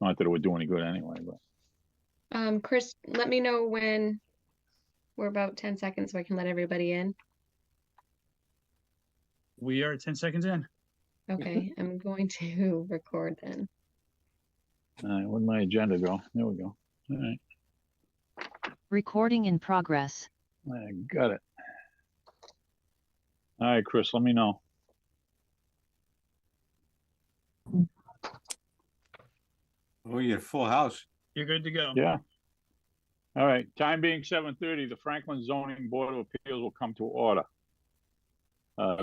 Not that it would do any good anyway, but. Chris, let me know when we're about 10 seconds so I can let everybody in. We are 10 seconds in. Okay, I'm going to record then. All right, where'd my agenda go? There we go. All right, Recording in progress. I got it. All right, Chris, let me know. Oh, you get a full house. You're good to go. Yeah. All right, time being 7:30, the Franklin Zoning Board of Appeals will come to order.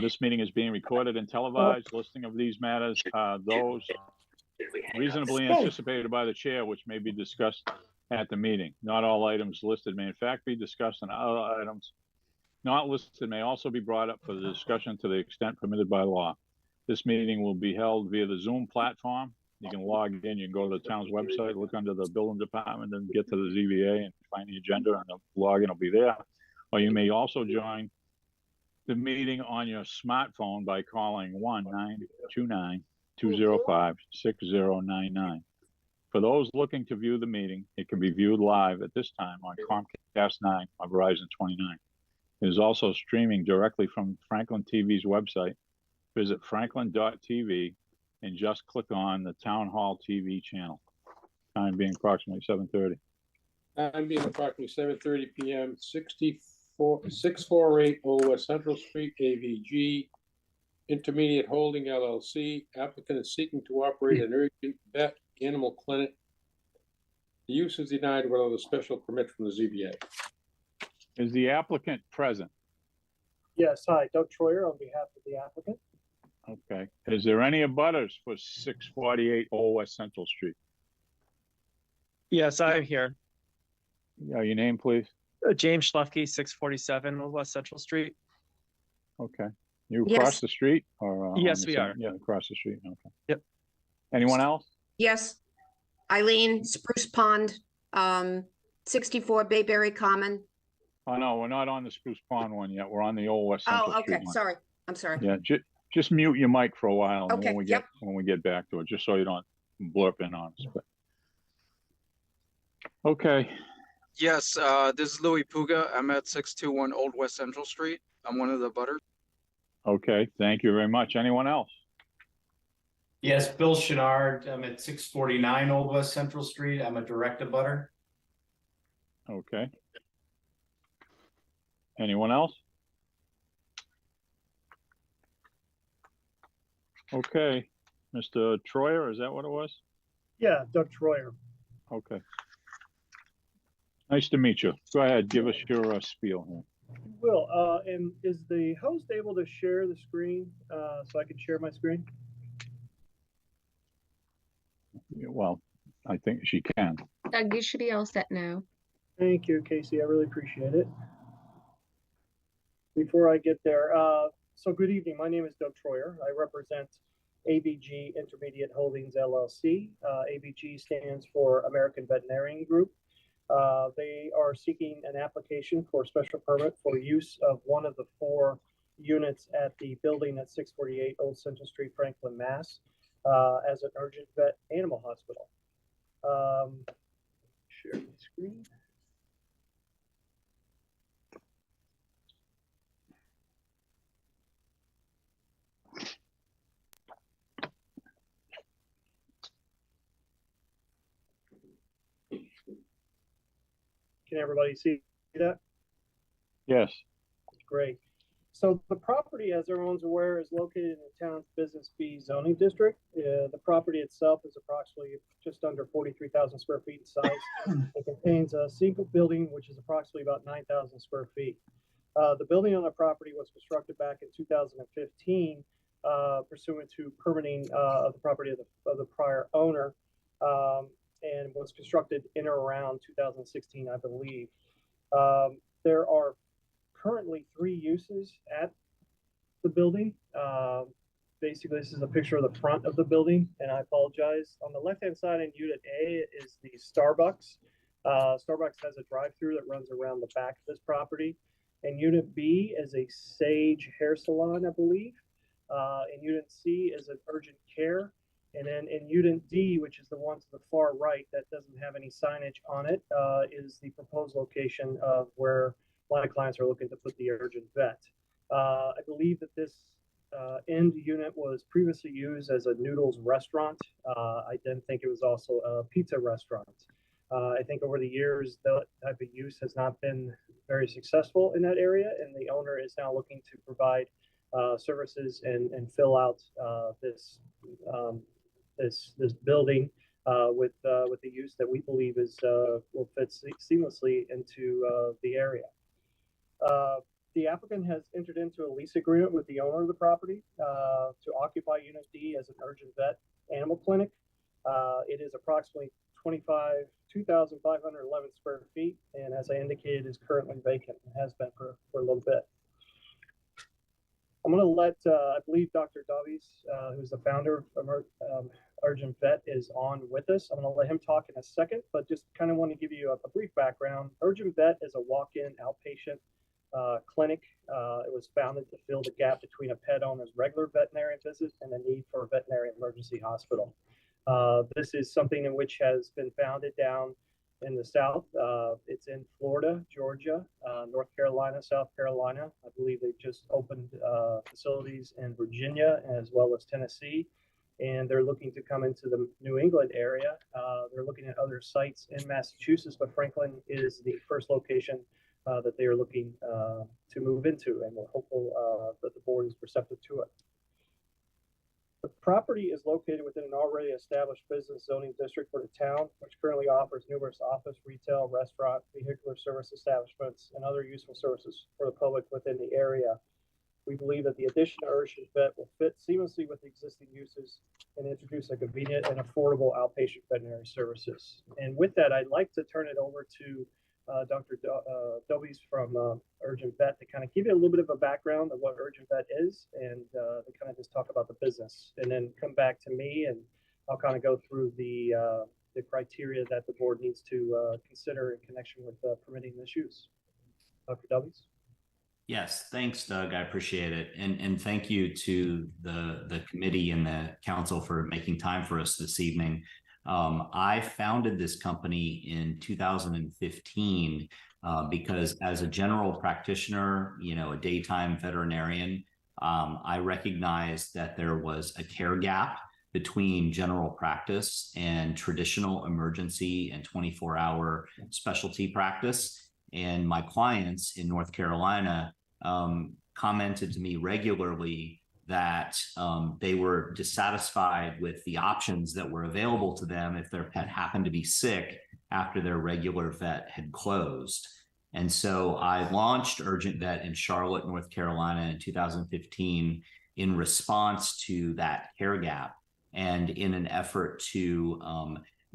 This meeting is being recorded and televised. Listing of these matters are those reasonably anticipated by the chair, which may be discussed at the meeting. Not all items listed may in fact be discussed, and other items not listed may also be brought up for the discussion to the extent permitted by law. This meeting will be held via the Zoom platform. You can log in, you can go to the town's website, look under the building department, and get to the ZBA and find the agenda, and the login will be there. Or you may also join the meeting on your smartphone by calling 1-929-205-6099. For those looking to view the meeting, it can be viewed live at this time on Comcast 9 or Verizon 29. It is also streaming directly from Franklin TV's website. Visit franklin.tv and just click on the Town Hall TV channel. Time being approximately 7:30. Time being approximately 7:30 p.m. 648 Old West Central Street, AVG, Intermediate Holding LLC. Applicant is seeking to operate an urgent vet animal clinic. The use is denied without a special permit from the ZBA. Is the applicant present? Yes, hi, Doug Troyer on behalf of the applicant. Okay. Is there any abutters for 648 Old West Central Street? Yes, I'm here. Yeah, your name, please. James Schlefke, 647 Old West Central Street. Okay. You Yes. across the street or? Yes, on the we same- are. Yeah, across the street. Okay. Yep. Anyone else? Yes. Eileen, Spruce Pond, 64 Bayberry Common. Oh, no, we're not on the Spruce Pond one yet. We're on the Old West Central Oh, Street okay, one. sorry. I'm sorry. Yeah, just mute your mic for a while, and Okay, when we get back to it, just so you don't blurp in on us. But okay, Yes, this is Louis Puga. I'm at 621 Old West Central Street. I'm one of the butters. okay, thank you very much. Anyone else? Yes, Bill Chenard. I'm at 649 Old West Central Street. I'm a direct abutter. Okay. Anyone else? Okay, Mr. Troyer, is that what it was? Yeah, Doug Troyer. Okay. Nice to meet you. Go ahead, give us your spiel here. Will, and is the host able to share the screen so I can share my screen? Well, I think she can. Doug, you should be all set now. Thank you, Casey. I really appreciate it. Before I get there, so good evening. My name is Doug Troyer. I represent AVG Intermediate Holdings LLC. AVG stands for American Veterinarian Group. They are seeking an application for a special permit for use of one of the 4 units at the building at 648 Old Central Street, Franklin, Mass, as an urgent vet animal hospital. Share my screen. Can everybody see that? Yes. Great. So the property, as everyone's aware, is located in the town's Business B zoning district. The property itself is approximately just under 43,000 square feet in size. It contains a single building, which is approximately about 9,000 square feet. The building on the property was constructed back in 2015, pursuant to permitting of the property of the prior owner, and was constructed in or around 2016, I believe. There are currently 3 uses at the building. Basically, this is a picture of the front of the building, and I apologize. On the left-hand side in Unit A is the Starbucks. Starbucks has a drive-through that runs around the back of this property. And Unit B is a Sage hair salon, I believe. And Unit C is an urgent care. And then in Unit D, which is the one to the far right that doesn't have any signage on it, is the proposed location of where my clients are looking to put the urgent vet. I believe that this end unit was previously used as a noodles restaurant. I didn't think it was also a pizza restaurant. I think over the years, that type of use has not been very successful in that area, and the owner is now looking to provide services and fill out this building with the use that we believe is will fit seamlessly into the area. The applicant has entered into a lease agreement with the owner of the property to occupy Unit D as an urgent vet animal clinic. It is approximately 2,511 square feet, and as I indicated, is currently vacant and has been for a little bit. I'm going to let, I believe Dr. Davies, who's the founder of Urgent Vet, is on with us. I'm going to let him talk in a second, but just kind of want to give you a brief background. Urgent Vet is a walk-in outpatient clinic. It was founded to fill the gap between a pet owner's regular veterinarian visit and the need for a veterinary emergency hospital. This is something in which has been founded down in the South. It's in Florida, Georgia, North Carolina, South Carolina. I believe they've just opened facilities in Virginia as well as Tennessee, and they're looking to come into the New England area. They're looking at other sites in Massachusetts, but Franklin is the first location that they are looking to move into, and we're hopeful that the board is receptive to it. The property is located within an already established business zoning district for the town, which currently offers numerous office, retail, restaurant, vehicular service establishments, and other useful services for the public within the area. We believe that the addition of Urgent Vet will fit seamlessly with the existing uses and introduce a convenient and affordable outpatient veterinary services. And with that, I'd like to turn it over to Dr. Davies from Urgent Vet to kind of give you a little bit of a background of what Urgent Vet is, and to kind of just talk about the business, and then come back to me, and I'll kind of go through the criteria that the board needs to consider in connection with permitting this use. Dr. Davies? Yes, thanks, Doug. I appreciate it, and thank you to the committee and the council for making time for us this evening. I founded this company in 2015 because as a general practitioner, a daytime veterinarian, I recognized that there was a care gap between general practice and traditional emergency and 24-hour specialty practice. And my clients in North Carolina commented to me regularly that they were dissatisfied with the options that were available to them if their pet happened to be sick after their regular vet had closed. And so I launched Urgent Vet in Charlotte, North Carolina in 2015 in response to that care gap and in an effort to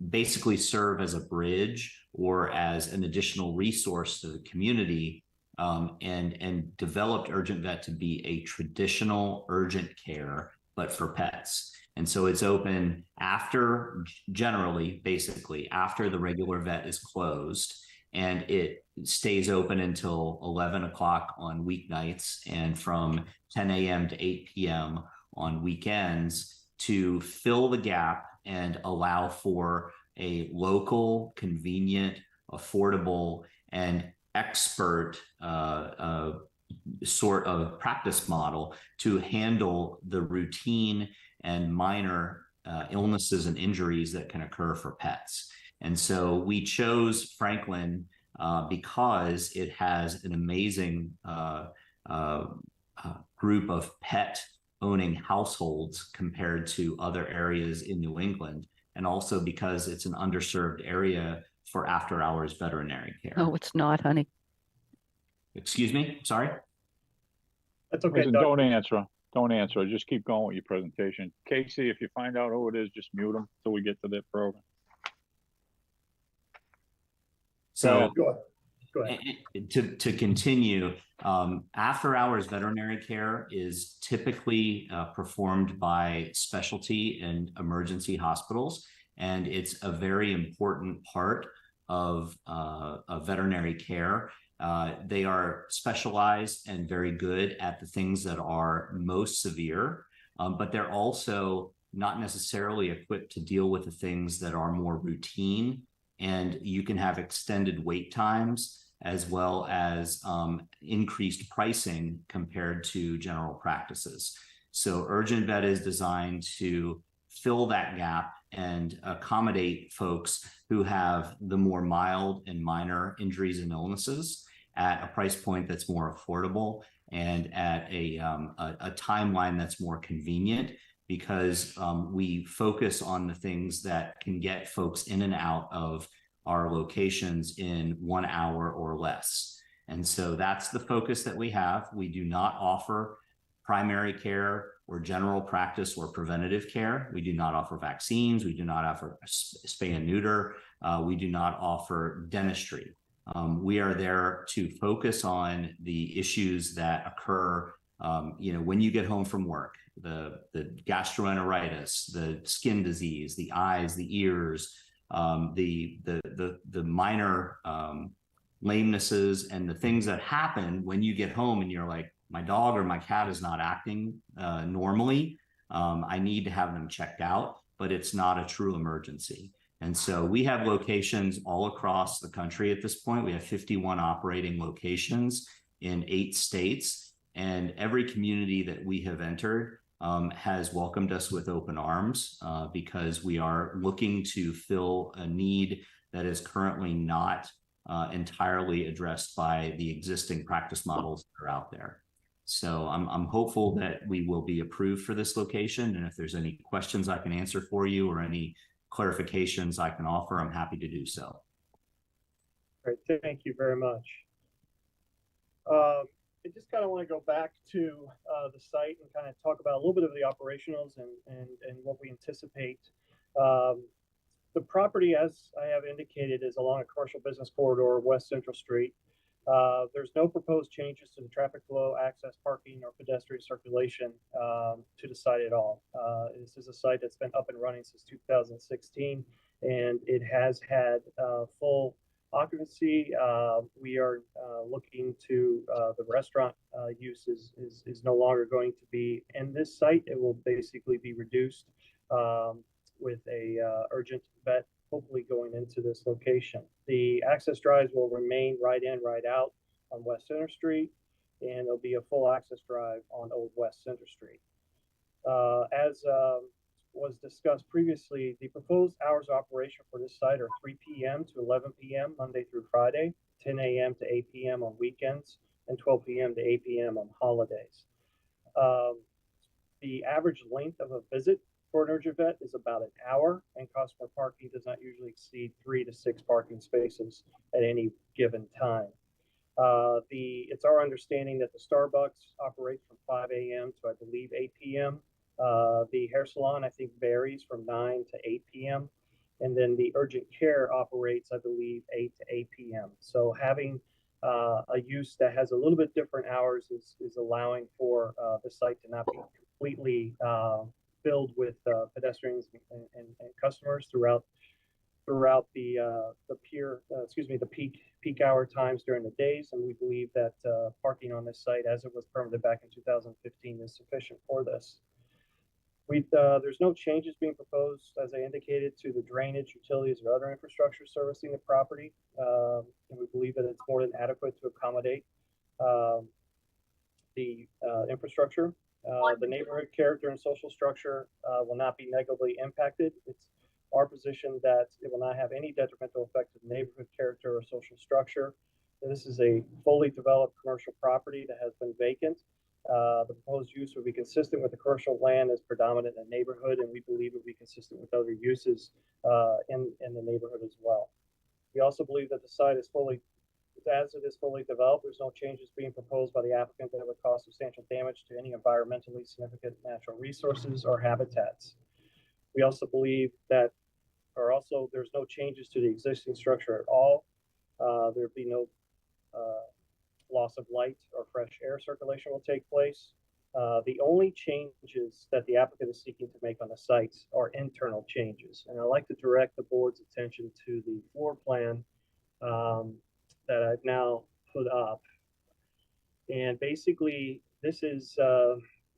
basically serve as a bridge or as an additional resource to the community, and developed Urgent Vet to be a traditional urgent care, but for pets. And so it's open basically after the regular vet is closed, and it stays open until 11 o'clock on weeknights and from 10 a.m. to 8 p.m. on weekends to fill the gap and allow for a local, convenient, affordable, and expert sort of practice model to handle the routine and minor illnesses and injuries that can occur for pets. And so we chose Franklin because it has an amazing group of pet owning households compared to other areas in New England, and also because it's an underserved area for after-hours veterinary care. No, it's not, honey. Excuse me? Sorry? That's okay. Listen, don't answer. Don't answer. Just keep going with your presentation. Casey, if you find out who it is, just mute them until we get to that program. So Go ahead. to continue, after-hours veterinary care is typically performed by specialty and emergency hospitals, and it's a very important part of veterinary care. They are specialized and very good at the things that are most severe, but they're also not necessarily equipped to deal with the things that are more routine, and you can have extended wait times as well as increased pricing compared to general practices. So Urgent Vet is designed to fill that gap and accommodate folks who have the more mild and minor injuries and illnesses at a price point that's more affordable and at a timeline that's more convenient, because we focus on the things that can get folks in and out of our locations in 1 hour or less. And so that's the focus that we have. We do not offer primary care or general practice or preventative care. We do not offer vaccines. We do not offer spay and neuter. We do not offer dentistry. We are there to focus on the issues that occur, when you get home from work, the gastroenteritis, the skin disease, the eyes, the ears, the minor lamenesses, and the things that happen when you get home and you're like, my dog or my cat is not acting normally. I need to have them checked out, but it's not a true emergency. And so we have locations all across the country at this point. We have 51 operating locations in 8 states, and every community that we have entered has welcomed us with open arms because we are looking to fill a need that is currently not entirely addressed by the existing practice models that are out there. So I'm hopeful that we will be approved for this location. And if there's any questions I can answer for you or any clarifications I can offer, I'm happy to do so. Great, thank you very much. I just kind of want to go back to the site and kind of talk about a little bit of the operationals and what we anticipate. The property, as I have indicated, is along a commercial business corridor, West Central Street. There's no proposed changes to the traffic flow, access, parking, or pedestrian circulation to the site at all. This is a site that's been up and running since 2016, and it has had full occupancy. We are looking to the restaurant use is no longer going to be in this site. It will basically be reduced with a Urgent Vet hopefully going into this location. The access drives will remain right in, right out on West Center Street, and there'll be a full access drive on Old West Center Street. As was discussed previously, the proposed hours of operation for this site are 3 p.m. to 11 p.m. Monday through Friday, 10 a.m. to 8 p.m. on weekends, and 12 p.m. to 8 p.m. on holidays. The average length of a visit for an Urgent Vet is about an hour, and cost per parking does not usually exceed 3 to 6 parking spaces at any given time. It's our understanding that the Starbucks operates from 5 a.m. to, I believe, 8 p.m. The hair salon, I think, varies from 9 to 8 p.m. And then the urgent care operates, I believe, 8 to 8 p.m. So having a use that has a little bit different hours is allowing for the site to not be completely filled with pedestrians and customers throughout the peak hour times during the days. And we believe that parking on this site, as it was permitted back in 2015, is sufficient for this. There's no changes being proposed, as I indicated, to the drainage, utilities, or other infrastructure servicing the property. And we believe that it's more than adequate to accommodate the infrastructure. The neighborhood character and social structure will not be negatively impacted. It's our position that it will not have any detrimental effect to the neighborhood character or social structure. This is a fully developed commercial property that has been vacant. The proposed use would be consistent with the commercial land as predominant in the neighborhood, and we believe it would be consistent with other uses in the neighborhood as well. We also believe that the site is fully developed, there's no changes being proposed by the applicant that would cause substantial damage to any environmentally significant natural resources or habitats. We also believe that, there's no changes to the existing structure at all. There'll be no loss of light or fresh air circulation will take place. The only changes that the applicant is seeking to make on the sites are internal changes. And I'd like to direct the board's attention to the floor plan that I've now put up. And basically, this is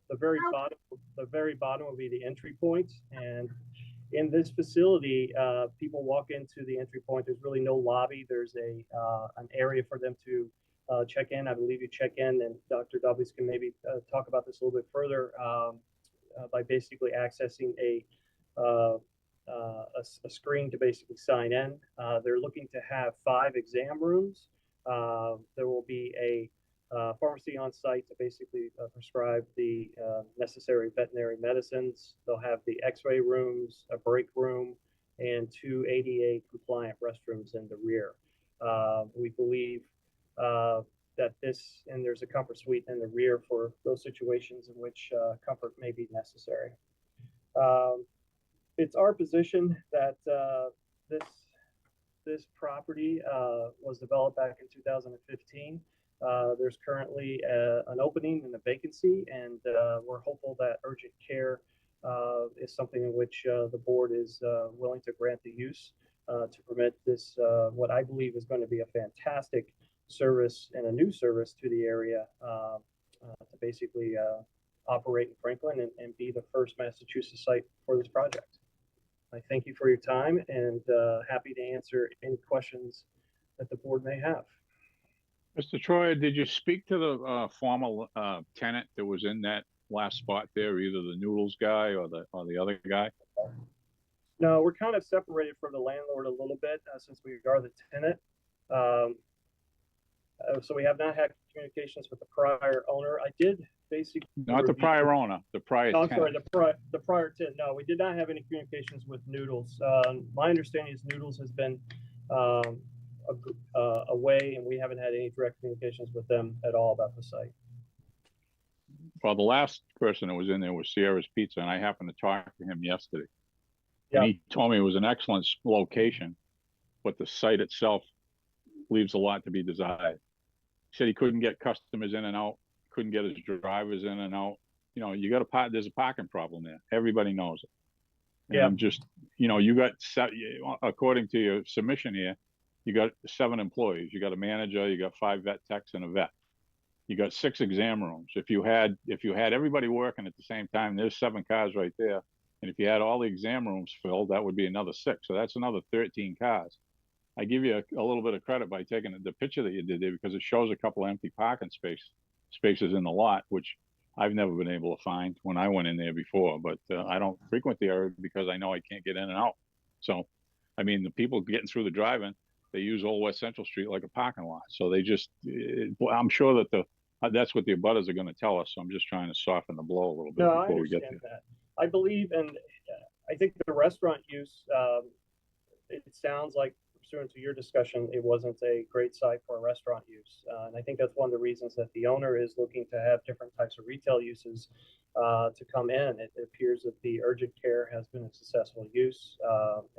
the very bottom will be the entry point. And in this facility, people walk into the entry point. There's really no lobby. There's an area for them to check in. I believe you check in, and Dr. Dobbs can maybe talk about this a little bit further by basically accessing a screen to basically sign in. They're looking to have 5 exam rooms. There will be a pharmacy on site to basically prescribe the necessary veterinary medicines. They'll have the x-ray rooms, a break room, and 2 ADA compliant restrooms in the rear. We believe that and there's a comfort suite in the rear for those situations in which comfort may be necessary. It's our position that this property was developed back in 2015. There's currently an opening and a vacancy, and we're hopeful that urgent care is something in which the board is willing to grant the use to permit this, what I believe is going to be a fantastic service and a new service to the area to basically operate in Franklin and be the first Massachusetts site for this project. I thank you for your time and happy to answer any questions that the board may have. Mr. Troyer, did you speak to the former tenant that was in that last spot there, either the Noodles guy or the other guy? No, we're kind of separated from the landlord a little bit since we are the tenant. So we have not had communications with the prior owner. I did basically Not the prior owner, the prior No, I'm tenant. sorry, the prior tenant. No, we did not have any communications with Noodles. My understanding is Noodles has been away, and we haven't had any direct communications with them at all about the site. Well, the last person that was in there was Sierra's Pizza, and I happened to talk to him yesterday. Yeah. And he told me it was an excellent location, but the site itself leaves a lot to be desired. He said he couldn't get customers in and out, couldn't get his drivers in and out. You know, there's a parking problem there. Everybody knows it. And Yeah. I'm just, you got, according to your submission here, you got 7 employees. You got a manager, you got 5 vet techs and a vet. You got 6 exam rooms. If you had everybody working at the same time, there's 7 cars right there. And if you had all the exam rooms filled, that would be another 6. So that's another 13 cars. I give you a little bit of credit by taking the picture that you did there, because it shows a couple of empty parking spaces in the lot, which I've never been able to find when I went in there before. But I don't frequent the area because I know I can't get in and out. So, I mean, the people getting through the drive-in, they use Old West Central Street like a parking lot. So they just, I'm sure that that's what the abutters are going to tell us. So I'm just trying to soften the blow a little bit No, I before we get understand there. that. I believe, and I think the restaurant use, it sounds like, pursuant to your discussion, it wasn't a great site for a restaurant use. And I think that's one of the reasons that the owner is looking to have different types of retail uses to come in. It appears that the urgent care has been a successful use,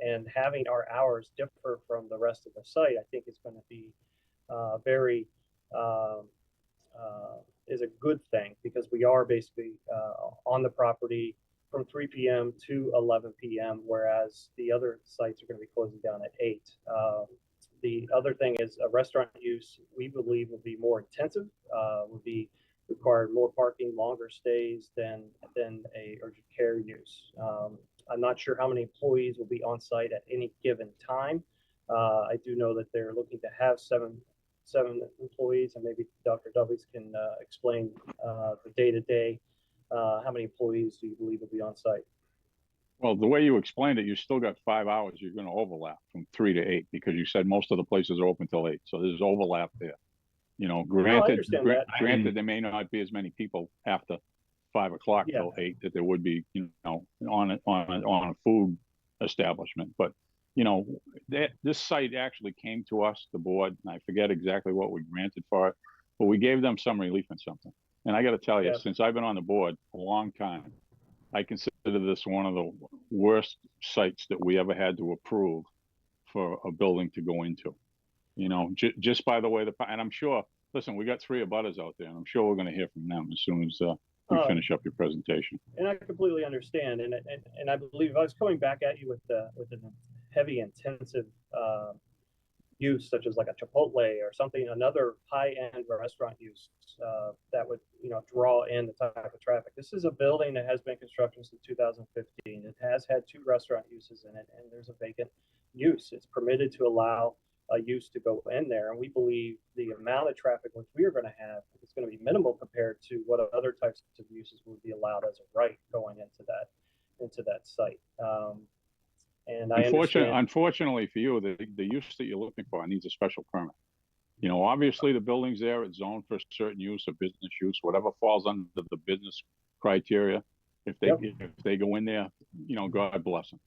and having our hours differ from the rest of the site, I think is going to be is a good thing, because we are basically on the property from 3 p.m. to 11 p.m., whereas the other sites are going to be closing down at 8. The other thing is restaurant use, we believe, will be more intensive, will be required more parking, longer stays than a urgent care use. I'm not sure how many employees will be on site at any given time. I do know that they're looking to have seven employees, and maybe Dr. Dobbs can explain the day-to-day. How many employees do you believe will be on site? Well, the way you explained it, you still got 5 hours you're going to overlap from 3 to 8, because you said most of the places are open till 8. So there's overlap there. Granted, granted, there may not be as many people after 5 o'clock till 8 that there would be, on a food establishment. But this site actually came to us, the board, and I forget exactly what we granted for it, but we gave them some relief in something. And I got to tell you, since I've been on the board a long time, I consider this one of the worst sites that we ever had to approve for a building to go into. Just by the way, and I'm sure, listen, we got 3 abutters out there, and I'm sure we're going to hear from them as soon as we finish up your presentation. And I completely understand. And I believe I was coming back at you with a heavy, intensive use, such as like a Chipotle or something, another high-end restaurant use that would, draw in the type of traffic. This is a building that has been constructed since 2015. It has had 2 restaurant uses in it, and there's a vacant use. It's permitted to allow a use to go in there, and we believe the amount of traffic which we are going to have is going to be minimal compared to what other types of uses would be allowed as a right going into that site. And I understand. Unfortunately for you, the use that you're looking for needs a special permit. Obviously the building's there, it's zoned for a certain use or business use, whatever falls under the business criteria. If they go in there, God bless them.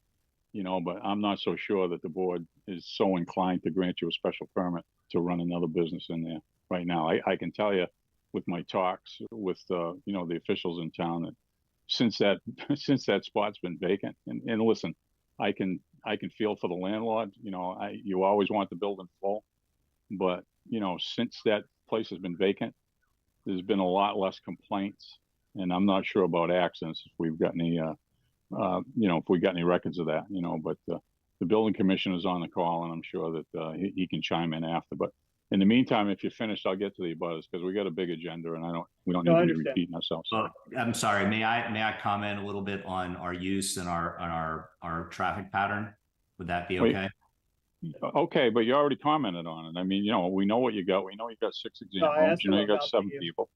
But I'm not so sure that the board is so inclined to grant you a special permit to run another business in there right now. I can tell you with my talks with, the officials in town that since that spot's been vacant, and listen, I can feel for the landlord, you always want the building full, but, since that place has been vacant, there's been a lot less complaints, and I'm not sure about accidents if we've got any, if we got any records of that, but the building commissioner's on the call, and I'm sure that he can chime in after. But in the meantime, if you're finished, I'll get to the abutters because we got a big agenda, and we don't need to be repeating ourselves. I'm sorry. May I comment a little bit on our use and our traffic pattern? Would that be okay? Okay, but you already commented on it. I mean, we know what you got. We know you got 6 exam homes. You got 7 people.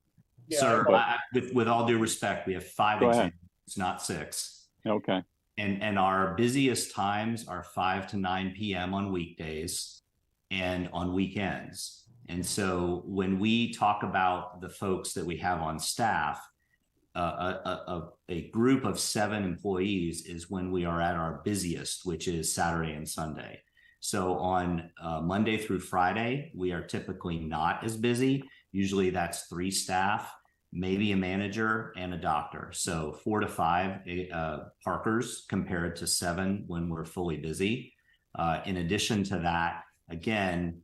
Yeah, Sir, with all due respect, we have 5 exam homes, not 6. Okay. And our busiest times are 5 to 9 p.m. on weekdays and on weekends. And so when we talk about the folks that we have on staff, a group of 7 employees is when we are at our busiest, which is Saturday and Sunday. So on Monday through Friday, we are typically not as busy. Usually that's 3 staff, maybe a manager and a doctor. So 4 to 5 parkers compared to 7 when we're fully busy. In addition to that, again,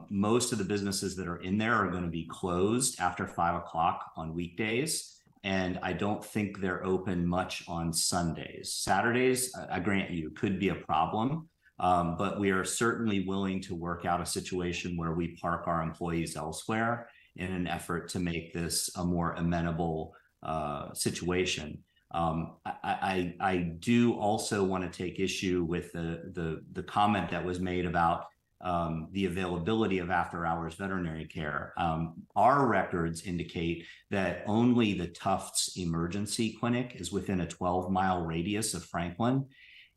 most of the businesses that are in there are going to be closed after 5 o'clock on weekdays. And I don't think they're open much on Sundays. Saturdays, I grant you, could be a problem. But we are certainly willing to work out a situation where we park our employees elsewhere in an effort to make this a more amenable situation. I do also want to take issue with the comment that was made about the availability of after-hours veterinary care. Our records indicate that only the Tufts Emergency Clinic is within a 12-mile radius of Franklin.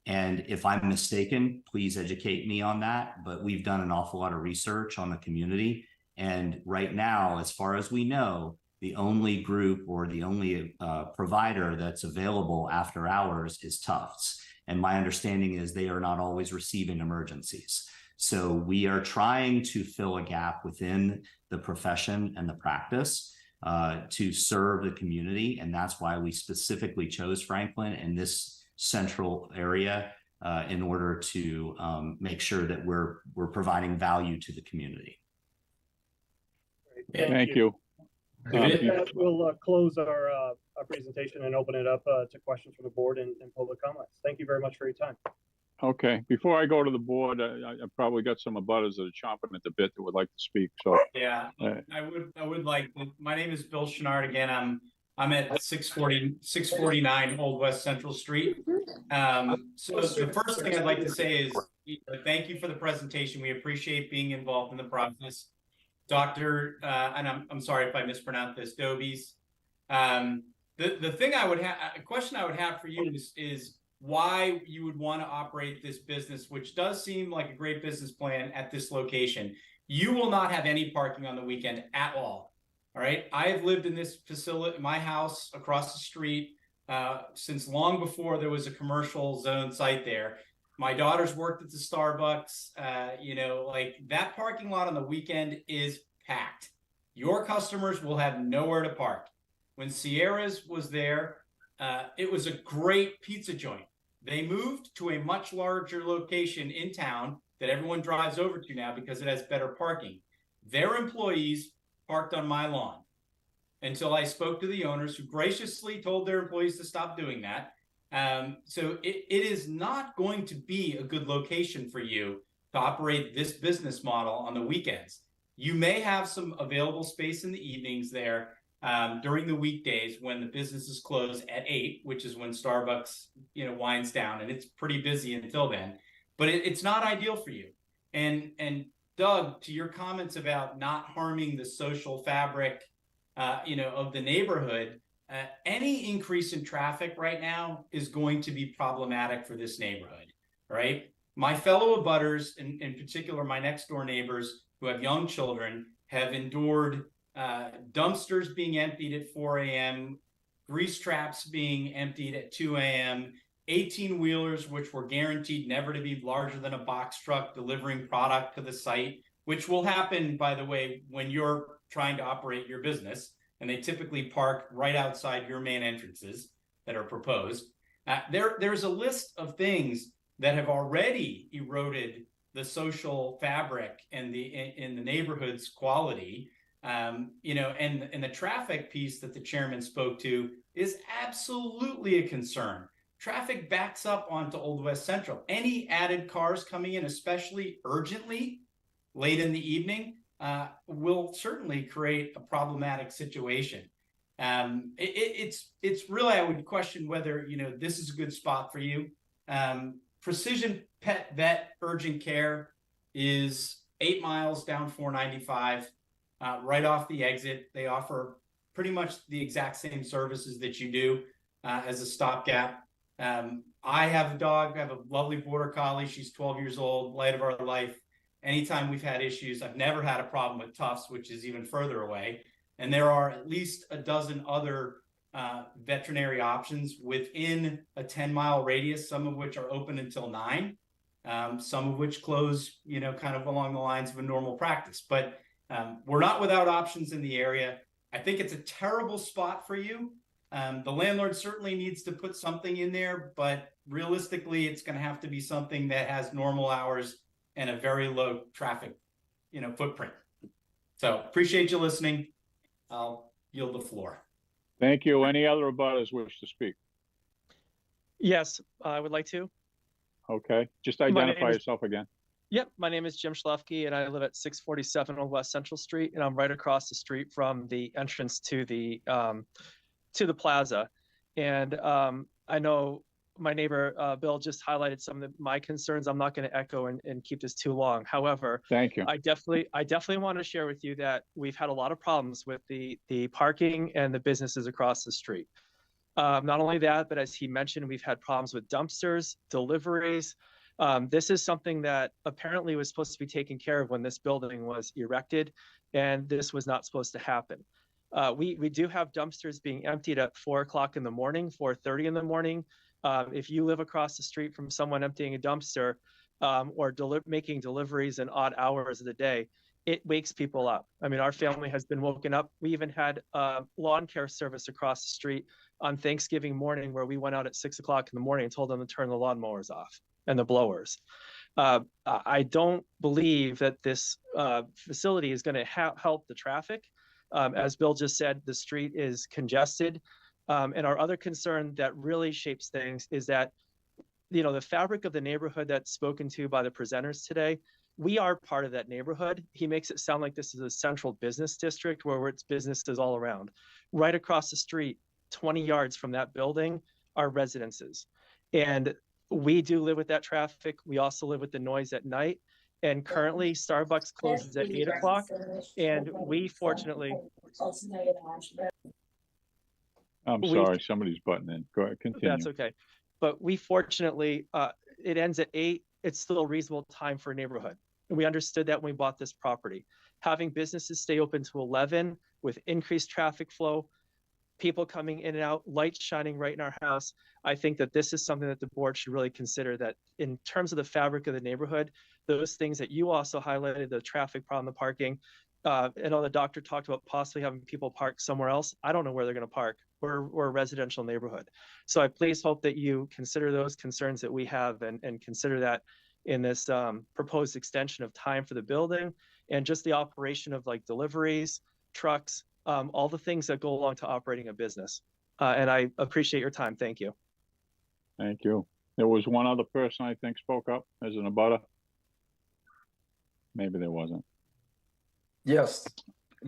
And if I'm mistaken, please educate me on that. But we've done an awful lot of research on the community. And right now, as far as we know, the only group or the only provider that's available after hours is Tufts. And my understanding is they are not always receiving emergencies. So we are trying to fill a gap within the profession and the practice to serve the community. And that's why we specifically chose Franklin and this central area in order to make sure that we're providing value to the community. Thank you. We'll close our presentation and open it up to questions from the board and public comments. Thank you very much for your time. Okay. Before I go to the board, I probably got some abutters that are chomping at the bit that would like to speak. So yeah, I would like. My name is Bill Chenard again. I'm at 649 Old West Central Street. So the first thing I'd like to say is thank you for the presentation. We appreciate being involved in the process. Dr. And I'm sorry if I mispronounced this, Dobies. The thing I would have, a question I would have for you is why you would want to operate this business, which does seem like a great business plan at this location. You will not have any parking on the weekend at all. All right. I have lived in this facility, my house across the street, since long before there was a commercial zone site there. My daughter's worked at the Starbucks. Like that parking lot on the weekend is packed. Your customers will have nowhere to park. When Sierra's was there, it was a great pizza joint. They moved to a much larger location in town that everyone drives over to now because it has better parking. Their employees parked on my lawn until I spoke to the owners who graciously told their employees to stop doing that. So it is not going to be a good location for you to operate this business model on the weekends. You may have some available space in the evenings there during the weekdays when the business is closed at 8, which is when Starbucks, winds down, and it's pretty busy until then. But it's not ideal for you. And Doug, to your comments about not harming the social fabric, of the neighborhood, any increase in traffic right now is going to be problematic for this neighborhood, right? My fellow abutters, in particular, my next door neighbors who have young children, have endured dumpsters being emptied at 4 a.m., grease traps being emptied at 2 a.m., 18-wheelers, which were guaranteed never to be larger than a box truck delivering product to the site, which will happen, by the way, when you're trying to operate your business, and they typically park right outside your main entrances that are proposed. There's a list of things that have already eroded the social fabric and in the neighborhood's quality. And the traffic piece that the chairman spoke to is absolutely a concern. Traffic backs up onto Old West Central. Any added cars coming in, especially urgently late in the evening, will certainly create a problematic situation. It's really, I would question whether, this is a good spot for you. Precision Pet Vet Urgent Care is 8 miles down 495, right off the exit. They offer pretty much the exact same services that you do as a stopgap. I have a dog. I have a lovely border collie. She's 12 years old, light of our life. Anytime we've had issues, I've never had a problem with Tufts, which is even further away. And there are at least a dozen other veterinary options within a 10-mile radius, some of which are open until 9, some of which close, kind of along the lines of a normal practice. But we're not without options in the area. I think it's a terrible spot for you. The landlord certainly needs to put something in there, but realistically, it's going to have to be something that has normal hours and a very low traffic, footprint. So appreciate you listening. I'll yield the floor. Thank you. Any other abutters wish to speak? Yes, I would like to. Okay, just name identify is- yourself again. Yep, my name is Jim Schlefke, and I live at 647 Old West Central Street, and I'm right across the street from the entrance to the plaza. And I know my neighbor Bill just highlighted some of my concerns. I'm not going to echo and keep this too long. However, Thank you. I definitely want to share with you that we've had a lot of problems with the parking and the businesses across the street. Not only that, but as he mentioned, we've had problems with dumpsters, deliveries. This is something that apparently was supposed to be taken care of when this building was erected, and this was not supposed to happen. We do have dumpsters being emptied at 4 o'clock in the morning, 4:30 in the morning. If you live across the street from someone emptying a dumpster or making deliveries in odd hours of the day, it wakes people up. I mean, our family has been woken up. We even had lawn care service across the street on Thanksgiving morning where we went out at 6 o'clock in the morning and told them to turn the lawnmowers off and the blowers. I don't believe that this facility is going to help the traffic. As Bill just said, the street is congested. And our other concern that really shapes things is that, the fabric of the neighborhood that's spoken to by the presenters today, we are part of that neighborhood. He makes it sound like this is a central business district where it's businesses all around. Right across the street, 20 yards from that building are residences. And we do live with that traffic. We also live with the noise at night. And currently Starbucks closes at 8 o'clock. And we fortunately... I'm sorry, somebody's butting in. Go ahead, continue. That's okay. But we fortunately, it ends at 8. It's still a reasonable time for a neighborhood. And we understood that when we bought this property. Having businesses stay open to 11 with increased traffic flow, people coming in and out, lights shining right in our house, I think that this is something that the board should really consider, that in terms of the fabric of the neighborhood, those things that you also highlighted, the traffic problem, the parking, I know the doctor talked about possibly having people park somewhere else. I don't know where they're going to park. We're a residential neighborhood. So I please hope that you consider those concerns that we have and consider that in this proposed extension of time for the building and just the operation of like deliveries, trucks, all the things that go along to operating a business. And I appreciate your time. Thank you. Thank you. There was one other person I think spoke up as an abutter. maybe there wasn't. Yes,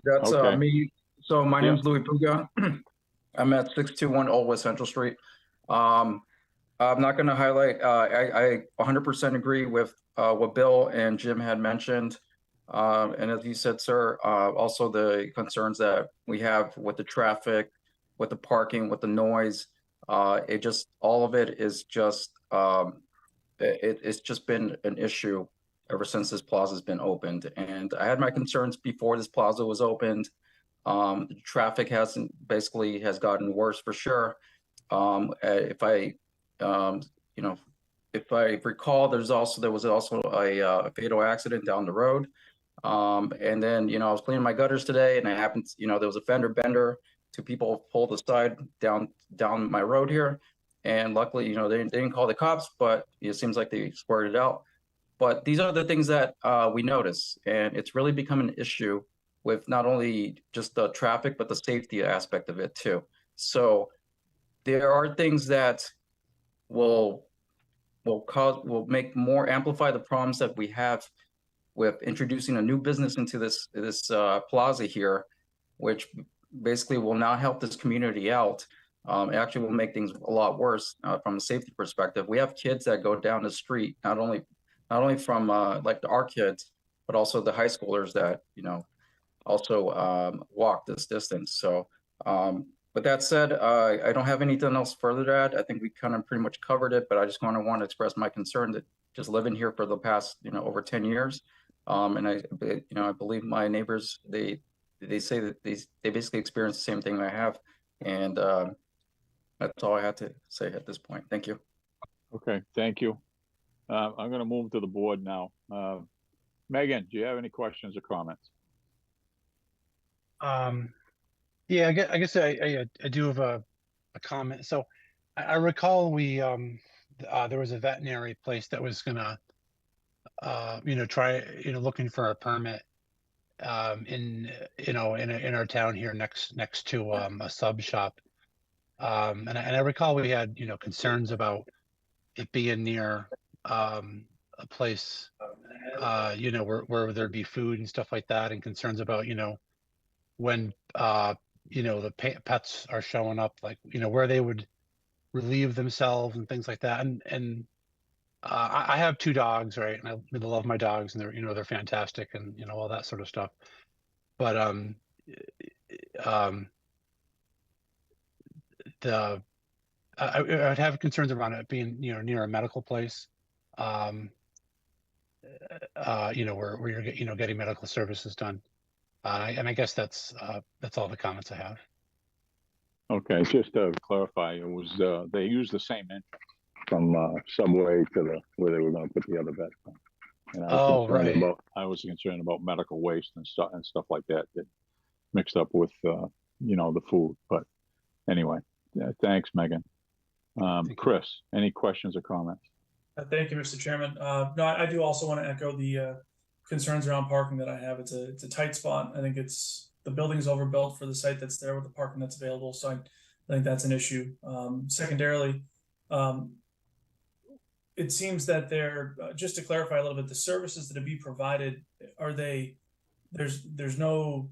that's Okay. me. So my Yeah. name's Louis Puga. I'm at 621 Old West Central Street. I'm not going to highlight, I 100% agree with what Bill and Jim had mentioned. And as you said, sir, also the concerns that we have with the traffic, with the parking, with the noise. It just, all of it is just, it's just been an issue ever since this plaza's been opened. And I had my concerns before this plaza was opened. The traffic basically has gotten worse for sure. If I, you know, if I recall, there was also a fatal accident down the road. And then, you know, I was cleaning my gutters today and I happened, you know, there was a fender bender. Two people pulled aside down my road here. And luckily, you know, they didn't call the cops, but it seems like they squared it out. But these are the things that we notice. And it's really become an issue with not only just the traffic, but the safety aspect of it too. So there are things that will amplify the problems that we have with introducing a new business into this plaza here, which basically will not help this community out. It actually will make things a lot worse from a safety perspective. We have kids that go down the street, not only from like our kids, but also the high schoolers that, you know, also walk this distance. So with that said, I don't have anything else further to add. I think we kind of pretty much covered it, but I just want to express my concern that just living here for the past, you know, over 10 years. And I believe my neighbors, they say that they basically experience the same thing I have. And that's all I had to say at this point. Thank you. Okay, thank you. I'm going to move to the board now. Megan, do you have any questions or comments? Yeah, I guess I do have a comment. So I recall there was a veterinary place that was gonna try looking for a permit in our town here next to a sub shop. And I recall we had concerns about it being near a place where there'd be food and stuff like that, and concerns about when the pets are showing up, like where they would relieve themselves and things like that. And I have two dogs, right? And I really love my dogs, and they're fantastic, and all that sort of stuff. But I would have concerns around it being near a medical place, where you're getting medical services done. And I guess that's all the comments I have. Okay, just to clarify, it was they used the same entrance from Subway to where they were going to put the other vet. And I was concerned about medical waste and stuff like that mixed up with the food. But anyway, thanks, Megan. Chris, any questions or comments? Thank you, Mr. Chairman. No, I do also want to echo the concerns around parking that I have. It's a tight spot. I think the building's overbuilt for the site that's there with the parking that's available. So I think that's an issue. Secondarily, it seems that just to clarify a little bit, the services that are being provided, there's no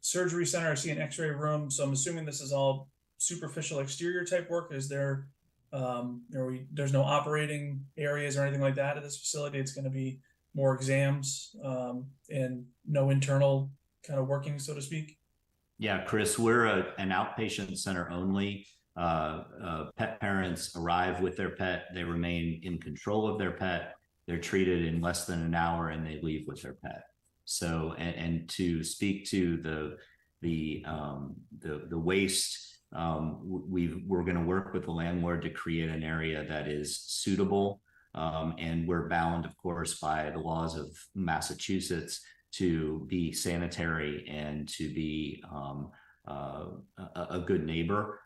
surgery center. I see an x-ray room. So I'm assuming this is all superficial exterior type work. Is there, there's no operating areas or anything like that at this facility? It's going to be more exams and no internal kind of working, so to speak? Yeah, Chris, we're an outpatient center only. Pet parents arrive with their pet. They remain in control of their pet. They're treated in less than an hour and they leave with their pet. So, and to speak to the waste, we're going to work with the landlord to create an area that is suitable. And we're bound, of course, by the laws of Massachusetts to be sanitary and to be a good neighbor.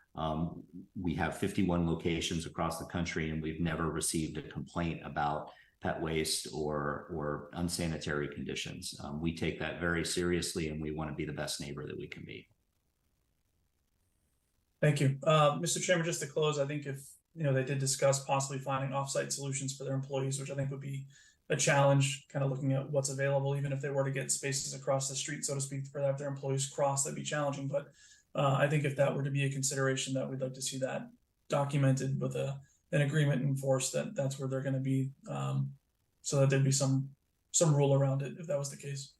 We have 51 locations across the country, and we've never received a complaint about pet waste or unsanitary conditions. We take that very seriously, and we want to be the best neighbor that we can be. Thank you. Mr. Chairman, just to close, I think if they did discuss possibly finding offsite solutions for their employees, which I think would be a challenge, kind of looking at what's available, even if they were to get spaces across the street, so to speak, for that their employees cross, that'd be challenging. But I think if that were to be a consideration, that we'd like to see that documented with an agreement enforced, that that's where they're going to be, so that there'd be some rule around it if that was the case.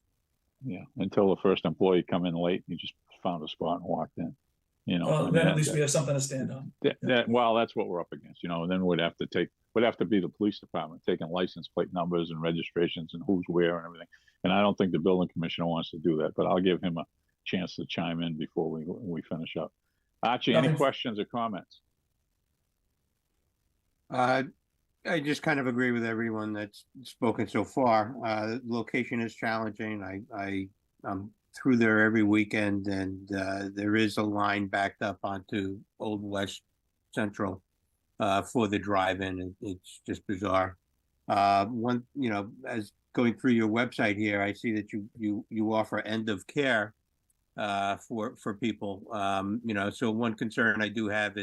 Yeah, until the first employee come in late, you just found a spot and walked in. You know, Well, I mean, then at least we have something to stand on. well, that's what we're up against. You know, and then would have to be the police department taking license plate numbers and registrations and who's where and everything. And I don't think the building commissioner wants to do that, but I'll give him a chance to chime in before we finish up. Archie, any questions or comments? I just kind of agree with everyone that's spoken so far. Location is challenging. I'm through there every weekend, and there is a line backed up onto Old West Central for the drive-in. It's just bizarre. One, you know, as going through your website here, I see that you offer end of care for people. You know, so one concern I do have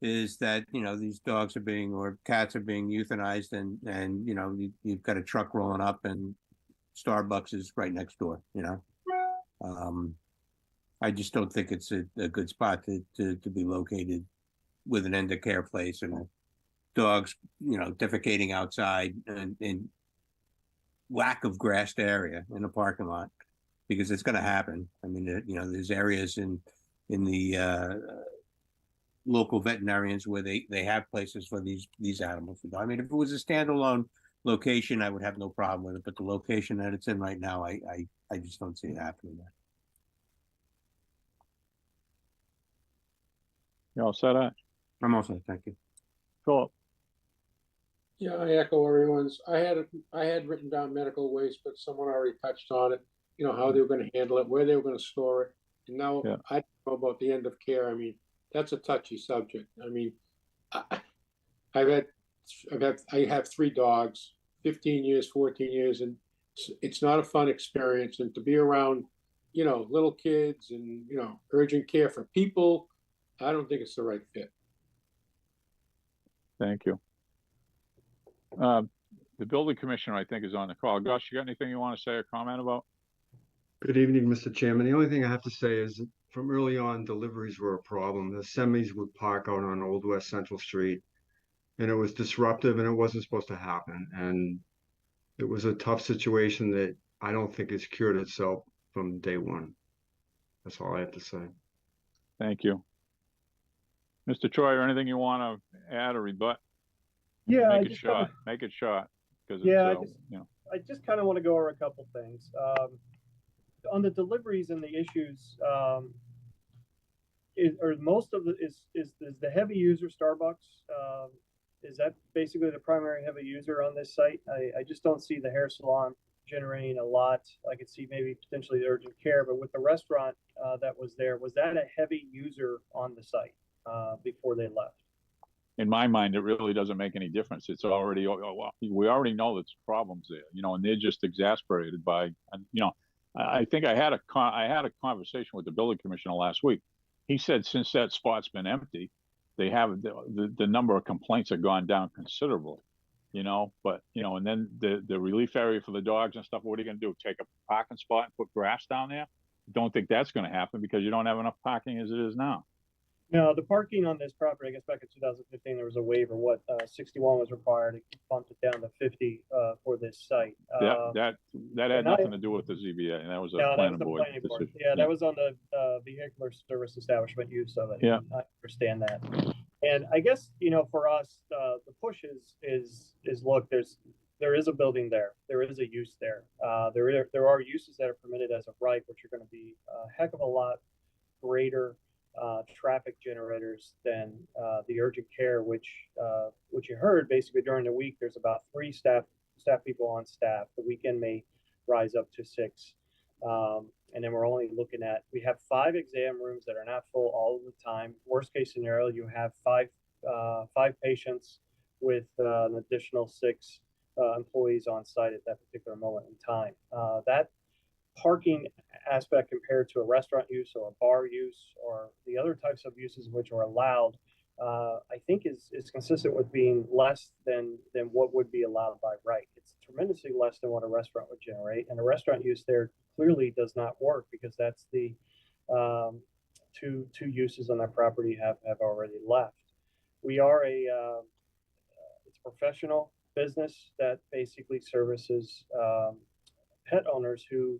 is that, you know, these dogs are being, or cats are being euthanized, and you know, you've got a truck rolling up and Starbucks is right next door, you know. I just don't think it's a good spot to be located with an end of care place and dogs, you know, defecating outside and lack of grassed area in the parking lot, because it's going to happen. I mean, you know, there's areas in the local veterinarians where they have places for these animals. I mean, if it was a standalone location, I would have no problem with it, but the location that it's in right now, I just don't see it happening there. You all set up? I'm all set, thank you. Cool. Yeah, I echo everyone's. I had written down medical waste, but someone already touched on it. You know, how they were going to handle it, where they were going to store it, and now I don't know about the end of care. I mean, that's a touchy subject. I mean, I have 3 dogs, 15 years, 14 years, and it's not a fun experience. And to be around, you know, little kids and, you know, urgent care for people, I don't think it's the right fit. Thank you. The building commissioner, I think, is on the call. Gus, you got anything you want to say or comment about? Good evening, Mr. Chairman. The only thing I have to say is from early on, deliveries were a problem. The semis would park out on Old West Central Street, and it was disruptive, and it wasn't supposed to happen. And it was a tough situation that I don't think has cured itself from day one. That's all I have to say. Thank you. Mr. Troyer, anything you want to add or rebut? Yeah, Make it short. Make it short. Because yeah, you know. I just kind of want to go over a couple things. On the deliveries and the issues, is the heavy user Starbucks? Is that basically the primary heavy user on this site? I just don't see the hair salon generating a lot. I could see maybe potentially the urgent care, but with the restaurant that was there, was that a heavy user on the site before they left? In my mind, it really doesn't make any difference. It's already, we already know there's problems there, you know, and they're just exasperated by, you know, I think I had a conversation with the building commissioner last week. He said since that spot's been empty, they have the number of complaints have gone down considerably, you know. But you know, and then the relief area for the dogs and stuff. What are you going to do? Take a parking spot and put grass down there? Don't think that's going to happen because you don't have enough parking as it is now. No, the parking on this property, I guess back in 2015, there was a waiver. 61 was required. It bumped it down to 50 for this site. That had nothing to do with the ZBA, and that was a planning board decision. Yeah, that was on the vehicular service establishment use of it. Yeah, I understand that. And I guess, you know, for us, the push is look, there is a building there. There is a use there. There are uses that are permitted as of right, which are going to be a heck of a lot greater traffic generators than the urgent care, which you heard basically during the week. There's about 3 staff people on staff. The weekend may rise up to 6, and then we're only looking at, we have 5 exam rooms that are not full all of the time. Worst case scenario, you have 5 patients with an additional 6 employees on site at that particular moment in time. That parking aspect compared to a restaurant use or a bar use or the other types of uses which are allowed I think is consistent with being less than what would be allowed by right. It's tremendously less than what a restaurant would generate, and a restaurant use there clearly does not work because that's the two uses on that property have already left. We are it's a professional business that basically services pet owners who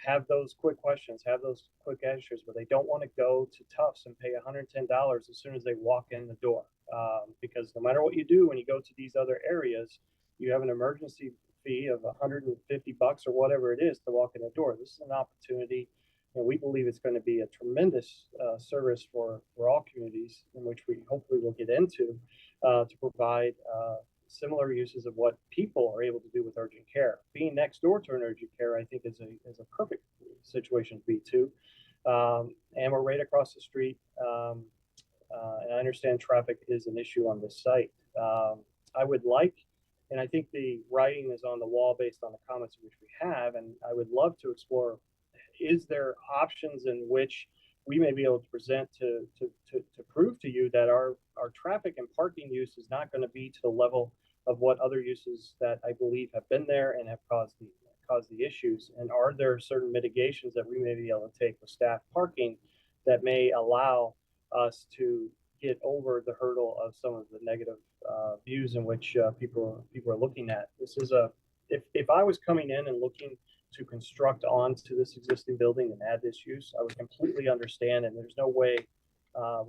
have those quick questions, have those quick answers, where they don't want to go to Tufts and pay $110 as soon as they walk in the door. Because no matter what you do when you go to these other areas, you have an emergency fee of $150 or whatever it is to walk in the door. This is an opportunity, and we believe it's going to be a tremendous service for all communities, in which we hopefully will get into, to provide similar uses of what people are able to do with urgent care. Being next door to an urgent care, I think, is a perfect situation to be to. And we're right across the street. And I understand traffic is an issue on this site. I would like, and I think the writing is on the wall based on the comments which we have, and I would love to explore, is there options in which we may be able to present to prove to you that our traffic and parking use is not going to be to the level of what other uses that I believe have been there and have caused the issues? And are there certain mitigations that we may be able to take with staff parking that may allow us to get over the hurdle of some of the negative views in which people are looking at? This is if I was coming in and looking to construct onto this existing building and add this use, I would completely understand, and there's no way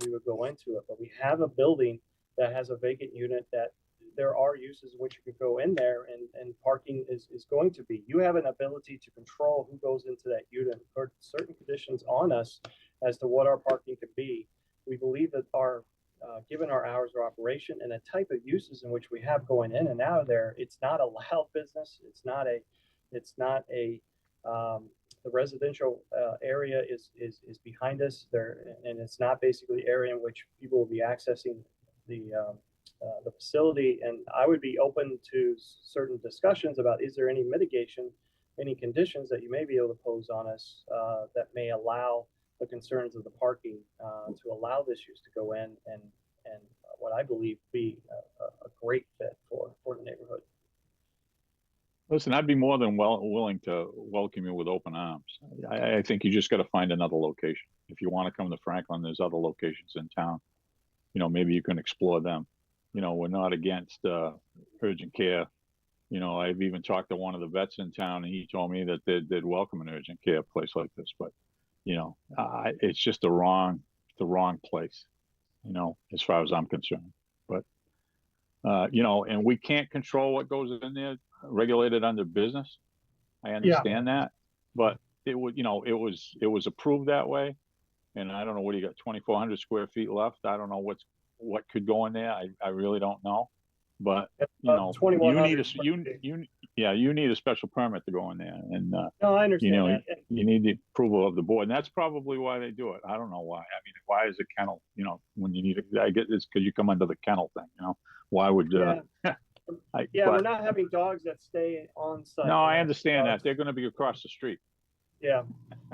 we would go into it. But we have a building that has a vacant unit that there are uses in which you could go in there, and parking is going to be. You have an ability to control who goes into that unit, put certain conditions on us as to what our parking could be. We believe that given our hours of operation and the type of uses in which we have going in and out of there, it's not a loud business. It's not a the residential area is behind us there, and it's not basically the area in which people will be accessing the facility. And I would be open to certain discussions about, is there any mitigation, any conditions that you may be able to pose on us that may allow the concerns of the parking to allow this use to go in and what I believe be a great fit for the neighborhood. Listen, I'd be more than willing to welcome you with open arms. I think you just got to find another location. If you want to come to Franklin, there's other locations in town. Maybe you can explore them. We're not against urgent care. I've even talked to one of the vets in town, and he told me that they'd welcome an urgent care place like this. But, it's just the wrong place, as far as I'm concerned. But, and we can't control what goes in there, regulated under business. I understand that, but it was approved that way. And I don't know, what do you got, 2,400 square feet left? I don't know what could go in there. I really don't know. But you need a special permit to go in there, and no, I understand that. You need the approval of the board, and that's probably why they do it. I don't know why. I mean, why is a kennel? When you need it, I get it's because you come under the kennel thing. Why would? We're not having dogs that stay on site. No, I understand that they're going to be across the street. Yeah,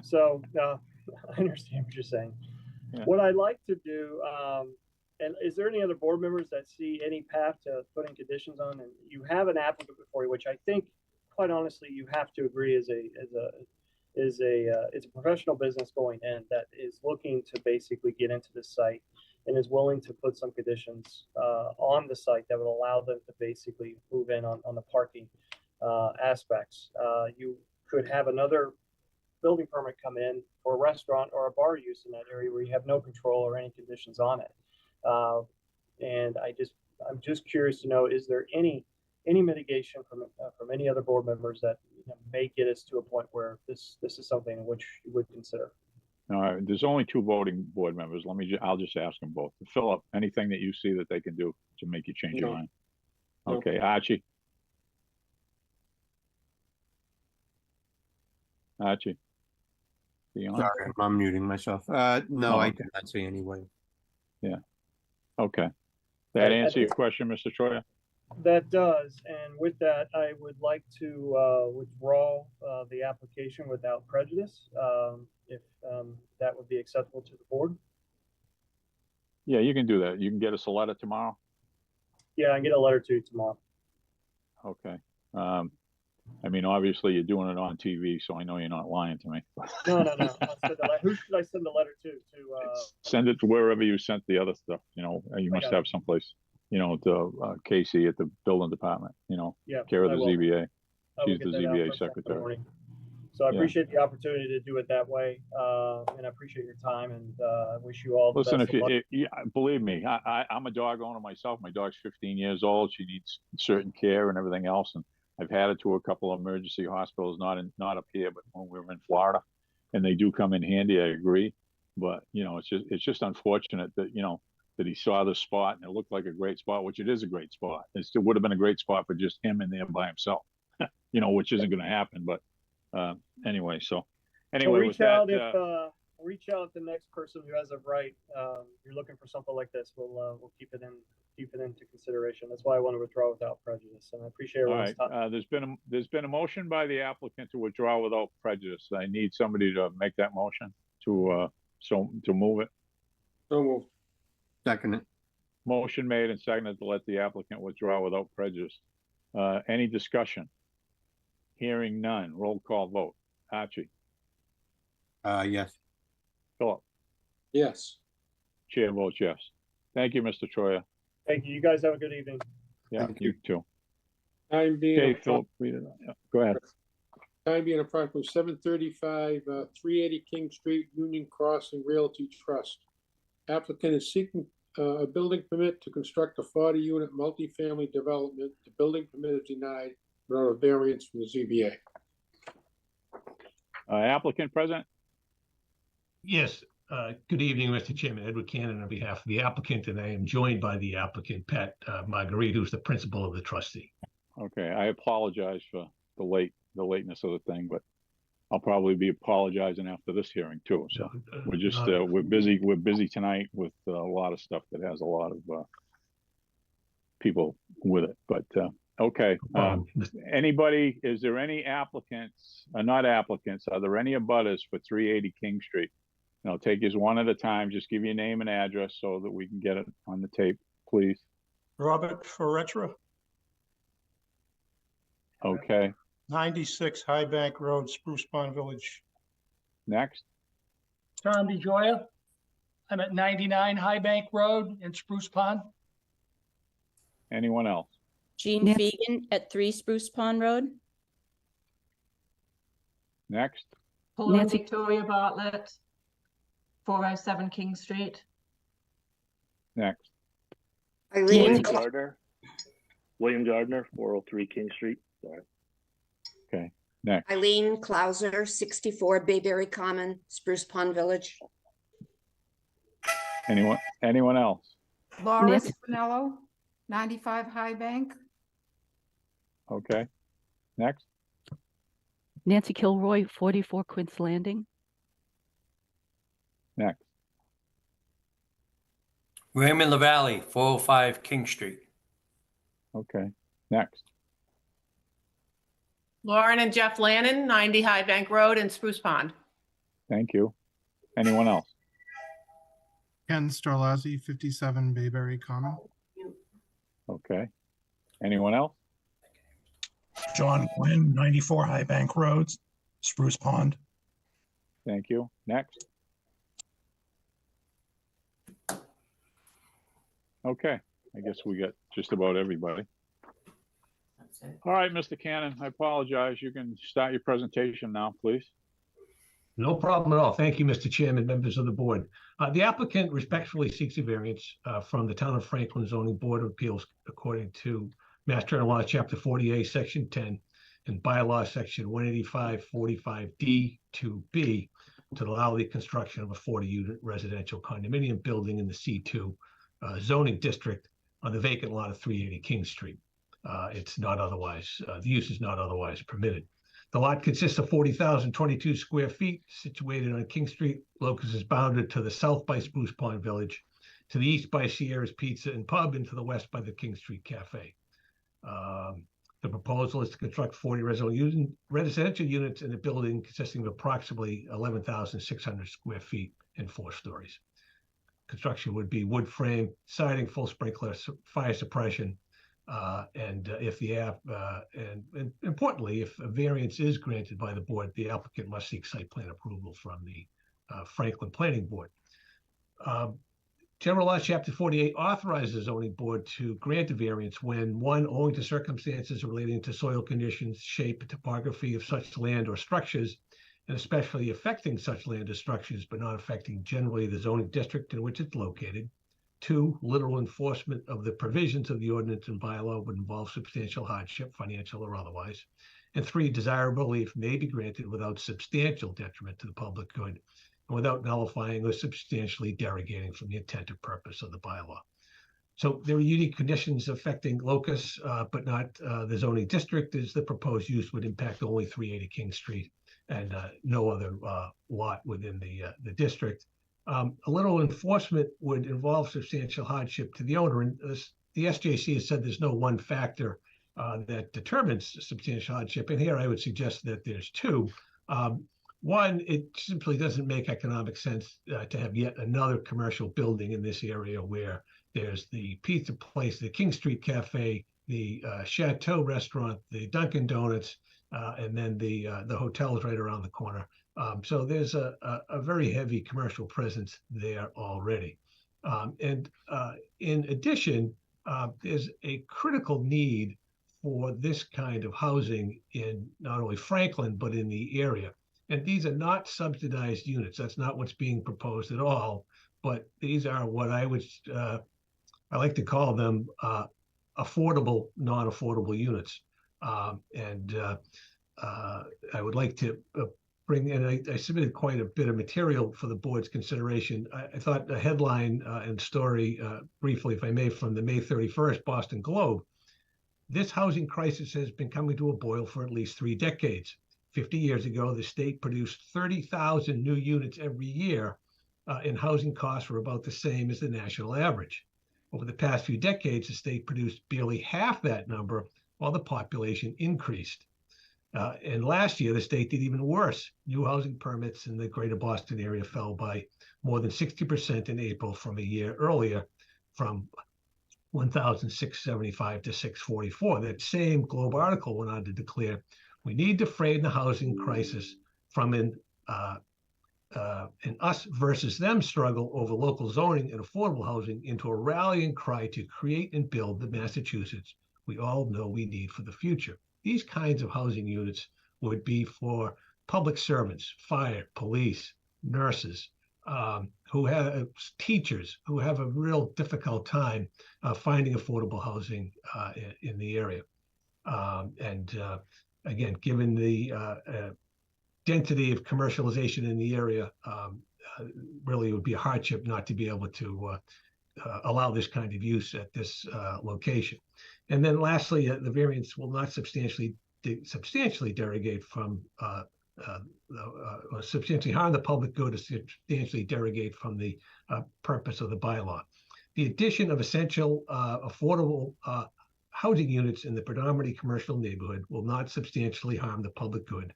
so I understand what you're saying. Yeah. What I'd like to do. And is there any other board members that see any path to putting conditions on? And you have an applicant before you, which I think, quite honestly, you have to agree is a professional business going in that is looking to basically get into the site and is willing to put some conditions on the site that would allow them to basically move in on the parking aspects. You could have another building permit come in for a restaurant or a bar use in that area where you have no control or any conditions on it. And I'm just curious to know, is there any mitigation from any other board members that may get us to a point where this is something in which you would consider? All right, there's only 2 voting board members. I'll just ask them both. Philip, anything that you see that they can do to make you change your mind? Okay, Archie. Sorry, I'm muting myself. No, I do not see any way. Yeah. Okay. That answer your question, Mr. Troyer? That does. And with that, I would like to withdraw the application without prejudice, if that would be acceptable to the board. Yeah, you can do that. You can get us a letter tomorrow. Yeah, I can get a letter to you tomorrow. Okay. I mean, obviously you're doing it on TV, so I know you're not lying to me. No. Who should I send the letter to? Send it to wherever you sent the other stuff. You know, you I must got have someplace. You know, to Casey at the building department. You know, care of I the will. ZBA. I will She's get the that out ZBA first thing in the secretary. morning. So I Yeah. appreciate the opportunity to do it that way, and I appreciate your time, and I wish you all the Listen, best if of luck. believe me, I'm a dog owner myself. My dog's 15 years old. She needs certain care and everything else. And I've had it to a couple of emergency hospitals, not up here, but when we were in Florida, and they do come in handy. I agree, but you know, it's just unfortunate that that he saw the spot and it looked like a great spot, which it is a great spot. It still would have been a great spot for just him in there by himself, which isn't going to happen. But anyway, so anyway, We'll with that, reach out if the next person who has a right. You're looking for something like this. We'll keep it into consideration. That's why I want to withdraw without prejudice, and I appreciate all everyone's right. time. There's been a motion by the applicant to withdraw without prejudice. I need somebody to make that motion to move it. So moved. Second it. Motion made and seconded to let the applicant withdraw without prejudice. Any discussion? Hearing none. Roll call vote. Archie, Yes. Philip, Yes. chair votes yes. Thank you, Mr. Troyer. Thank you. You guys have a good evening. Yeah, Thank you too. Time being. Okay, Philip, go ahead. Time being approximately 7:35, 380 King Street, Union Crossing Realty Trust. Applicant is seeking a building permit to construct a 40-unit multifamily development. The building permit is denied without a variance from the ZBA. Applicant present? Yes, good evening, Mr. Chairman. Edward Cannon on behalf of the applicant, and I am joined by the applicant, Pat Marguerite, who's the principal of the trustee. Okay, I apologize for the lateness of the thing, but I'll probably be apologizing after this hearing too. So we're just we're busy tonight with a lot of stuff that has a lot of people with it. But okay, anybody? Is there any applicants? Not applicants. Are there any abutters for 380 King Street? And I'll take yours one at a time. Just give your name and address so that we can get it on the tape, please. Robert Ferretra, Okay. 96 High Bank Road, Spruce Pond Village. Next. Tom DeJoya. I'm at 99 High Bank Road in Spruce Pond. Anyone else? Jean Fegan at 3 Spruce Pond Road. Next. Pauline Victoria Bartlett, 407 King Street. Next. Eileen, William Gardner, 403 King Street. Sorry. Okay. Next. Eileen Klauser, 64 Bayberry Common, Spruce Pond Village. Anyone else? Laura Spinello, 95 High Bank. Okay. Next. Nancy Kilroy, 44 Quince Landing. Next. Raymond LaValle, 405 King Street. Okay. Next. Lauren and Jeff Lannon, 90 High Bank Road in Spruce Pond. Thank you. Anyone else? Ken Starlazzi, 57 Bayberry Common. Okay. Anyone else? John Quinn, 94 High Bank Roads, Spruce Pond. Thank you. Next. Okay. I guess we got just about everybody. All right, Mr. Cannon, I apologize. You can start your presentation now, please. No problem at all. Thank you, Mr. Chairman, members of the board. The applicant respectfully seeks a variance from the Town of Franklin Zoning Board of Appeals according to Mass General Law, Chapter 40A, Section 10, and Bylaw Section 185-45D to B to allow the construction of a 40-unit residential condominium building in the C2 zoning district on the vacant lot of 380 King Street. It's not otherwise, the use is not otherwise permitted. The lot consists of 40,022 square feet situated on King Street. Locus is bounded to the south by Spruce Pond Village, to the east by Sierra's Pizza and Pub, and to the west by the King Street Cafe. The proposal is to construct 40 residential units in a building consisting of approximately 11,600 square feet and 4 stories. construction would be wood frame, siding, full sprinkler, fire suppression. And importantly, if a variance is granted by the board, the applicant must seek site plan approval from the Franklin Planning Board. General Laws, Chapter 48 authorizes the zoning board to grant a variance when, one, owing to circumstances relating to soil conditions, shape, and topography of such land or structures, and especially affecting such land or structures, but not affecting generally the zoning district in which it's located. Two, literal enforcement of the provisions of the ordinance and bylaw would involve substantial hardship, financial or otherwise. And three, desirable relief may be granted without substantial detriment to the public good and without nullifying or substantially derogating from the intent or purpose of the bylaw. So there are unique conditions affecting locus, but not the zoning district, as the proposed use would impact only 380 King Street and no other lot within the district. A little enforcement would involve substantial hardship to the owner, and the SJC has said there's no one factor that determines substantial hardship. And here I would suggest that there's two. One, it simply doesn't make economic sense to have yet another commercial building in this area where there's the pizza place, the King Street Cafe, the Chateau Restaurant, the Dunkin' Donuts, and then the hotels right around the corner. So there's a very heavy commercial presence there already. And in addition, there's a critical need for this kind of housing in not only Franklin, but in the area. And these are not subsidized units. That's not what's being proposed at all. But these are what I like to call them affordable, non-affordable units. I would like to bring in, I submitted quite a bit of material for the board's consideration. I thought a headline and story, briefly, if I may, from the May 31st Boston Globe. This housing crisis has been coming to a boil for at least 3 decades. 50 years ago, the state produced 30,000 new units every year, and housing costs were about the same as the national average. Over the past few decades, the state produced barely half that number while the population increased. And last year, the state did even worse. New housing permits in the greater Boston area fell by more than 60% in April from a year earlier, from 1,675 to 644. That same Globe article went on to declare, we need to frame the housing crisis from an us versus them struggle over local zoning and affordable housing into a rallying cry to create and build the Massachusetts we all know we need for the future. These kinds of housing units would be for public servants, fire, police, nurses, who have teachers who have a real difficult time finding affordable housing in the area. Again, given the density of commercialization in the area, really it would be a hardship not to be able to allow this kind of use at this location. And then lastly, the variance will not substantially derogate from substantially harm the public good or substantially derogate from the purpose of the bylaw. The addition of essential affordable housing units in the predominantly commercial neighborhood will not substantially harm the public good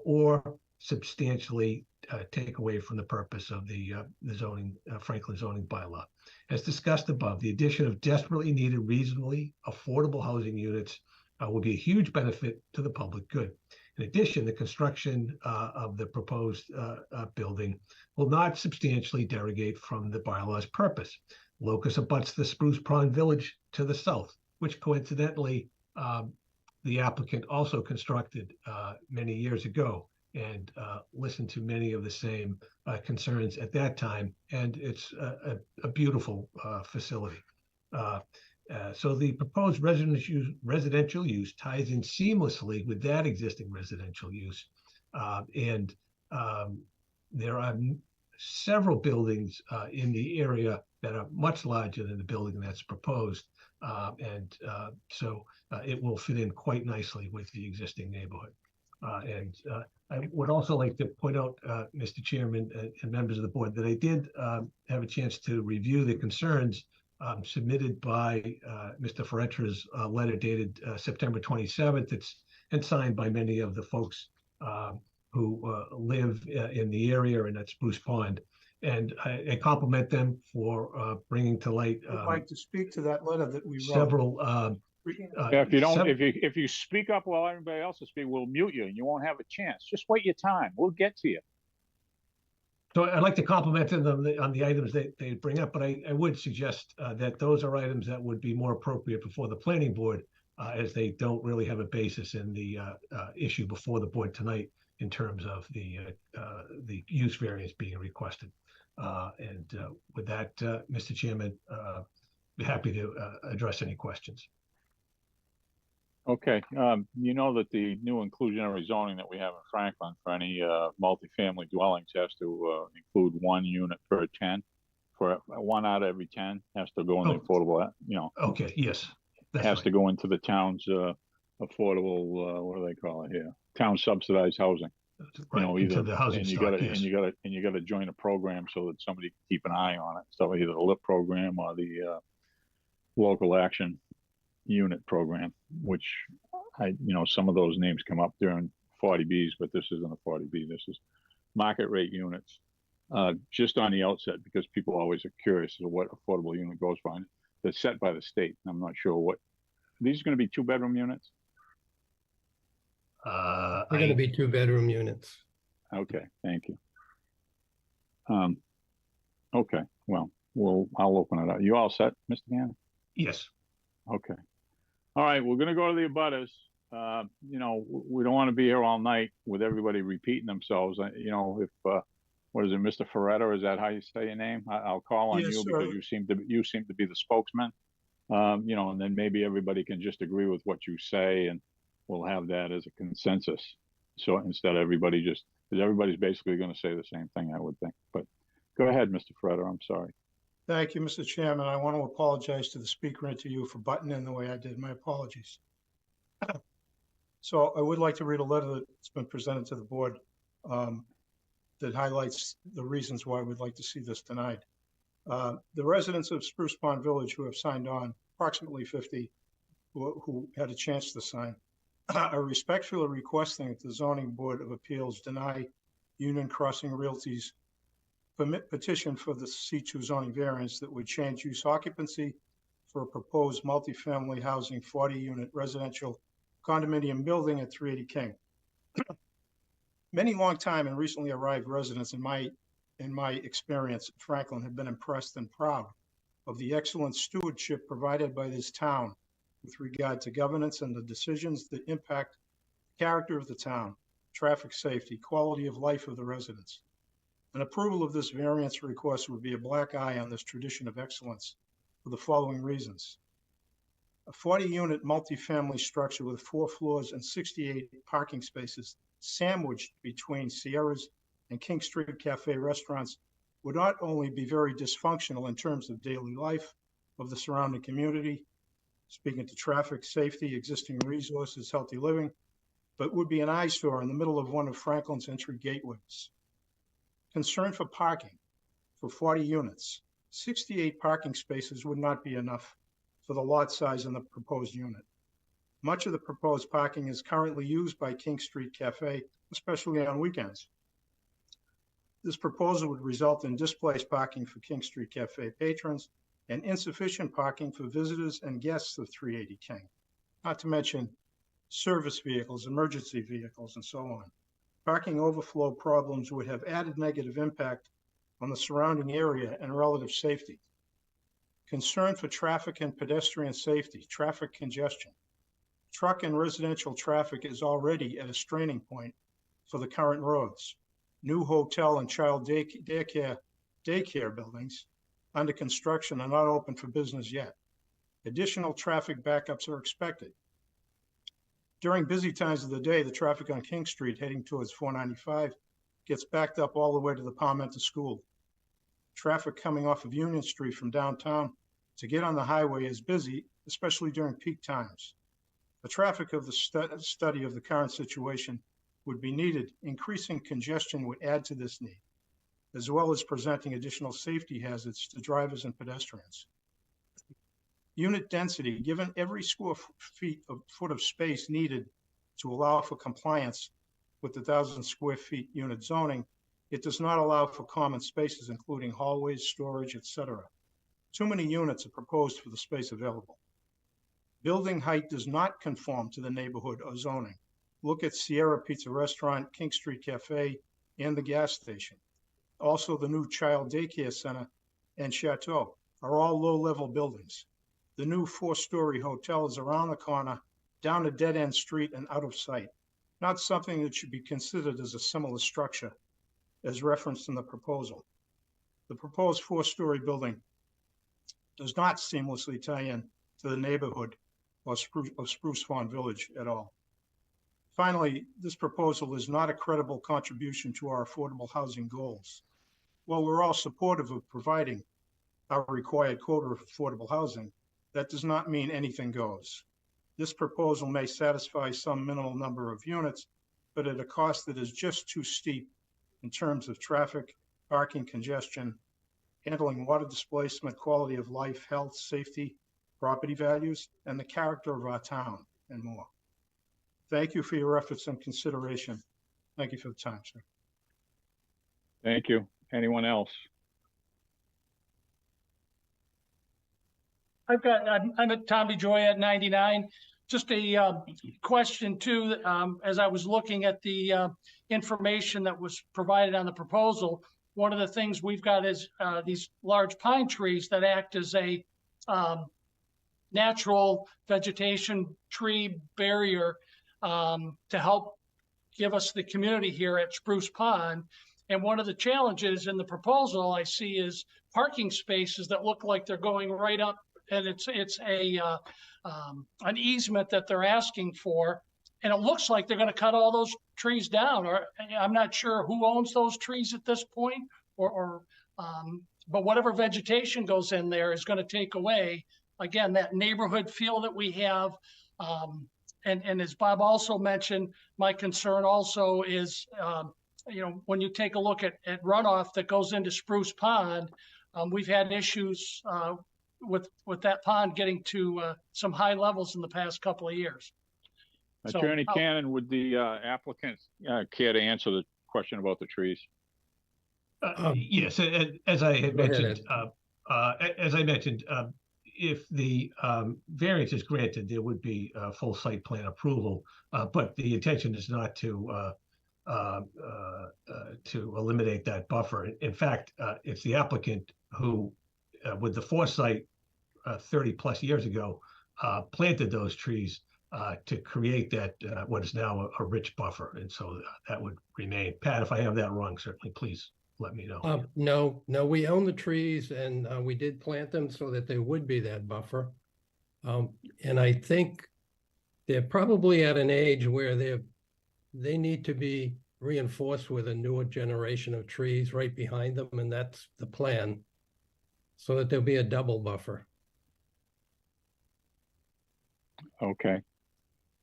or substantially take away from the purpose of the zoning, Franklin zoning bylaw. As discussed above, the addition of desperately needed, reasonably affordable housing units will be a huge benefit to the public good. In addition, the construction of the proposed building will not substantially derogate from the bylaw's purpose. Locus abuts the Spruce Pond Village to the south, which coincidentally the applicant also constructed many years ago, and listened to many of the same concerns at that time. And it's a beautiful facility. So the proposed residential use ties in seamlessly with that existing residential use. There are several buildings in the area that are much larger than the building that's proposed. So it will fit in quite nicely with the existing neighborhood. I would also like to point out, Mr. Chairman and members of the board, that I did have a chance to review the concerns submitted by Mr. Feretra's letter dated September 27th. And signed by many of the folks who live in the area and at Spruce Pond. And I compliment them for bringing to light I'd like to speak to that letter that we wrote. several. Yeah, if you speak up while everybody else is speaking, we'll mute you and you won't have a chance. Just wait your time. We'll get to you. So I'd like to compliment them on the items they bring up, but I would suggest that those are items that would be more appropriate before the planning board, as they don't really have a basis in the issue before the board tonight in terms of the use variance being requested. With that, Mr. Chairman, be happy to address any questions. Okay, you know that the new inclusionary zoning that we have in Franklin for any multifamily dwellings has to include 1 unit per 10. For 1 out of every 10 has to go in the affordable, Okay, yes. Has to go into the town's affordable, what do they call it here? Town subsidized housing. Right, into the housing and you stock, gotta yes. and you gotta join a program so that somebody can keep an eye on it. So either the LIP program or the local action unit program, which some of those names come up during 40Bs, but this isn't a 40B. This is market rate units. Just on the outset, because people always are curious as to what affordable unit goes by. They're set by the state. I'm not sure what. These are going to be 2-bedroom units. They're going to be 2-bedroom units. Okay, thank you. Okay, well, I'll open it up. You all set, Mr. Gannon? Yes. Okay. All right, we're going to go to the abutters. We don't want to be here all night with everybody repeating themselves. If what is it, Mr. Ferretta? Is that how you say your name? I'll call on Yes, you sir. because you seem to be the spokesman. And then maybe everybody can just agree with what you say, and we'll have that as a consensus. So instead of everybody because everybody's basically going to say the same thing, I would think. But go ahead, Mr. Ferretta. I'm sorry. Thank you, Mr. Chairman. I want to apologize to the speaker and to you for butting in the way I did. My apologies. So I would like to read a letter that's been presented to the board that highlights the reasons why we'd like to see this denied. The residents of Spruce Pond Village who have signed on, approximately 50 who had a chance to sign, are respectfully requesting that the Zoning Board of Appeals deny Union Crossing Realty's petition for the C2 zoning variance that would change use occupancy for a proposed multifamily housing 40-unit residential condominium building at 380 King. Many long-time and recently arrived residents in my experience at Franklin have been impressed and proud of the excellent stewardship provided by this town with regard to governance and the decisions that impact the character of the town, traffic safety, quality of life of the residents. An approval of this variance request would be a black eye on this tradition of excellence for the following reasons. A 40-unit multifamily structure with 4 floors and 68 parking spaces sandwiched between Sierra's and King Street Cafe restaurants would not only be very dysfunctional in terms of daily life of the surrounding community, speaking to traffic, safety, existing resources, healthy living, but would be an eyesore in the middle of one of Franklin's entry gateways. Concern for parking for 40 units. 68 parking spaces would not be enough for the lot size in the proposed unit. Much of the proposed parking is currently used by King Street Cafe, especially on weekends. This proposal would result in displaced parking for King Street Cafe patrons and insufficient parking for visitors and guests of 380 King, not to mention service vehicles, emergency vehicles, and so on. Parking overflow problems would have added negative impact on the surrounding area and relative safety. Concern for traffic and pedestrian safety, traffic congestion. Truck and residential traffic is already at a straining point for the current roads. New hotel and child daycare buildings under construction are not open for business yet. Additional traffic backups are expected. During busy times of the day, the traffic on King Street heading towards 495 gets backed up all the way to the Palmetto School. Traffic coming off of Union Street from downtown to get on the highway is busy, especially during peak times. The traffic of the study of the current situation would be needed. Increasing congestion would add to this need, as well as presenting additional safety hazards to drivers and pedestrians. Unit density, given every square foot of space needed to allow for compliance with the 1,000 square feet unit zoning, It does not allow for common spaces, including hallways, storage, etc. Too many units are proposed for the space available. Building height does not conform to the neighborhood or zoning. Look at Sierra Pizza Restaurant, King Street Cafe, and the gas station. Also, the new child daycare center and chateau are all low-level buildings. The new 4-story hotel is around the corner, down a dead-end street and out of sight. Not something that should be considered as a similar structure as referenced in the proposal. The proposed 4-story building does not seamlessly tie in to the neighborhood of Spruce Pond Village at all. Finally, this proposal is not a credible contribution to our affordable housing goals. While we're all supportive of providing our required quota of affordable housing, that does not mean anything goes. This proposal may satisfy some minimal number of units, but at a cost that is just too steep in terms of traffic, parking congestion, handling water displacement, quality of life, health, safety, property values, and the character of our town, and more. Thank you for your efforts and consideration. Thank you for the time, sir. Thank you. Anyone else? I'm at Tommy Joy at 99. Just a question too, as I was looking at the information that was provided on the proposal, one of the things we've got is these large pine trees that act as a natural vegetation tree barrier to help give us the community here at Spruce Pond. And one of the challenges in the proposal I see is parking spaces that look like they're going right up, and it's an easement that they're asking for, and it looks like they're going to cut all those trees down. Or I'm not sure who owns those trees at this point, but whatever vegetation goes in there is going to take away, again, that neighborhood feel that we have. And as Bob also mentioned, my concern also is, when you take a look at runoff that goes into Spruce Pond, we've had issues with that pond getting to some high levels in the past couple of years. Attorney Cannon, would the applicant care to answer the question about the trees? Yes, as I had mentioned, if the variance is granted, there would be full site plan approval, but the intention is not to eliminate that buffer. In fact, it's the applicant who, with the foresight 30 plus years ago, planted those trees to create that what is now a rich buffer, and so that would remain. Pat, if I have that wrong, certainly please let me know. No, we own the trees, and we did plant them so that there would be that buffer. And I think they're probably at an age where they need to be reinforced with a newer generation of trees right behind them, and that's the plan, so that there'll be a double buffer. Okay.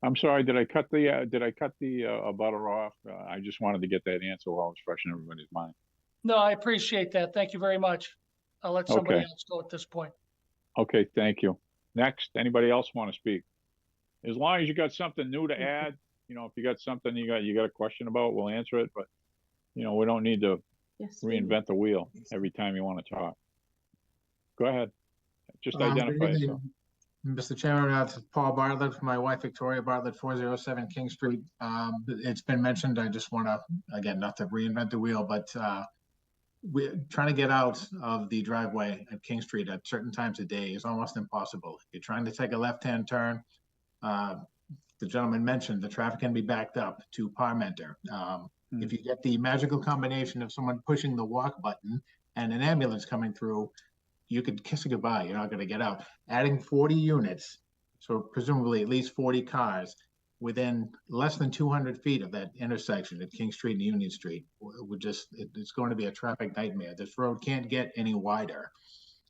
I'm sorry, did I cut the abutter off? I just wanted to get that answer while it's fresh in everybody's mind. No, I appreciate that. Thank you very much. I'll let somebody else go at this point. Okay, thank you. Next, anybody else want to speak? As long as you got something new to add, if you got something you got a question about, we'll answer it. But we don't need to reinvent the wheel every time you want to talk. Go ahead. Just identify yourself. Mr. Chairman, it's Paul Bartlett for my wife Victoria Bartlett, 407 King Street. It's been mentioned. I just want to, again, not to reinvent the wheel, but we're trying to get out of the driveway at King Street at certain times of day is almost impossible. If you're trying to take a left-hand turn, the gentleman mentioned the traffic can be backed up to Parmenter. If you get the magical combination of someone pushing the walk button and an ambulance coming through, you could kiss it goodbye. You're not going to get out. Adding 40 units, so presumably at least 40 cars within less than 200 feet of that intersection at King Street and Union Street would it's going to be a traffic nightmare. This road can't get any wider.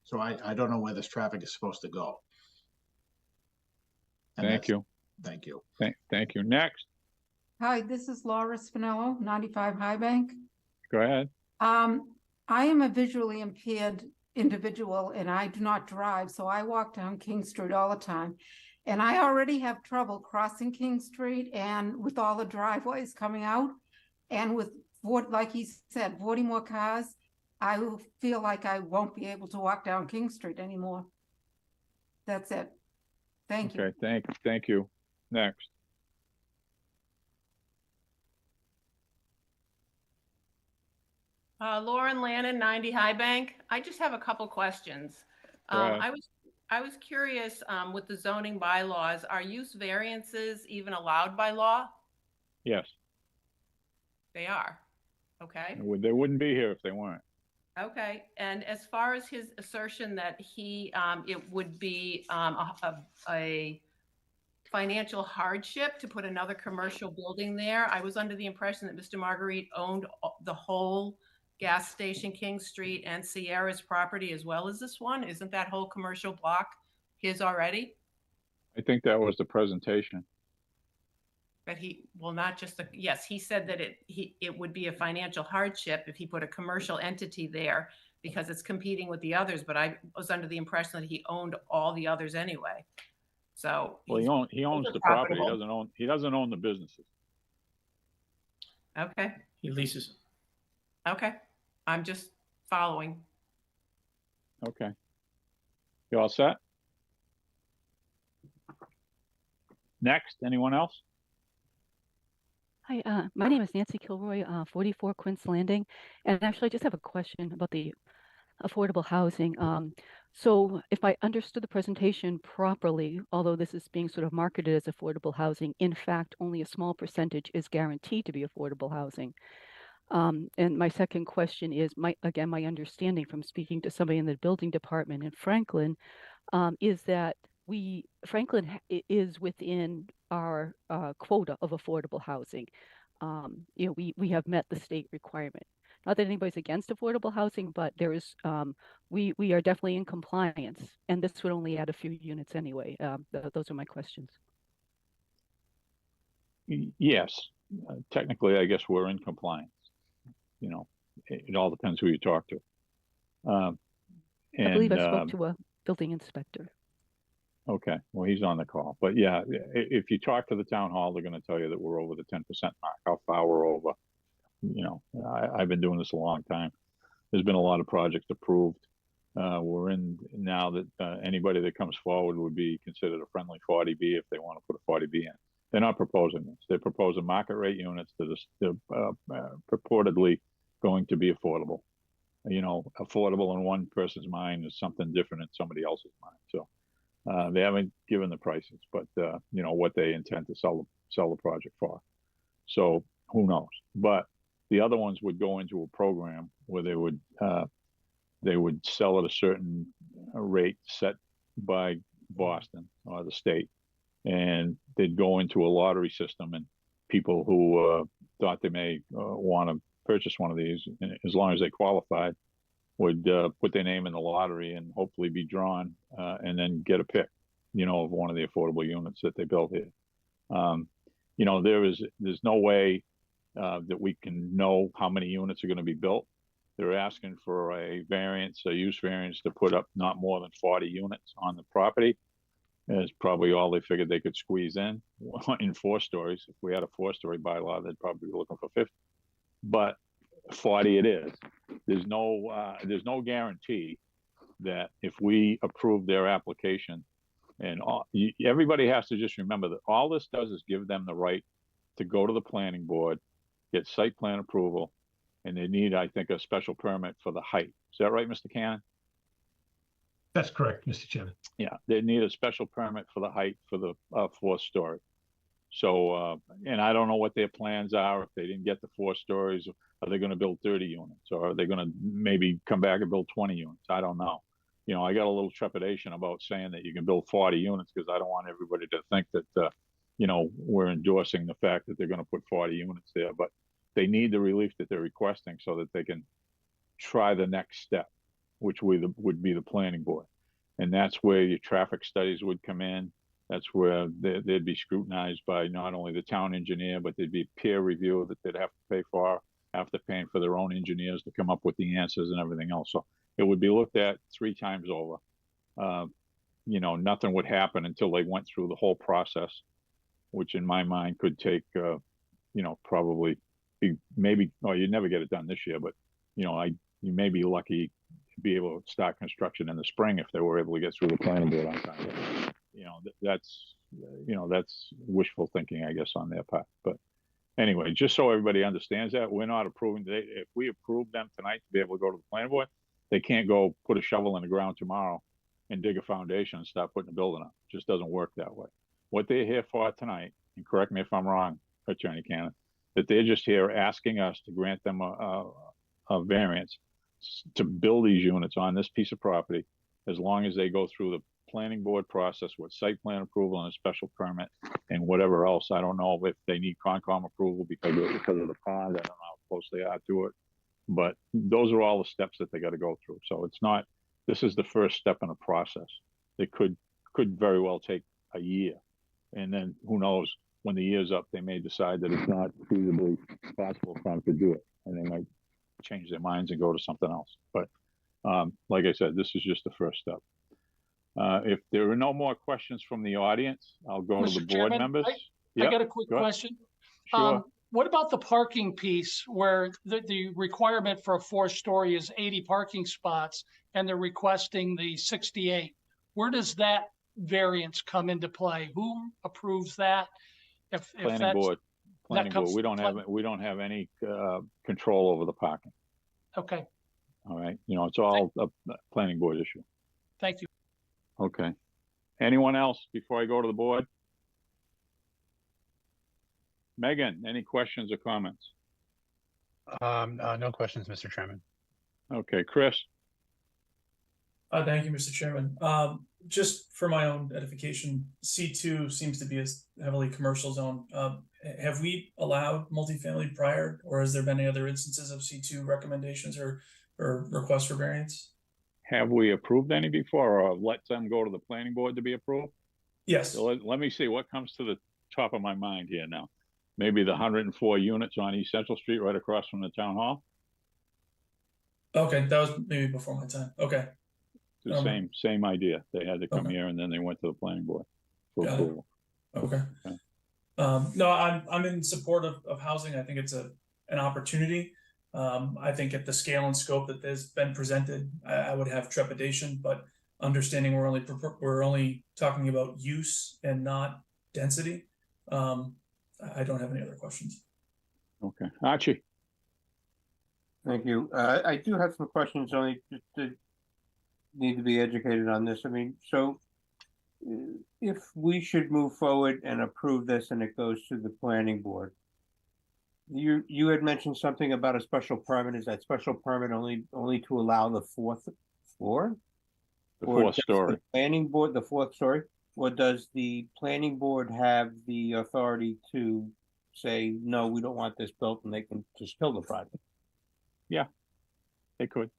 So I don't know where this traffic is supposed to go. And thank you. Thank you. Thank you. Next. Hi, this is Laura Spinello, 95 High Bank. Go ahead. I am a visually impaired individual and I do not drive, so I walk down King Street all the time. And I already have trouble crossing King Street and with all the driveways coming out. And with like he said, 40 more cars, I will feel like I won't be able to walk down King Street anymore. That's it. Thank you. Okay, thank you. Next. Lauren Lannon, 90 High Bank. I just have a couple questions. I was curious, with the zoning bylaws, are use variances even allowed by law? Yes. They are. Okay. They wouldn't be here if they weren't. Okay. And as far as his assertion that it would be a financial hardship to put another commercial building there, I was under the impression that Mr. Marguerite owned the whole gas station, King Street, and Sierra's property as well as this one. Isn't that whole commercial block his already? I think that was the presentation. But not just yes, he said that it would be a financial hardship if he put a commercial entity there because it's competing with the others, but I was under the impression that he owned all the others anyway. So well, he owns the property. He doesn't own the businesses. Okay. He leases. Okay. I'm just following. Okay. You all set? Next, anyone else? Hi, my name is Nancy Kilroy, 44 Quince Landing, and actually I just have a question about the affordable housing. So if I understood the presentation properly, although this is being sort of marketed as affordable housing, in fact, only a small percentage is guaranteed to be affordable housing. And my second question is, my understanding from speaking to somebody in the building department in Franklin is that Franklin is within our quota of affordable housing. We have met the state requirement. Not that anybody's against affordable housing, but there is we are definitely in compliance, and this would only add a few units anyway. Those are my questions. Yes, technically, I guess we're in compliance. It all depends who you talk to. I believe I spoke to a building inspector. Okay, well, he's on the call. But yeah, if you talk to the town hall, they're going to tell you that we're over the 10% mark, how far we're over. I've been doing this a long time. There's been a lot of projects approved. We're in now that anybody that comes forward would be considered a friendly 40B if they want to put a 40B in. They're not proposing this. They're proposing market rate units that are purportedly going to be affordable. Affordable in one person's mind is something different in somebody else's mind. So they haven't given the prices, but what they intend to sell the project for. So who knows? But the other ones would go into a program where they would sell at a certain rate set by Boston or the state, and they'd go into a lottery system, and people who thought they may want to purchase one of these, as long as they qualified, would put their name in the lottery and hopefully be drawn and then get a pick, of one of the affordable units that they built here. There's no way that we can know how many units are going to be built. They're asking for a use variance to put up not more than 40 units on the property. It's probably all they figured they could squeeze in 4 stories. If we had a 4-story bylaw, they'd probably be looking for 50. But 40 it is. There's no guarantee that if we approve their application, and everybody has to just remember that all this does is give them the right to go to the planning board, get site plan approval, and they need, I think, a special permit for the height. Is that right, Mr. Cannon? That's correct, Mr. Chairman. Yeah, they need a special permit for the height for the 4th story. So, and I don't know what their plans are. If they didn't get the 4 stories, are they going to build 30 units, or are they going to maybe come back and build 20 units? I don't know. I got a little trepidation about saying that you can build 40 units because I don't want everybody to think that, we're endorsing the fact that they're going to put 40 units there. But they need the relief that they're requesting so that they can try the next step, which would be the planning board. And that's where your traffic studies would come in. That's where they'd be scrutinized by not only the town engineer, but there'd be peer review that they'd have to pay for, after paying for their own engineers to come up with the answers and everything else. So it would be looked at 3 times over. Nothing would happen until they went through the whole process, which in my mind could take, probably be maybe, oh, you'd never get it done this year, but you know, you may be lucky to be able to start construction in the spring if they were able to get through the planning board on time. But, you know, that's wishful thinking, I guess, on their part. But anyway, just so everybody understands that, we're not approving, if we approve them tonight to be able to go to the planning board, they can't go put a shovel in the ground tomorrow and dig a foundation and start putting a building up. It just doesn't work that way. What they're here for tonight, and correct me if I'm wrong, Attorney Cannon, that they're just here asking us to grant them a variance to build these units on this piece of property, as long as they go through the planning board process with site plan approval and a special permit and whatever else. I don't know if they need Concom approval because of the pond. I don't know how close they are to it, but those are all the steps that they got to go through. So it's not, this is the first step in a process. It could very well take a year. And then who knows, when the year's up, they may decide that it's not feasibly possible for them to do it. And they might change their minds and go to something else. But like I said, this is just the first step. If there are no more questions from the audience, I'll go to the board members. I got a quick question. Sure. What about the parking piece where the requirement for a 4-story is 80 parking spots and they're requesting the 68? Where does that variance come into play? Who approves that? If Planning board. Planning board. We don't have any control over the parking. Okay. All right. You know, it's all a planning board issue. Thank you. Okay. Anyone else before I go to the board? Megan, any questions or comments? No questions, Mr. Chairman. Okay, Chris. Thank you, Mr. Chairman. Just for my own edification, C2 seems to be a heavily commercial zone. Have we allowed multifamily prior, or has there been any other instances of C2 recommendations or requests for variance? Have we approved any before, or let them go to the planning board to be approved? Yes. So let me see what comes to the top of my mind here now. Maybe the 104 units on East Central Street right across from the town hall? Okay, that was maybe before my time. Okay. The same idea. They had to come here and then they went to the planning board for approval. Okay. No, I'm in support of housing. I think it's an opportunity. I think at the scale and scope that has been presented, I would have trepidation, but understanding we're only talking about use and not density. I don't have any other questions. Okay, Archie. Thank you. I do have some questions, only just to need to be educated on this. I mean, so if we should move forward and approve this and it goes to the planning board, you had mentioned something about a special permit. Is that special permit only to allow the 4th floor? The 4th story. The planning board, the 4th story? Or does the planning board have the authority to say, no, we don't want this built, and they can just kill the project? Yeah, they could.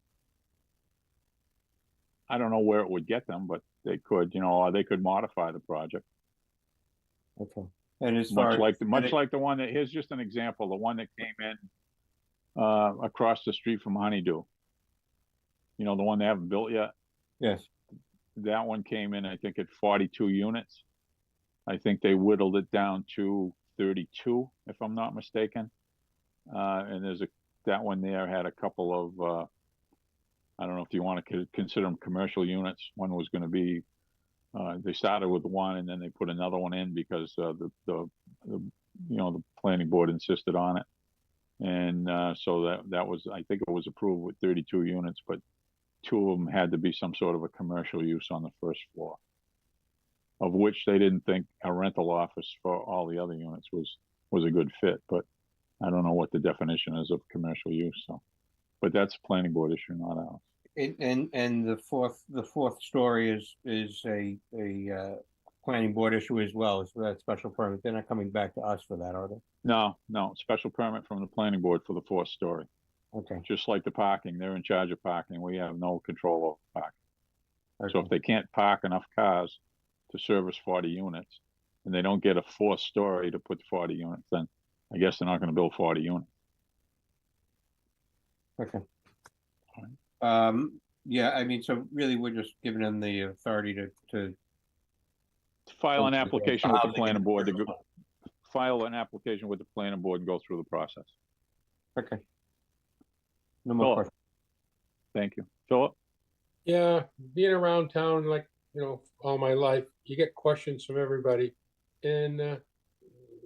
I don't know where it would get them, but they could, you know, or they could modify the project. Okay. And as far much like the one that, here's just an example, the one that came in across the street from Honeydew. You know, the one they haven't built yet? Yes. That one came in, I think, at 42 units. I think they whittled it down to 32, if I'm not mistaken. And that one there had a couple of, I don't know if you want to consider them commercial units. One was going to be, they started with one and then they put another one in because the planning board insisted on it. And so that was, I think it was approved with 32 units, but 2 of them had to be some sort of a commercial use on the 1st floor, of which they didn't think a rental office for all the other units was a good fit. But I don't know what the definition is of commercial use. So, but that's a planning board issue, not ours. And the fourth story is a planning board issue as well. So that special permit, they're not coming back to us for that, are they? No, special permit from the planning board for the 4th story. Okay. Just like the parking, they're in charge of parking. We have no control over parking. Okay. So if they can't park enough cars to service 40 units, and they don't get a 4th story to put 40 units, then I guess they're not going to build 40 units. Okay. Yeah, I mean, so really, we're just giving them the authority to file an application with the planning board file an application with the planning board and go through the process. Okay. No more Philip. questions. Thank you. Philip? Yeah, being around town like, all my life, you get questions from everybody. And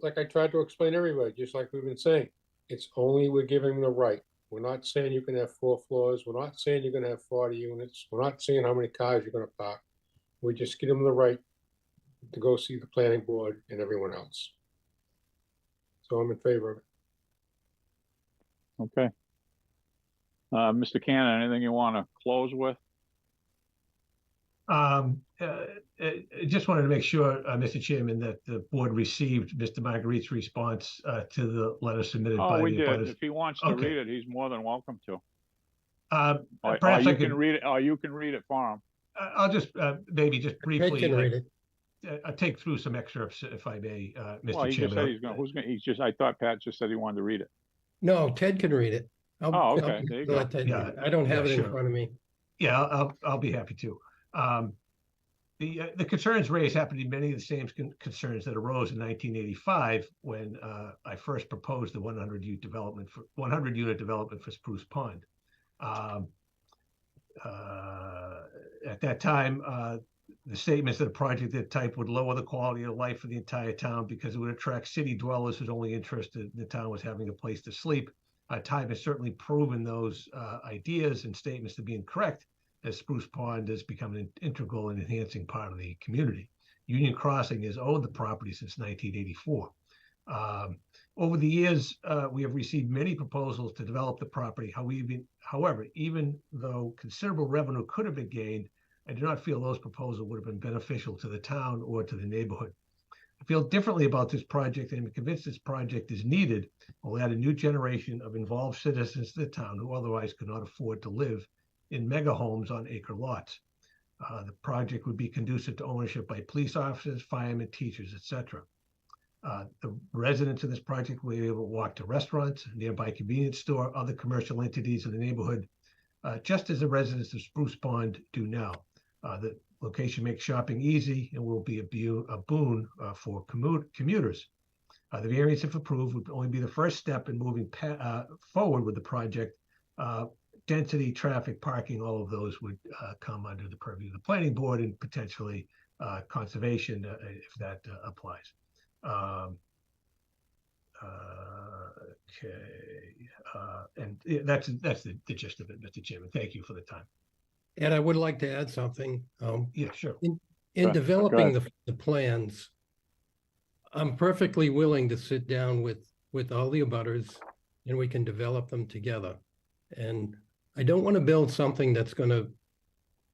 like I tried to explain to everybody, just like we've been saying, it's only we're giving them the right. We're not saying you can have 4 floors. We're not saying you're gonna have 40 units. We're not saying how many cars you're gonna park. We just give them the right to go see the planning board and everyone else. So I'm in favor of it. Okay. Mr. Cannon, anything you want to close with? I just wanted to make sure, Mr. Chairman, that the board received Mr. Marguerite's response to the letter submitted by Oh, the we did. abutters. If he wants to Okay. read it, he's more than welcome to. Or Perhaps you I could, can read it, or you can read it for him. I'll just maybe just Ted briefly can read it. I'll take through some excerpts if I may, Well, Mr. he just said Chairman. he's gonna, he's just, I thought Pat just said he wanted to read it. No, Ted can read it. Oh, okay, there you go. let Ted read Yeah, it. I don't have yeah, it in sure. front of me. Yeah, I'll be happy to. The concerns raised happen to be many of the same concerns that arose in 1985 when I first proposed the 100-unit development for Spruce Pond. At that time, the statements that a project of that type would lower the quality of life for the entire town because it would attract city dwellers whose only interest in the town was having a place to sleep. Time has certainly proven those ideas and statements to be incorrect, as Spruce Pond has become an integral and enhancing part of the community. Union Crossing has owned the property since 1984. Over the years, we have received many proposals to develop the property. However, even though considerable revenue could have been gained, I do not feel those proposals would have been beneficial to the town or to the neighborhood. I feel differently about this project and am convinced this project is needed. Will add a new generation of involved citizens to the town who otherwise could not afford to live in mega homes on acre lots. The project would be conducive to ownership by police officers, firemen, teachers, etc. The residents of this project will be able to walk to restaurants, a nearby convenience store, other commercial entities in the neighborhood, just as the residents of Spruce Pond do now. The location makes shopping easy and will be a boon for commuters. The variance, if approved, would only be the first step in moving forward with the project. Density, traffic, parking, all of those would come under the purview of the planning board and potentially conservation if that applies. And that's the gist of it, Mr. Chairman. Thank you for the time. And I would like to add something. Yeah, sure. In developing the plans, I'm perfectly willing to sit down with all the abutters and we can develop them together. And I don't want to build something that's going to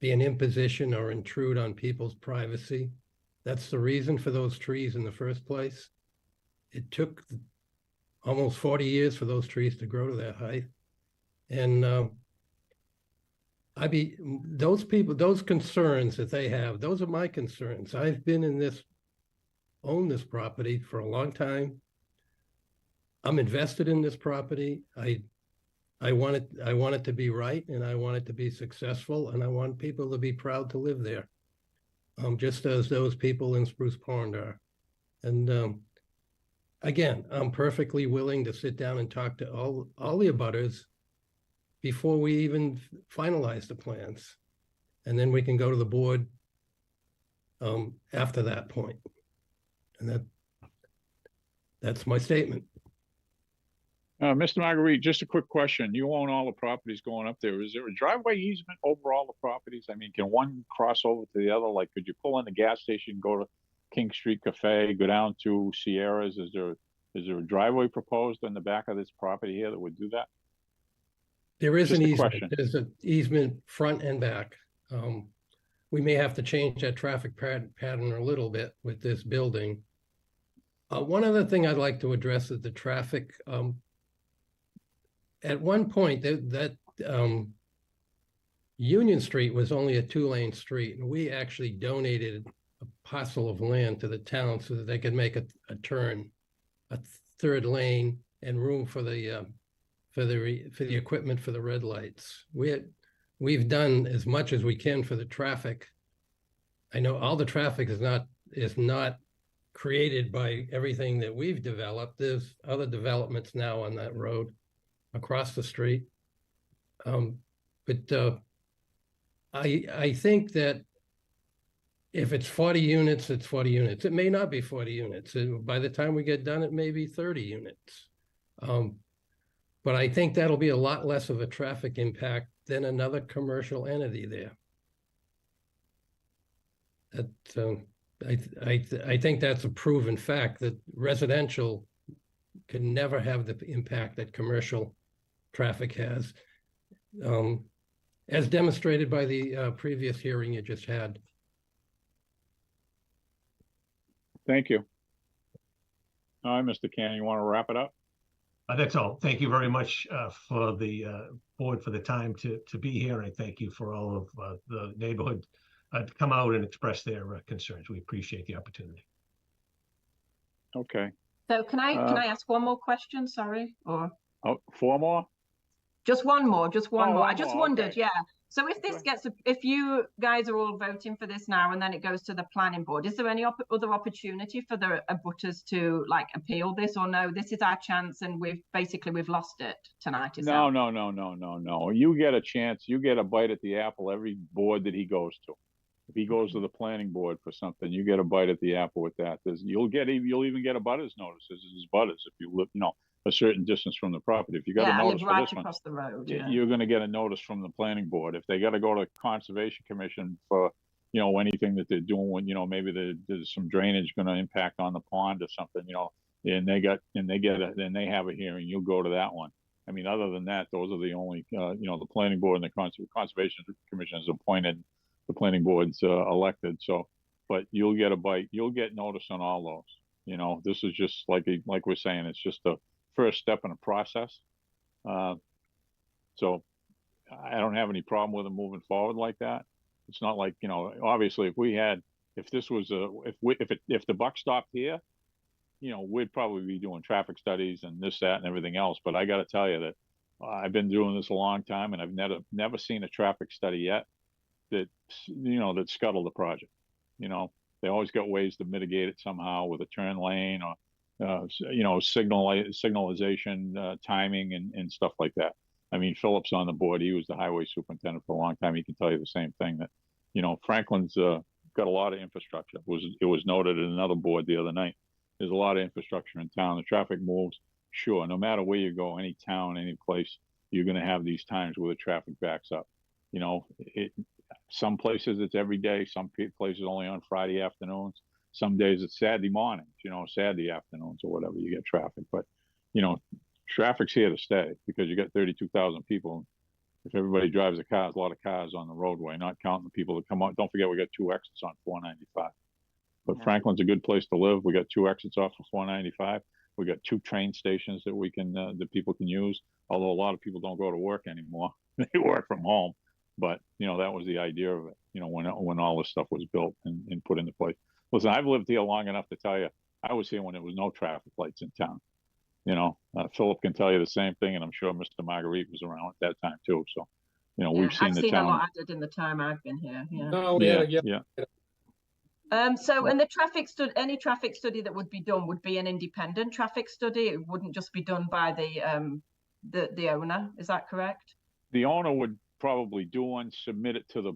be an imposition or intrude on people's privacy. That's the reason for those trees in the first place. It took almost 40 years for those trees to grow to that height. And those concerns that they have, those are my concerns. I've been owned this property for a long time. I'm invested in this property. I want it to be right, and I want it to be successful, and I want people to be proud to live there, just as those people in Spruce Pond are. And again, I'm perfectly willing to sit down and talk to all the abutters before we even finalize the plans, and then we can go to the board after that point. And that's my statement. Mr. Marguerite, just a quick question. You own all the properties going up there. Is there a driveway easement over all the properties? I mean, can one cross over to the other? Like, could you pull in the gas station, go to King Street Cafe, go down to Sierra's? Is there a driveway proposed in the back of this property here that would do that? There is Just an a easement. question. There's an easement front and back. We may have to change that traffic pattern a little bit with this building. One other thing I'd like to address is the traffic. At one point, that Union Street was only a 2-lane street, and we actually donated a parcel of land to the town so that they could make a turn, a 3rd lane, and room for the equipment for the red lights. We've done as much as we can for the traffic. I know all the traffic is not created by everything that we've developed. There's other developments now on that road. across the street. But I think that if it's 40 units, it's 40 units. It may not be 40 units. By the time we get done, it may be 30 units. But I think that'll be a lot less of a traffic impact than another commercial entity there. I think that's a proven fact that residential can never have the impact that commercial traffic has, as demonstrated by the previous hearing you just had. Thank you. All right, Mr. Cannon, you want to wrap it up? That's all. Thank you very much for the board for the time to be here. And I thank you for all of the neighborhood to come out and express their concerns. We appreciate the opportunity. Okay. So can I ask one more question? Sorry, or four more? Just one more. Just one more. I just wondered. Okay. Yeah. So if this if you guys are all voting for this now and then it goes to the planning board, is there any other opportunity for the abutters to like appeal this, or no, this is our chance and we've lost it tonight? No. You get a chance. You get a bite at the apple every board that he goes to. If he goes to the planning board for something, you get a bite at the apple with that. You'll even get a butters notices as butters if you live, a certain distance from the property. If you got a notice right for this across the road, you're going to get a notice from the planning board. If they got to go to Conservation Commission for, anything that they're doing, when, maybe there's some drainage going to impact on the pond or something, and they have a hearing, you'll go to that one. I mean, other than that, those are the only, the planning board and the Conservation Commission is appointed, the planning board's elected. So, but you'll get a bite, you'll get notice on all those. This is just like we're saying, it's just a first step in a process. So I don't have any problem with them moving forward like that. It's not like, obviously if the buck stopped here, we'd probably be doing traffic studies and this, that, and everything else. But I got to tell you that I've been doing this a long time and I've never seen a traffic study yet that, that scuttled the project. They always got ways to mitigate it somehow with a turn lane or, signalization, timing and stuff like that. I mean, Philip's on the board. He was the highway superintendent for a long time. He can tell you the same thing that, Franklin's got a lot of infrastructure. It was noted in another board the other night. There's a lot of infrastructure in town. The traffic moves. Sure, no matter where you go, any town, any place, you're going to have these times where the traffic backs up. Some places it's every day. Some places only on Friday afternoons. Some days it's Saturday mornings, Saturday afternoons or whatever, you get traffic. But, traffic's here to stay because you got 32,000 people. If everybody drives a car, there's a lot of cars on the roadway, not counting the people that come out. Don't forget, we got 2 exits on 495. But Franklin's a good place to live. We got 2 exits off of 495. We got 2 train stations that we can, that people can use. Although a lot of people don't go to work anymore. They work from home. But, that was the idea of it, when all this stuff was built and put into place. Listen, I've lived here long enough to tell you, I was here when there was no traffic lights in town. Philip can tell you the same thing, and I'm sure Mr. Marguerite was around at that time too. So, we've seen I've the seen town. a lot added in the time I've been here. Yeah. Oh, yeah. So, and the traffic study, any traffic study that would be done would be an independent traffic study. It wouldn't just be done by the owner. Is that correct? The owner would probably do one, submit it to the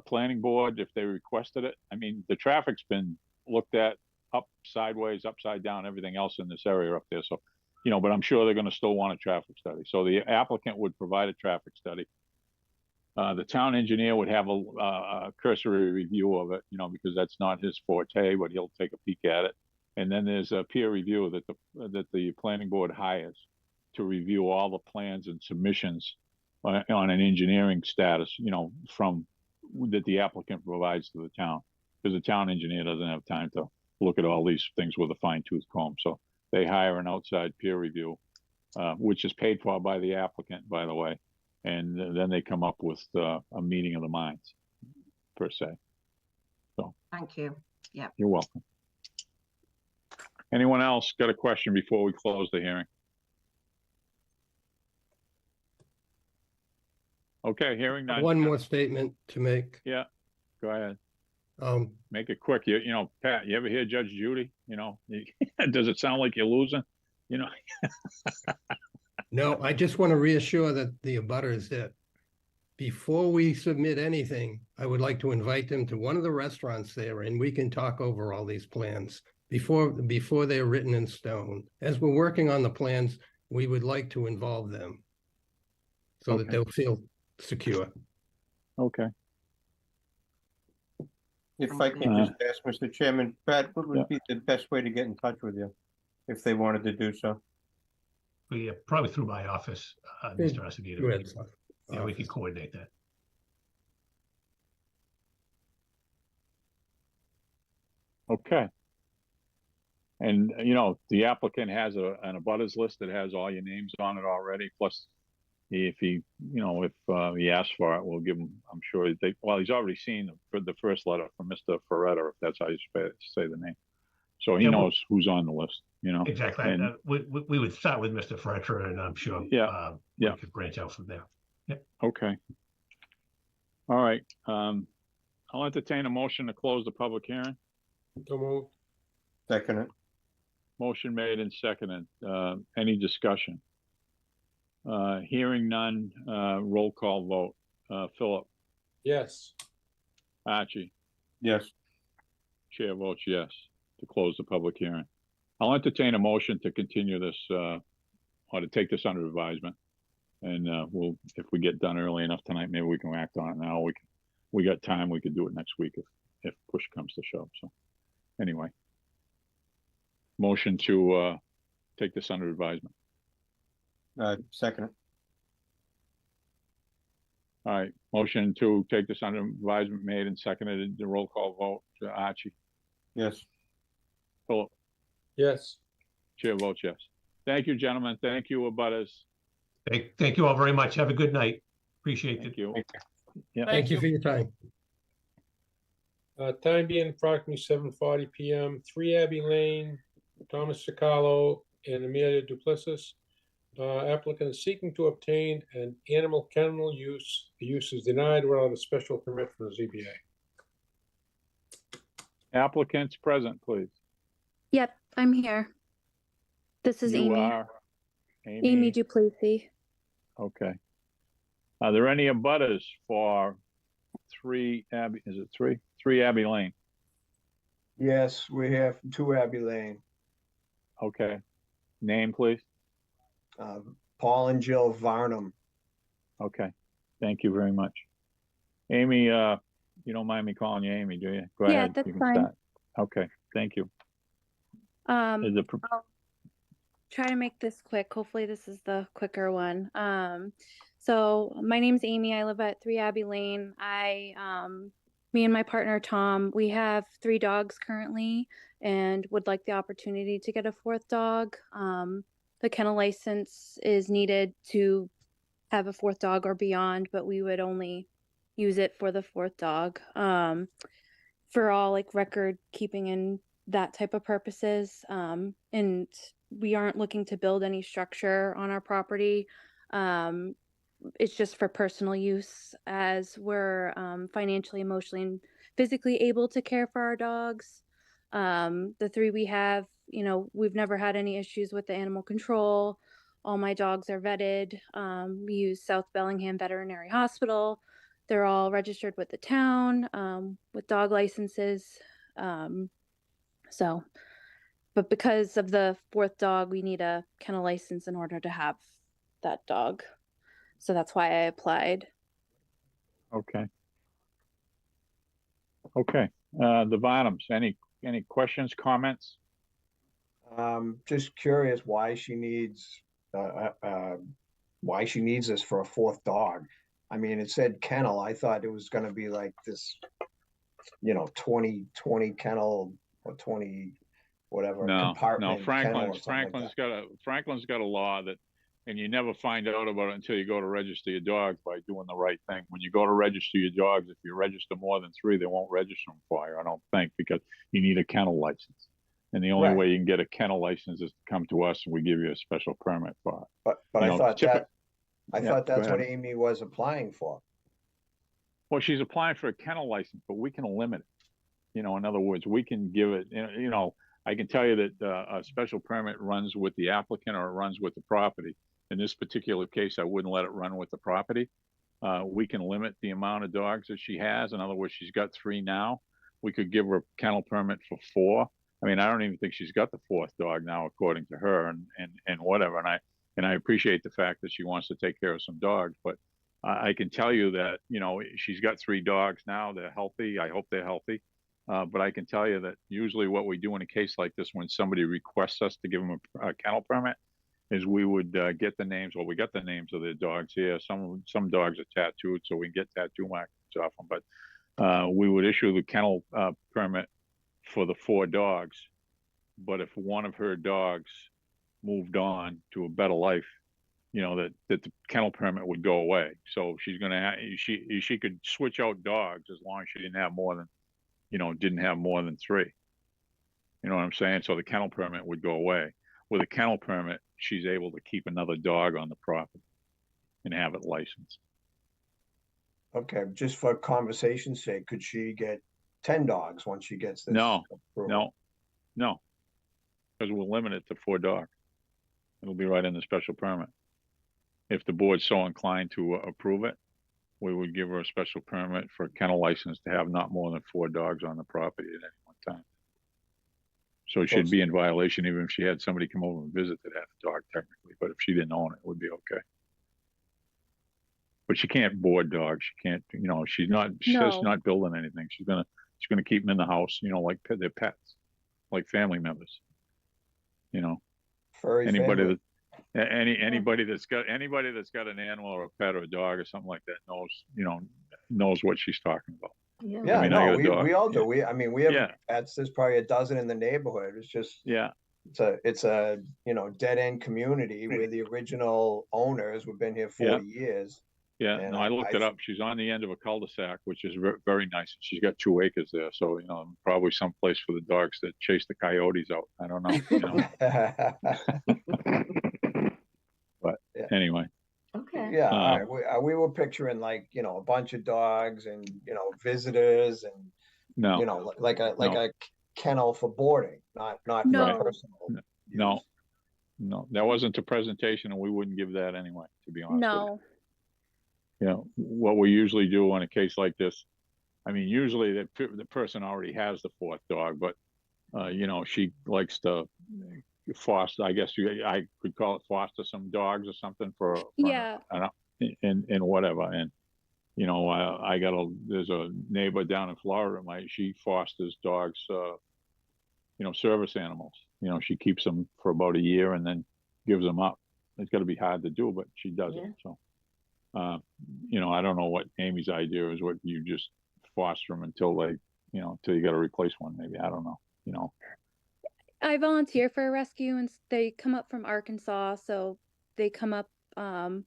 planning board if they requested it. I mean, the traffic's been looked at up, sideways, upside down, everything else in this area up there. So, but I'm sure they're going to still want a traffic study. So the applicant would provide a traffic study. The town engineer would have a cursory review of it, because that's not his forte, but he'll take a peek at it. And then there's a peer review that the planning board hires to review all the plans and submissions on an engineering status, from that the applicant provides to the town, because the town engineer doesn't have time to look at all these things with a fine-tooth comb. So they hire an outside peer review, which is paid for by the applicant, by the way, and then they come up with a meeting of the minds, per se. So thank you. Yeah, you're welcome. Anyone else got a question before we close the hearing? Okay, hearing none. One more statement to make. Yeah, go ahead. Make it quick. Pat, you ever hear Judge Judy? Does it sound like you're losing? No, I just want to reassure that the abutters that before we submit anything, I would like to invite them to one of the restaurants there and we can talk over all these plans before they're written in stone. As we're working on the plans, we would like to involve them so that they'll feel secure. Okay. If I can just ask, Mr. Chairman, Pat, what would be the best way to get in touch with you if they wanted to do so? We probably through my office, Mr. Acevedo. Yeah, we can coordinate that. Okay. And, you know, the applicant has an abutters list that has all your names on it already. Plus, if he, you know, if he asks for it, we'll give him, I'm sure well, he's already seen the first letter from Mr. Ferretta, if that's how you say the name. So he knows who's on the list, you know. Exactly. And, we would start with Mr. Ferretta, and I'm sure we could branch out from there. Yep. Okay. All right. I'll entertain a motion to close the public hearing. So moved. Second it. Motion made and seconded. Any discussion? Hearing none, roll call vote. Philip? Yes. Archie? Yes. Chair votes yes to close the public hearing. I'll entertain a motion to continue this, or to take this under advisement. And we'll, if we get done early enough tonight, maybe we can act on it now. We got time, we could do it next week if push comes to shove. So anyway, motion to take this under advisement. Second. All right, motion to take this under advisement made and seconded. The roll call vote. Archie? Yes. Philip? Yes. Chair votes yes. Thank you, gentlemen. Thank you, abutters. Thank you all very much. Have a good night. Appreciate it. Thank you. Yeah. Thank you for your time. Time being approximately 7:40 p.m. 3 Abbey Lane, Thomas Sicalo and Amelia Duplessis. Applicant is seeking to obtain an animal kennel use. The use is denied without a special permit from the ZBA. Applicants present, please. Yep, I'm here. This is You Amy. are Amy Duplessis. Okay. Are there any abutters for 3 Abbey, is it 3? 3 Abbey Lane. Yes, we have 2 Abbey Lane. Okay. Name, please. Paul and Jill Varnum. Okay. Thank you very much. Amy, you don't mind me calling you Amy, do you? Go Yeah, ahead. that's You can fine. start. Okay. Thank you. Is it, I'll try to make this quick. Hopefully this is the quicker one. So my name's Amy. I live at 3 Abbey Lane. Me and my partner, Tom, we have 3 dogs currently and would like the opportunity to get a 4th dog. The kennel license is needed to have a 4th dog or beyond, but we would only use it for the 4th dog. For all like record keeping and that type of purposes. And we aren't looking to build any structure on our property. It's just for personal use as we're financially, emotionally, and physically able to care for our dogs. The 3 we have, you know, we've never had any issues with the animal control. All my dogs are vetted. We use South Bellingham Veterinary Hospital. They're all registered with the town with dog licenses. But because of the 4th dog, we need a kennel license in order to have that dog. So that's why I applied. okay. Okay. The Varnums, any questions, comments? Just curious why she needs this for a 4th dog. I mean, it said kennel. I thought it was going to be like this, you know, 20 kennel or 20 whatever compartment. No, Franklin's got a law that, and you never find out about it until you go to register your dogs by doing the right thing. When you go to register your dogs, if you register more than 3, they won't register them for you, I don't think, because you need a kennel license. And the only way you can get a kennel license is to come to us and we give you a special permit for it. But I thought that's what Amy was applying for. Well, she's applying for a kennel license, but we can limit it. You know, in other words, we can give it, you know, I can tell you that a special permit runs with the applicant or it runs with the property. in this particular case, I wouldn't let it run with the property. We can limit the amount of dogs that she has. In other words, she's got 3 now. We could give her a kennel permit for 4. I mean, I don't even think she's got the 4th dog now, according to her, and whatever. And I appreciate the fact that she wants to take care of some dogs, but I can tell you that, you know, she's got 3 dogs now. They're healthy. I hope they're healthy. But I can tell you that usually what we do in a case like this, when somebody requests us to give them a kennel permit, is we would get the names. Well, we got the names of the dogs here. Some dogs are tattooed, so we can get tattoo marks off them. But we would issue the kennel permit for the 4 dogs. But if one of her dogs moved on to a better life, you know, that the kennel permit would go away. So she's gonna she could switch out dogs as long as she didn't have more than, you know, didn't have more than 3. You know what I'm saying? So the kennel permit would go away. With a kennel permit, she's able to keep another dog on the property and have it licensed. Okay, just for conversation's sake, could she get 10 dogs once she gets this? No, approval? no, because we'll limit it to 4 dogs. It'll be right in the special permit. If the board's so inclined to approve it, we would give her a special permit for a kennel license to have not more than 4 dogs on the property at any one time. So she'd be in violation even if she had somebody come over and visit that had a dog technically, but if she didn't own it, it would be okay. But she can't board dogs. She can't, you know, she's not building anything. She's gonna keep them in the house, you know, like they're pets, like family members. You know, Furry anybody family. that anybody that's got an animal or a pet or a dog or something like that knows what she's talking about. Yeah, I mean, no, I got a we all do. Yeah. We have pets. There's probably a dozen in the neighborhood. It's just it's a you know, dead end community where the original owners have been here 40 years. Yeah, And no, I looked it up. She's on the end of a cul-de-sac, which is very nice. She's got 2 acres there, so you know, probably some place for the dogs that chase the coyotes out. I don't know. You know? But anyway. Okay. Yeah, all right. We were picturing, like, you know, a bunch of dogs and, you know, visitors and No. you know, like a No. a kennel for boarding, not for No. personal. No, that wasn't the presentation, and we wouldn't give that anyway, to be honest with you. No. You know, what we usually do on a case like this, I mean, usually the person already has the 4th dog, but, you know, she likes to foster, I guess I could call it foster some dogs or something for Yeah. and whatever. And, you know, there's a neighbor down in Florida, she fosters dogs, you know, service animals. You know, she keeps them for about a year and then gives them up. It's got to be hard to do, but she does it. So, you know, I don't know what Amy's idea is, what you just foster them until you got to replace one, maybe. I don't know, you know. I volunteer for a rescue, and they come up from Arkansas, so they come up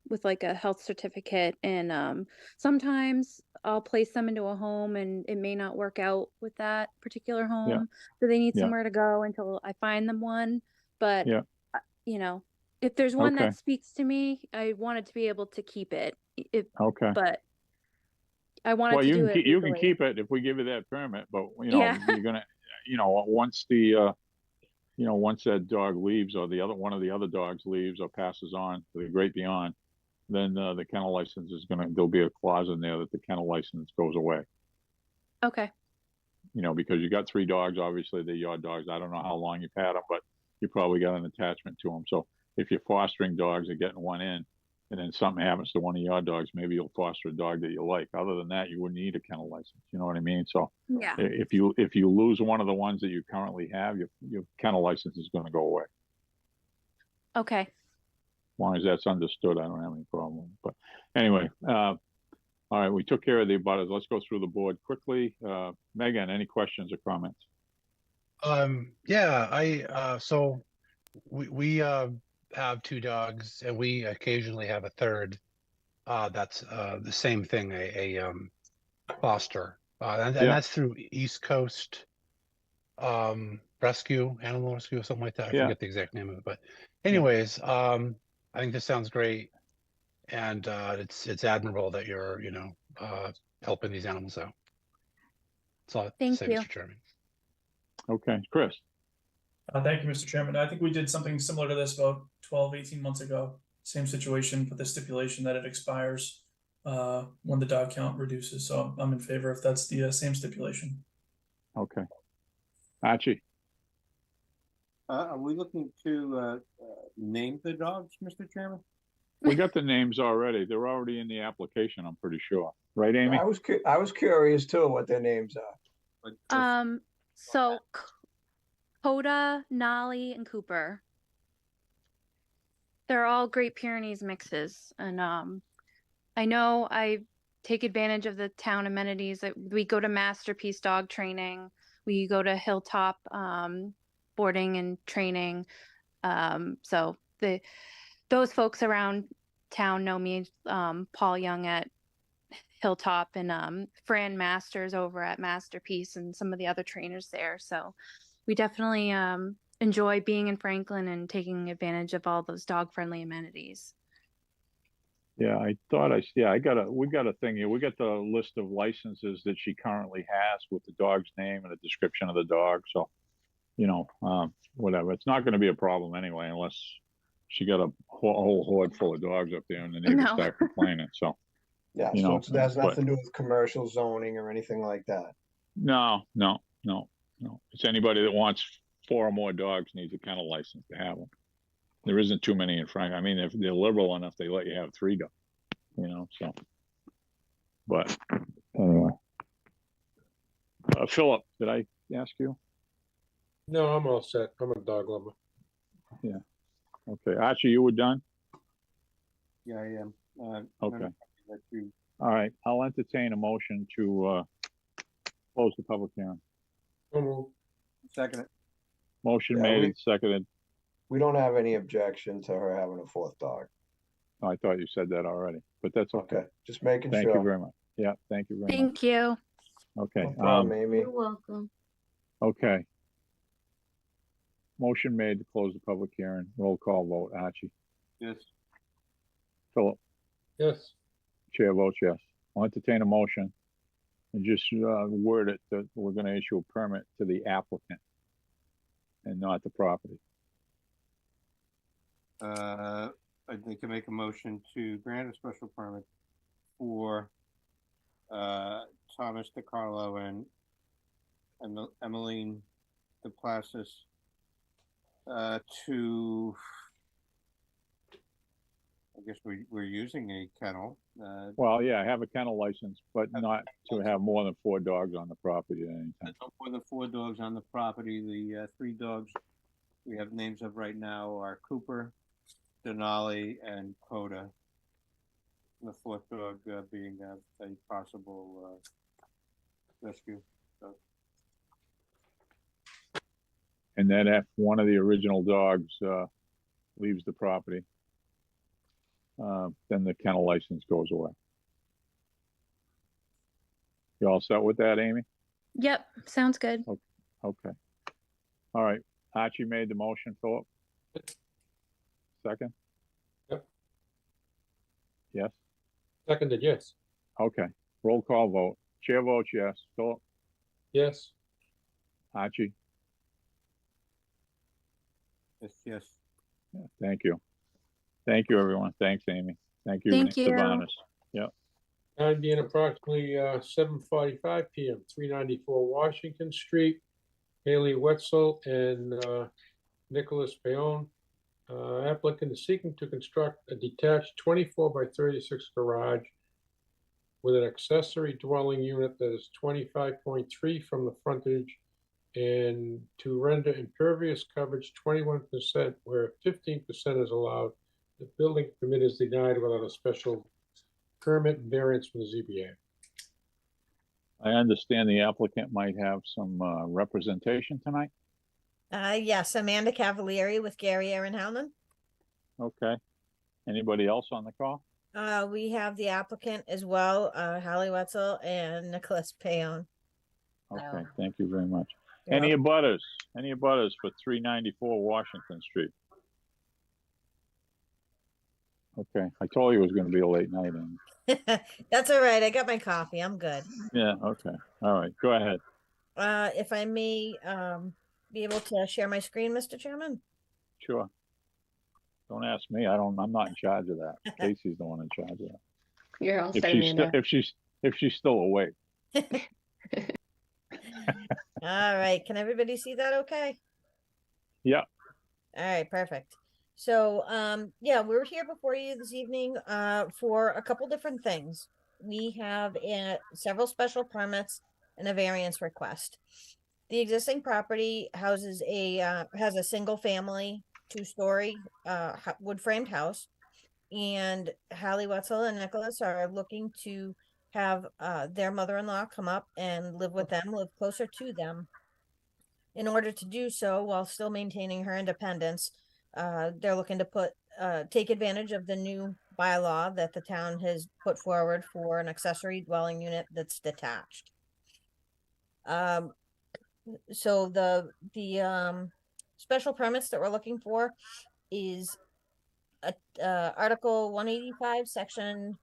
with like a health certificate, and sometimes I'll place them into a home and it may not work out with that particular home, so they need somewhere to go until I find them one. But you know, if there's one that speaks to me, I wanted to be able to keep it. But I wanted to do it. You can keep it if we give you that permit, but you know, you're gonna, you know, once that dog leaves, or one of the other dogs leaves or passes on to the great beyond, then the kennel license there'll be a clause in there that the kennel license goes away. Okay. You know, because you got 3 dogs, obviously they're your dogs. I don't know how long you've had them, but you probably got an attachment to them. So if you're fostering dogs and getting one in, and then something happens to one of your dogs, maybe you'll foster a dog that you like. Other than that, you wouldn't need a kennel license. You know what I mean? So if you lose one of the ones that you currently have, your kennel license is going to go away. Okay. As long as that's understood, I don't have any problem. But anyway, all right, we took care of the abutters. Let's go through the board quickly. Megan, any questions or comments? So we have 2 dogs, and we occasionally have a third that's the same thing, a foster, and that's through East Coast Animal Rescue or something like that. I forget the exact name of it, but anyways, I think this sounds great, and it's admirable that you're helping these animals out. That's all I have to say, Mr. Chairman. Okay, Chris. Thank you, Mr. Chairman. I think we did something similar to this about 12, 18 months ago. same situation, but the stipulation that it expires when the dog count reduces. So I'm in favor if that's the same stipulation. Okay. Archie, Are we looking to name the dogs, Mr. Chairman? we got the names already. They're already in the application, I'm pretty sure. Right, Amy? I was curious too what their names are. So Coda, Nolly, and Cooper. They're all Great Pyrenees mixes, and I know I take advantage of the town amenities. We go to Masterpiece Dog Training. We go to Hilltop boarding and training. So those folks around town know me. Paul Young at Hilltop and Fran Masters over at Masterpiece and some of the other trainers there. So we definitely enjoy being in Franklin and taking advantage of all those dog-friendly amenities. Yeah, I thought we got a thing here. We got the list of licenses that she currently has with the dog's name and a description of the dog. So, whatever. It's not going to be a problem anyway, unless she got a whole horde full of dogs up there and the neighbors start complaining. So, yeah, so it has nothing to do with commercial zoning or anything like that. No. It's anybody that wants 4 or more dogs needs a kennel license to have them. There isn't too many in Franklin. I mean, if they're liberal enough, they let you have 3 dogs, so. But anyway. Philip, did I ask you? No, I'm all set. I'm a dog lover. Yeah. Okay. Archie, you were done? Yeah, I am. Okay. All right. I'll entertain a motion to close the public hearing. Second. Motion made and seconded. We don't have any objection to her having a 4th dog. Oh, I thought you said that already, but that's okay. Just making sure. Thank you very much. Yeah, thank you very much. Thank you. Okay. No problem, Amy. You're welcome. Okay. Motion made to close the public hearing. Roll call vote. Archie. Yes. Philip. Yes. Chair votes yes. I'll entertain a motion and just word it that we're going to issue a permit to the applicant and not the property. I'd like to make a motion to grant a special permit for Thomas DiCarlo and Emmeline DePlacis to, I guess we're using a kennel. Well, yeah, have a kennel license, but not to have more than 4 dogs on the property at any time. No more than 4 dogs on the property. The 3 dogs we have names of right now are Cooper, Denali, and Coda. The 4th dog being a possible rescue. So. And then if one of the original dogs leaves the property, then the kennel license goes away. You all set with that, Amy? Yep, sounds good. Okay. All right. Archie made the motion, Philip? Second? Yep. Yes? Seconded, yes. Okay. Roll call vote. Chair votes yes. Philip? Yes. Archie? Yes. Yeah, thank you. Thank you, everyone. Thanks, Amy. Thank you, Thank you. Savanas. Yep. Time being approximately 7:45 p.m., 394 Washington Street. Haley Wetzel and Nicholas Payon. Applicant is seeking to construct a detached 24 by 36 garage with an accessory dwelling unit that is 25.3 from the frontage and to render impervious coverage 21% where 15% is allowed. The building permit is denied without a special permit variance from the ZBA. I understand the applicant might have some representation tonight. Yes, Amanda Cavalieri with Gary Aaron Howland. Okay. Anybody else on the call? We have the applicant as well, Hallie Wetzel and Nicholas Payon. Okay, thank you very much. Any abutters? Any abutters for 394 Washington Street? Okay, I told you it was going to be a late night. That's all right. I got my coffee. I'm good. Yeah, okay. All right, go ahead. If I may be able to share my screen, Mr. Chairman. Sure. Don't ask me. I'm not in charge of that. Casey's the one in charge of that. You're all If set, she's, Amanda. if she's still awake. All right, can everybody see that okay? Yeah. All right, perfect. So, yeah, we're here before you this evening, for a couple different things. We have several special permits and a variance request. The existing property houses has a single family, 2-story, wood framed house. And Hallie Wetzel and Nicholas are looking to have, their mother-in-law come up and live with them, live closer to them. In order to do so, while still maintaining her independence, they're looking to take advantage of the new bylaw that the town has put forward for an accessory dwelling unit that's detached. So the special permits that we're looking for is Article 185, Section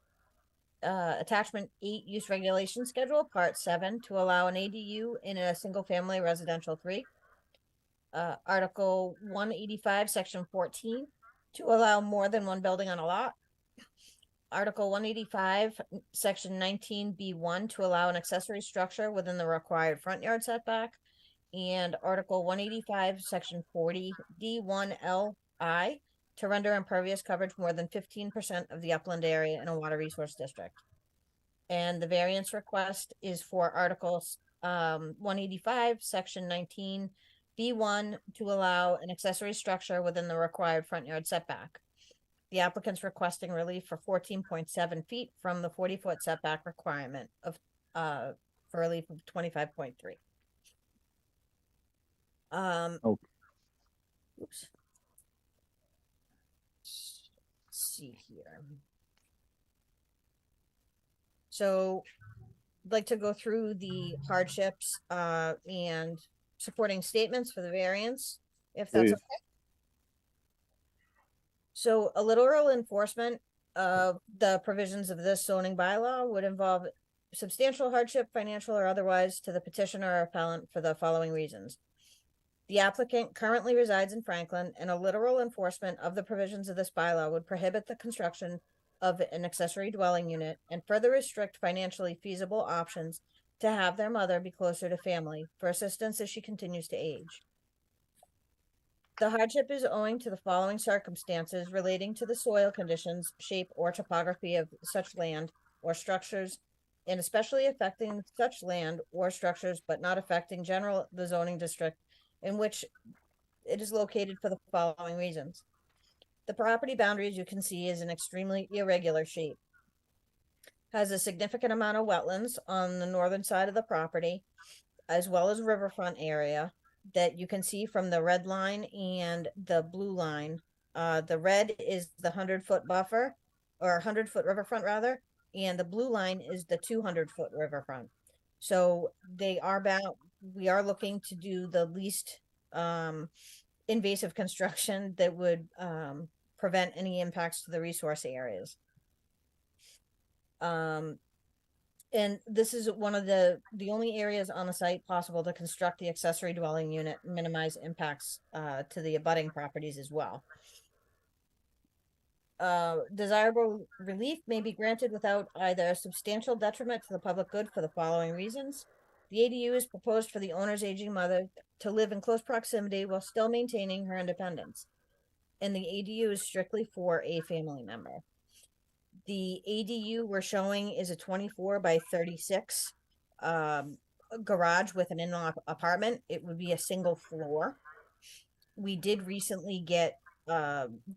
Attachment 8, Use Regulation Schedule, Part 7, to allow an ADU in a single-family residential 3. Article 185, Section 14, to allow more than one building on a lot. Article 185, Section 19B1, to allow an accessory structure within the required front yard setback. And Article 185, Section 40D1LI, to render impervious coverage more than 15% of the upland area in a water resource district. And the variance request is for Articles 185, Section 19B1, to allow an accessory structure within the required front yard setback. The applicant's requesting relief for 14.7 feet from the 40-foot setback requirement of for relief of 25.3. Oops. Let's see here. So I'd like to go through the hardships and supporting statements for the variance, if that's Please. okay. So a literal enforcement of the provisions of this zoning bylaw would involve substantial hardship, financial or otherwise, to the petitioner or appellant for the following reasons. The applicant currently resides in Franklin, and a literal enforcement of the provisions of this bylaw would prohibit the construction of an accessory dwelling unit and further restrict financially feasible options to have their mother be closer to family for assistance as she continues to age. The hardship is owing to the following circumstances relating to the soil conditions, shape, or topography of such land or structures, and especially affecting such land or structures, but not affecting the zoning district in which it is located for the following reasons. The property boundary, as you can see, is an extremely irregular shape. Has a significant amount of wetlands on the northern side of the property, as well as riverfront area that you can see from the red line and the blue line. The red is the 100-foot buffer, or 100-foot riverfront rather, and the blue line is the 200-foot riverfront. So we are looking to do the least invasive construction that would prevent any impacts to the resource areas. And this is one of the only areas on the site possible to construct the accessory dwelling unit and minimize impacts to the abutting properties as well. Desirable relief may be granted without either substantial detriment to the public good for the following reasons. The ADU is proposed for the owner's aging mother to live in close proximity while still maintaining her independence. And the ADU is strictly for a family member. The ADU we're showing is a 24 by 36 garage with an in-law apartment. It would be a single floor. We did recently get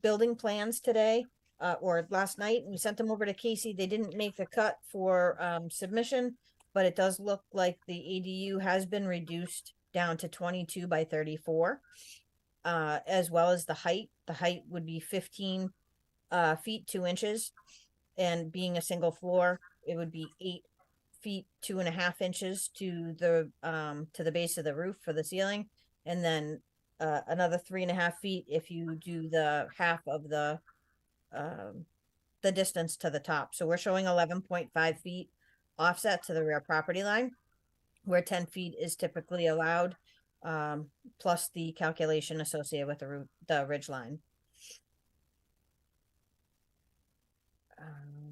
building plans today or last night. We sent them over to Casey. They didn't make the cut for submission, but it does look like the ADU has been reduced down to 22 by 34, as well as the height. The height would be 15 feet 2 inches. And being a single floor, it would be 8 feet 2.5 inches to the base of the roof for the ceiling, and then another 3.5 feet if you do the half of the distance to the top. So we're showing 11.5 feet offset to the rear property line, where 10 feet is typically allowed, plus the calculation associated with the ridge line.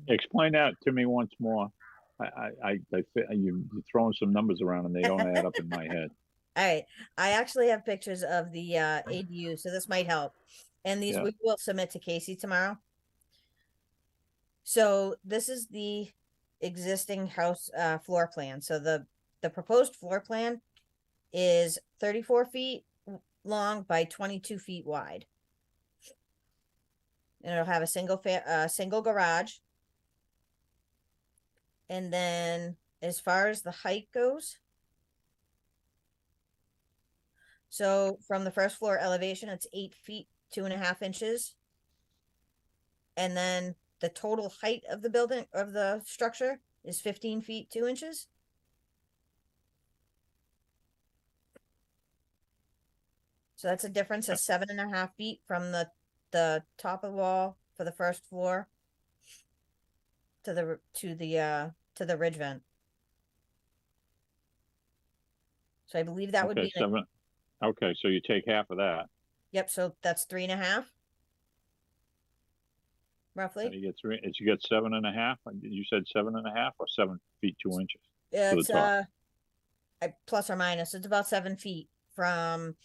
Explain that to me once more. You're throwing some numbers around and they don't add up in my head. All right, I actually have pictures of the ADU, so this might help. And these Yeah. we will submit to Casey tomorrow. So this is the existing house floor plan. So the proposed floor plan is 34 feet long by 22 feet wide. And it'll have a single garage. And then as far as the height goes, so from the first floor elevation, it's 8 feet, 2.5 inches. And then the total height of the building, of the structure, is 15 feet, 2 inches. So that's a difference of 7.5 feet from the top of the wall for the first floor to the ridge vent. So I believe that would Okay, be seven. Okay, so you take half of that. Yep, so that's 3.5. Roughly. And you get three. You get 7.5. You said 7.5 or 7 feet 2 inches. to the It's top. Plus or minus, it's about 7 feet from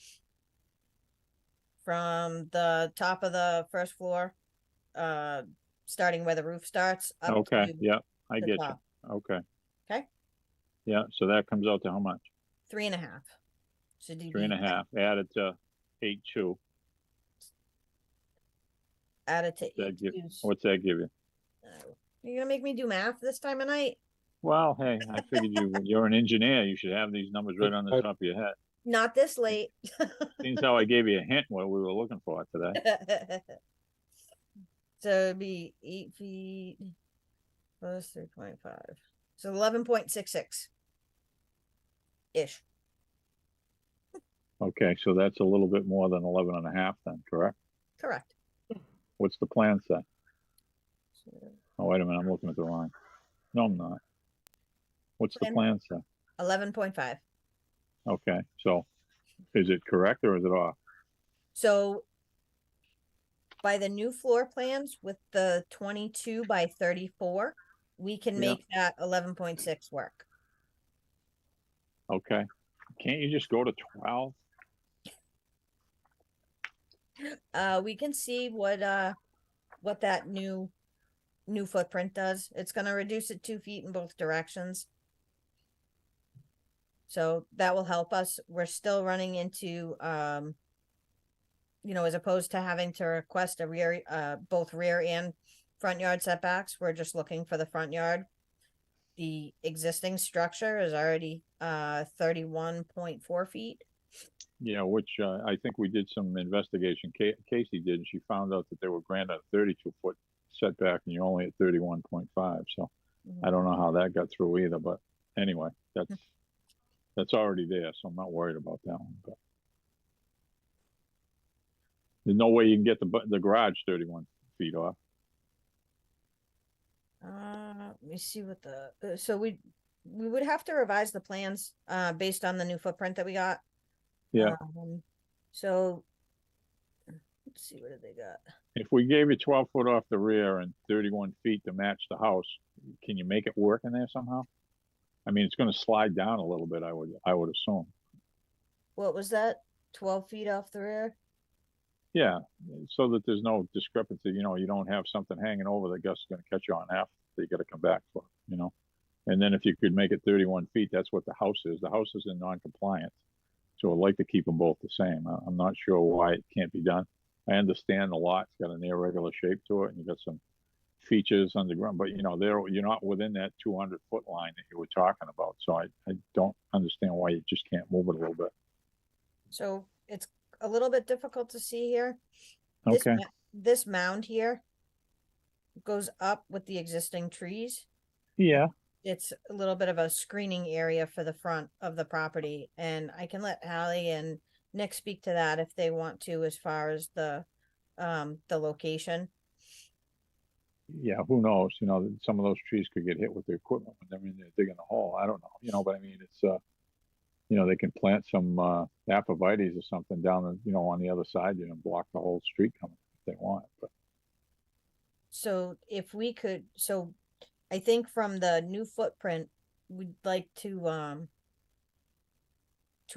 the top of the first floor, starting where the roof starts up Okay, to yeah, I the get top. you. Okay, Okay, yeah, so that comes out to how much? 3.5. So 3.5 added to 8.2. Added to That give, 8.2. what's that give you? You're gonna make me do math this time of night? Well, hey, I figured you're an engineer. You should have these numbers right on the top of your head. Not this late. Seems how I gave you a hint what we were looking for today. So it'd be 8 feet plus 3.5. So 11.66 ish. Okay, so that's a little bit more than 11.5 then, correct? Correct. What's the plan say? Oh, wait a minute, I'm looking at the wrong. No, I'm not. What's the plan say? 11.5. Okay, so is it correct or is it off? So by the new floor plans with the 22 by 34, we can Yeah. make that 11.6 work. Okay, can't you just go to 12? We can see what that new footprint does. It's gonna reduce it 2 feet in both directions. So that will help us. We're still running into, as opposed to having to request a rear, both rear and front yard setbacks, we're just looking for the front yard. The existing structure is already 31.4 feet. Yeah, which I think we did some investigation. Casey did, and she found out that they were granted a 32-foot setback, and you're only at 31.5. So I don't know how that got through either. But anyway, that's already there, so I'm not worried about that one. But there's no way you can get the garage 31 feet off. Let me see what so we would have to revise the plans based on the new footprint that we got. Yeah. So let's see, what did they got? If we gave you 12 foot off the rear and 31 feet to match the house, can you make it work in there somehow? I mean, it's going to slide down a little bit, I would assume. What was that? 12 feet off the rear? Yeah, so that there's no discrepancy, you don't have something hanging over that Gus is going to catch you on half that you got to come back for, And then if you could make it 31 feet, that's what the house is. The house is in non-compliance. So I'd like to keep them both the same. I'm not sure why it can't be done. I understand the lot's got an irregular shape to it and you got some features underground, but you're not within that 200-foot line that you were talking about. So I don't understand why you just can't move it a little bit. So it's a little bit difficult to see here. Okay. This mound here goes up with the existing trees. Yeah. It's a little bit of a screening area for the front of the property, and I can let Hallie and Nick speak to that if they want to, as far as the location. Yeah, who knows? Some of those trees could get hit with their equipment when they're in there digging a hole. I don't know. But I mean, it's they can plant some aphrovites or something down, on the other side, block the whole street coming if they want. But So if we could, so I think from the new footprint, we'd like to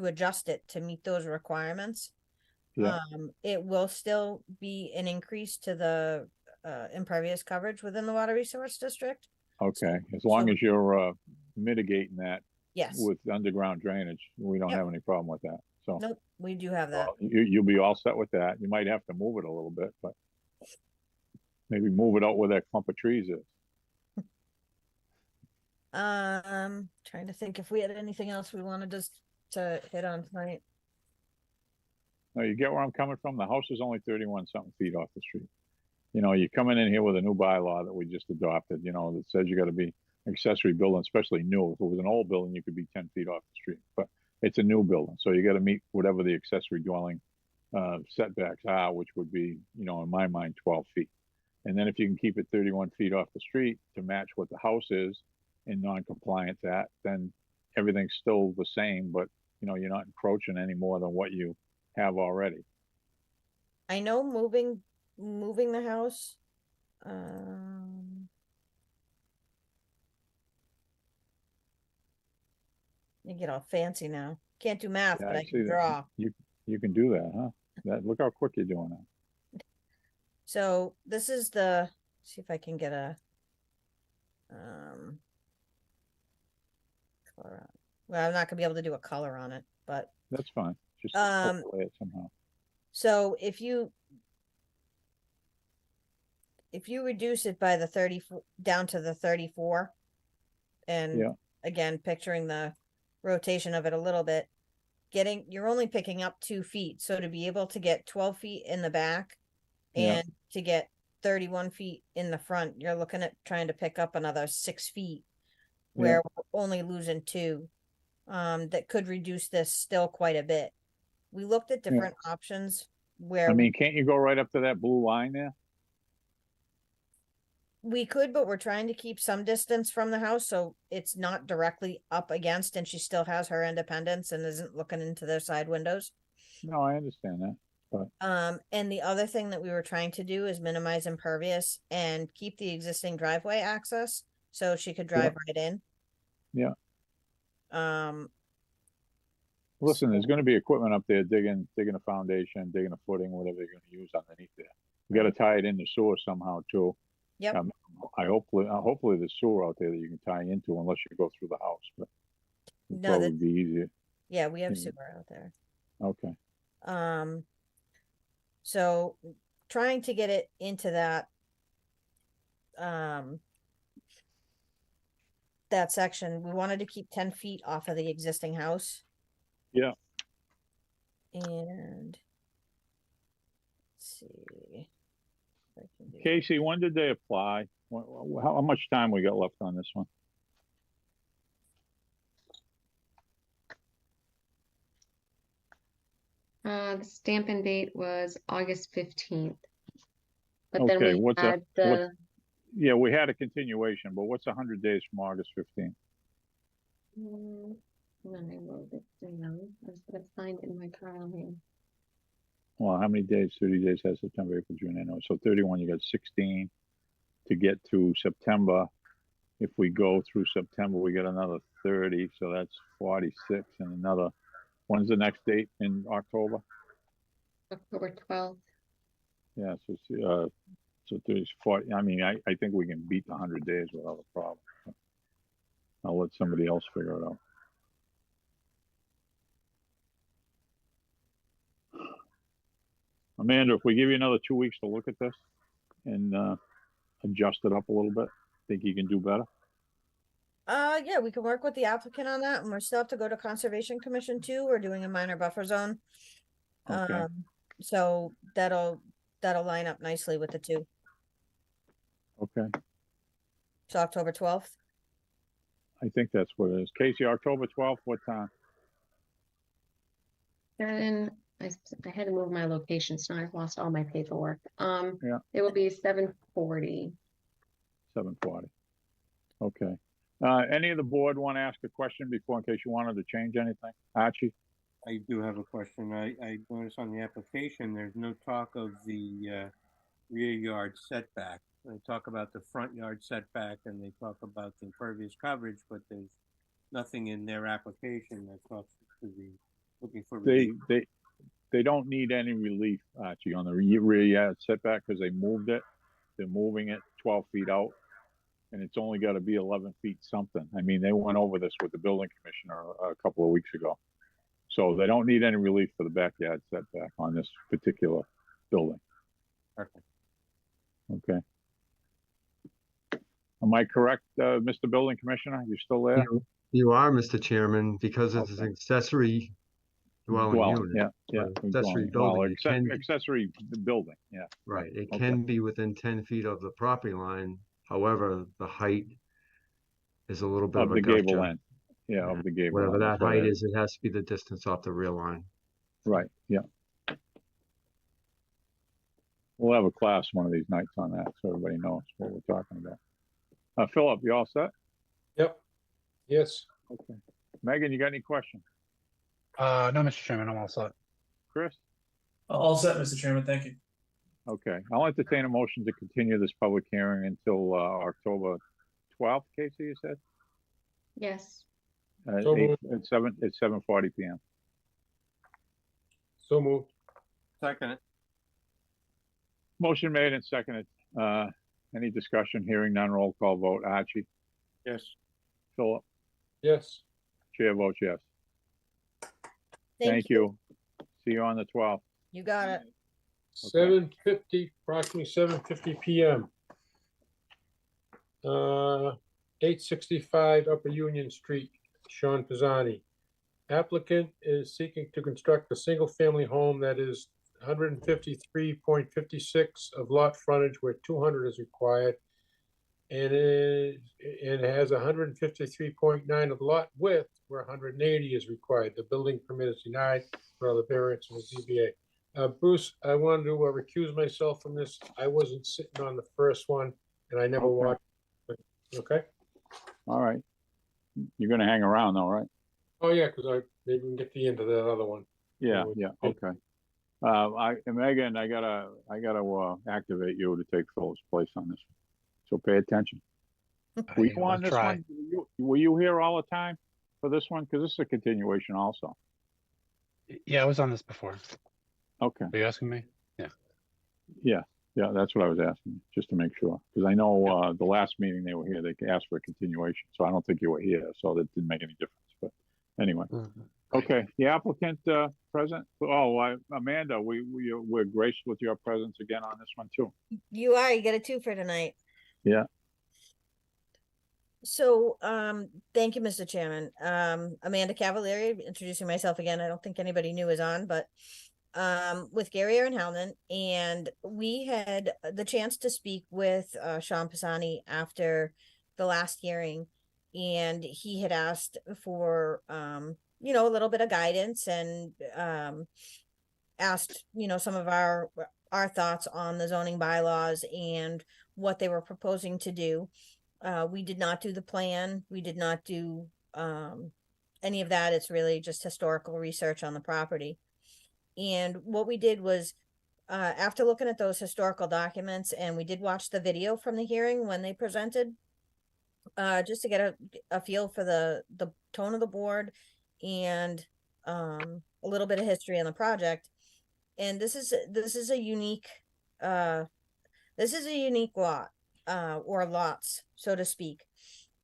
adjust it to meet those requirements. Yeah. It will still be an increase to the impervious coverage within the water resource district. Okay, as long as you're mitigating that Yes. with underground drainage, we don't Yep. have any problem with that. So Nope, we do have that. you'll be all set with that. You might have to move it a little bit, but maybe move it out where that clump of trees is. Trying to think if we had anything else we wanted to hit on tonight. Now, you get where I'm coming from? The house is only 31 something feet off the street. You know, you're coming in here with a new bylaw that we just adopted, you know, that says you gotta be accessory building, especially new. If it was an old building, you could be 10 feet off the street, but it's a new building. So you gotta meet whatever the accessory dwelling setbacks are, which would be, you know, in my mind, 12 feet. And then if you can keep it 31 feet off the street to match what the house is in non-compliance at, then everything's still the same, but you know, you're not encroaching any more than what you have already. I know moving the house. You get all fancy now. Can't do math, Yeah, but I see can that. draw. You can do that, huh? Look how quick you're doing that. So this is the, see if I can get a color on. Well, I'm not gonna be able to do a color on it, but That's fine. Just Um, overlay it somehow. so if you reduce it by the 30 down to the 34, and Yeah. again picturing the rotation of it a little bit, you're only picking up 2 feet. So to be able to get 12 feet in the back Yeah. and to get 31 feet in the front, you're looking at trying to pick up another 6 feet, where we're only losing 2. That could reduce this still quite a bit. We looked at different options where I mean, can't you go right up to that blue line there? we could, but we're trying to keep some distance from the house, so it's not directly up against, and she still has her independence and isn't looking into their side windows. No, I understand that, but And the other thing that we were trying to do is minimize impervious and keep the existing driveway access, so she could drive right in. yeah. Um, Listen, there's gonna be equipment up there digging a foundation, digging a footing, whatever you're gonna use underneath there. You gotta tie it in the sewer somehow too. Yep. Hopefully there's sewer out there that you can tie into unless you go through the house, but it'd No, probably be easier. yeah, we have Yeah. sewer out there. Okay, So trying to get it into that that section, we wanted to keep 10 feet off of the existing house. yeah. And let's see. if I can do- Casey, when did they apply? How much time we got left on this one? The stamping date was August 15th. But then Okay, we what's had that? Yeah, we had a continuation, but what's 100 days from August 15th? When I wrote it down, I was gonna find it in my file here. Well, how many days? 30 days has September, April, June, I know. So 31, you got 16 to get to September. If we go through September, we get another 30, so that's 46 and another, when's the next date in October? October 12th. Yeah, so 30, 40, I mean, I think we can beat the 100 days without a problem. I'll let somebody else figure it out. Amanda, if we give you another 2 weeks to look at this and adjust it up a little bit, think you can do better? Yeah, we can work with the applicant on that, and we still have to go to Conservation Commission too. We're doing a minor buffer zone. Okay. So that'll line up nicely with the 2. Okay, So October 12th. I think that's what it is. Casey, October 12th, what time? Then I had to move my location, so I've lost all my paperwork. Yeah. It will be 7:40. 7:40. Okay. Any of the board want to ask a question before, in case you wanted to change anything? Archie? I do have a question. I noticed on the application, there's no talk of the rear yard setback. They talk about the front yard setback and they talk about the impervious coverage, but there's nothing in their application that talks to the looking for relief. They don't need any relief, Archie, on the rear yard setback because they moved it. They're moving it 12 feet out, and it's only got to be 11 feet something. I mean, they went over this with the building commissioner a couple of weeks ago. So they don't need any relief for the backyard setback on this particular building. Perfect. Okay. Am I correct, Mr. Building Commissioner? You still there? You are, Mr. Chairman, because it's an accessory dwelling unit. Yeah. Accessory Well, building. It can- accessory building, yeah. Right, it Okay. can be within 10 feet of the property line. However, the height is a little bit Of of a the gable gotcha. end. Yeah, of the gable. Whatever end, that that's what height it is, it has to be the distance off the rear line. Right, yeah. We'll have a class one of these nights on that, so everybody knows what we're talking about. Philip, you all set? Yep. Yes. Okay. Megan, you got any questions? No, Mr. Chairman, I'm all set. Chris? All set, Mr. Chairman. Thank you. Okay, I'll entertain a motion to continue this public hearing until October 12th, Casey, you said? Yes. So moved. At 7:40 p.m. So moved. Second. Motion made and seconded. Any discussion? Hearing none, roll call vote. Archie? Yes. Philip? Yes. Chair votes yes. Thank you. See you on the 12th. You got it. 7:50, approximately 7:50 PM. 865 Upper Union Street, Sean Pisani. Applicant is seeking to construct a single-family home that is 153.56 of lot frontage where 200 is required, and has 153.9 of lot width where 180 is required. The building permit is denied for the variance of the ZBA. Bruce, I wanted to recuse myself from this. I wasn't sitting on the first one, and I never watched. But, okay. All right. You're gonna hang around though, right? Oh yeah, because maybe we can get the end of that other one. Yeah, yeah, okay. Megan, I gotta activate you to take Phil's place on this. So pay attention. Were you on this one? Were you here all the time for this one? Because this is a continuation also. Yeah, I was on this before. Okay. Are you asking me? Yeah, that's what I was asking, just to make sure. Because I know the last meeting they were here, they asked for a continuation. So I don't think you were here, so that didn't make any difference. But anyway. Okay, the applicant present. Oh, Amanda, we're graced with your presence again on this one too. You are, you get a two for tonight. Yeah. So, thank you, Mr. Chairman. Amanda Cavalieri, introducing myself again. I don't think anybody new is on, but with Gary Aaron Hellman, and we had the chance to speak with Sean Pisani after the last hearing, and he had asked for a little bit of guidance and asked some of our thoughts on the zoning bylaws and what they were proposing to do. We did not do the plan. We did not do any of that. It's really just historical research on the property. And what we did was, after looking at those historical documents, and we did watch the video from the hearing when they presented, just to get a feel for the tone of the board and a little bit of history on the project. And this is a unique lot, or lots, so to speak.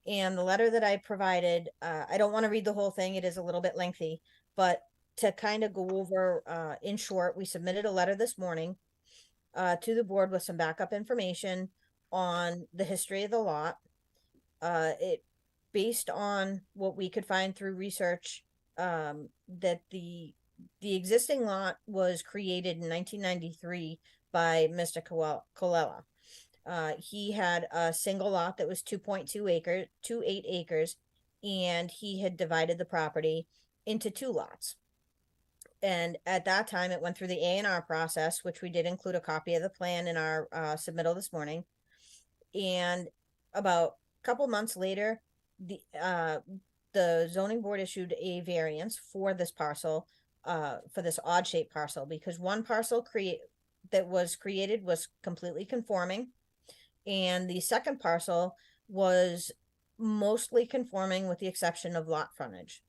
And the letter that I provided, I don't want to read the whole thing. It is a little bit lengthy, but to kind of go over, in short, we submitted a letter this morning to the board with some backup information on the history of the lot. It based on what we could find through research, that the existing lot was created in 1993 by Mr. Colella. He had a single lot that was 2.28 acres, and he had divided the property into two lots. And at that time, it went through the A&R process, which we did include a copy of the plan in our submittal this morning. And about a couple months later, the zoning board issued a variance for this parcel, for this odd shaped parcel, because one parcel that was created was completely conforming, And the second parcel was mostly conforming with the exception of lot frontage.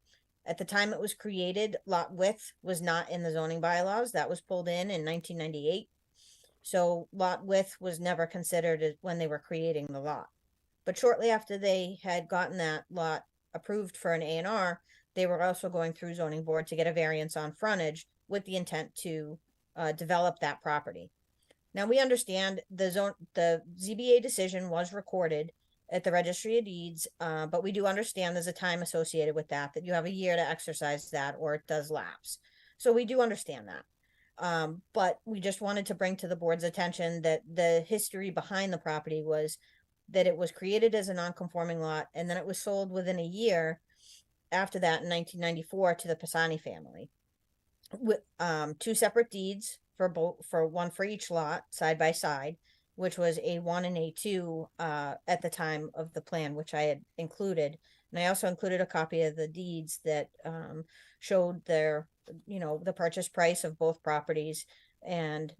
At the time it was created, lot width was not in the zoning bylaws. That was pulled in 1998. So lot width was never considered when they were creating the lot. But shortly after they had gotten that lot approved for an A&R, they were also going through zoning board to get a variance on frontage with the intent to develop that property. Now we understand the ZBA decision was recorded at the Registry of Deeds, but we do understand there's a time associated with that you have a year to exercise that or it does lapse. So we do understand that. But we just wanted to bring to the board's attention that the history behind the property was that it was created as a non-conforming lot and then it was sold within a year after that in 1994 to the Pisani family with two separate deeds for one for each lot side by side, which was A1 and A2 at the time of the plan, which I had included. And I also included a copy of the deeds that showed their, the purchase price of both properties. And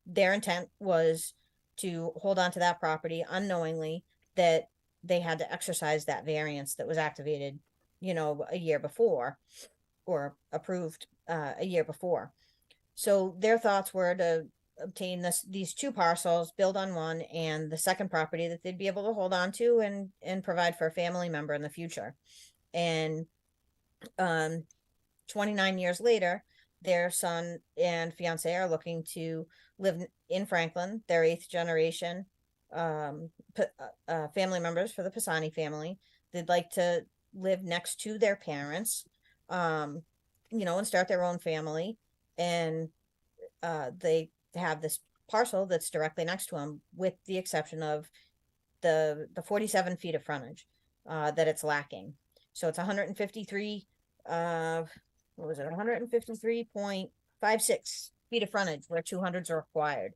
their intent was to hold on to that property unknowingly that they had to exercise that variance that was activated, a year before or approved a year before. So their thoughts were to obtain these two parcels, build on one, and the second property that they'd be able to hold on to and provide for a family member in the future. And 29 years later, their son and fiance are looking to live in Franklin. They're 8th generation family members for the Pisani family. They'd like to live next to their parents, and start their own family. And they have this parcel that's directly next to them, with the exception of the 47 feet of frontage that it's lacking. So it's 153, 153.56 feet of frontage where 200s are required.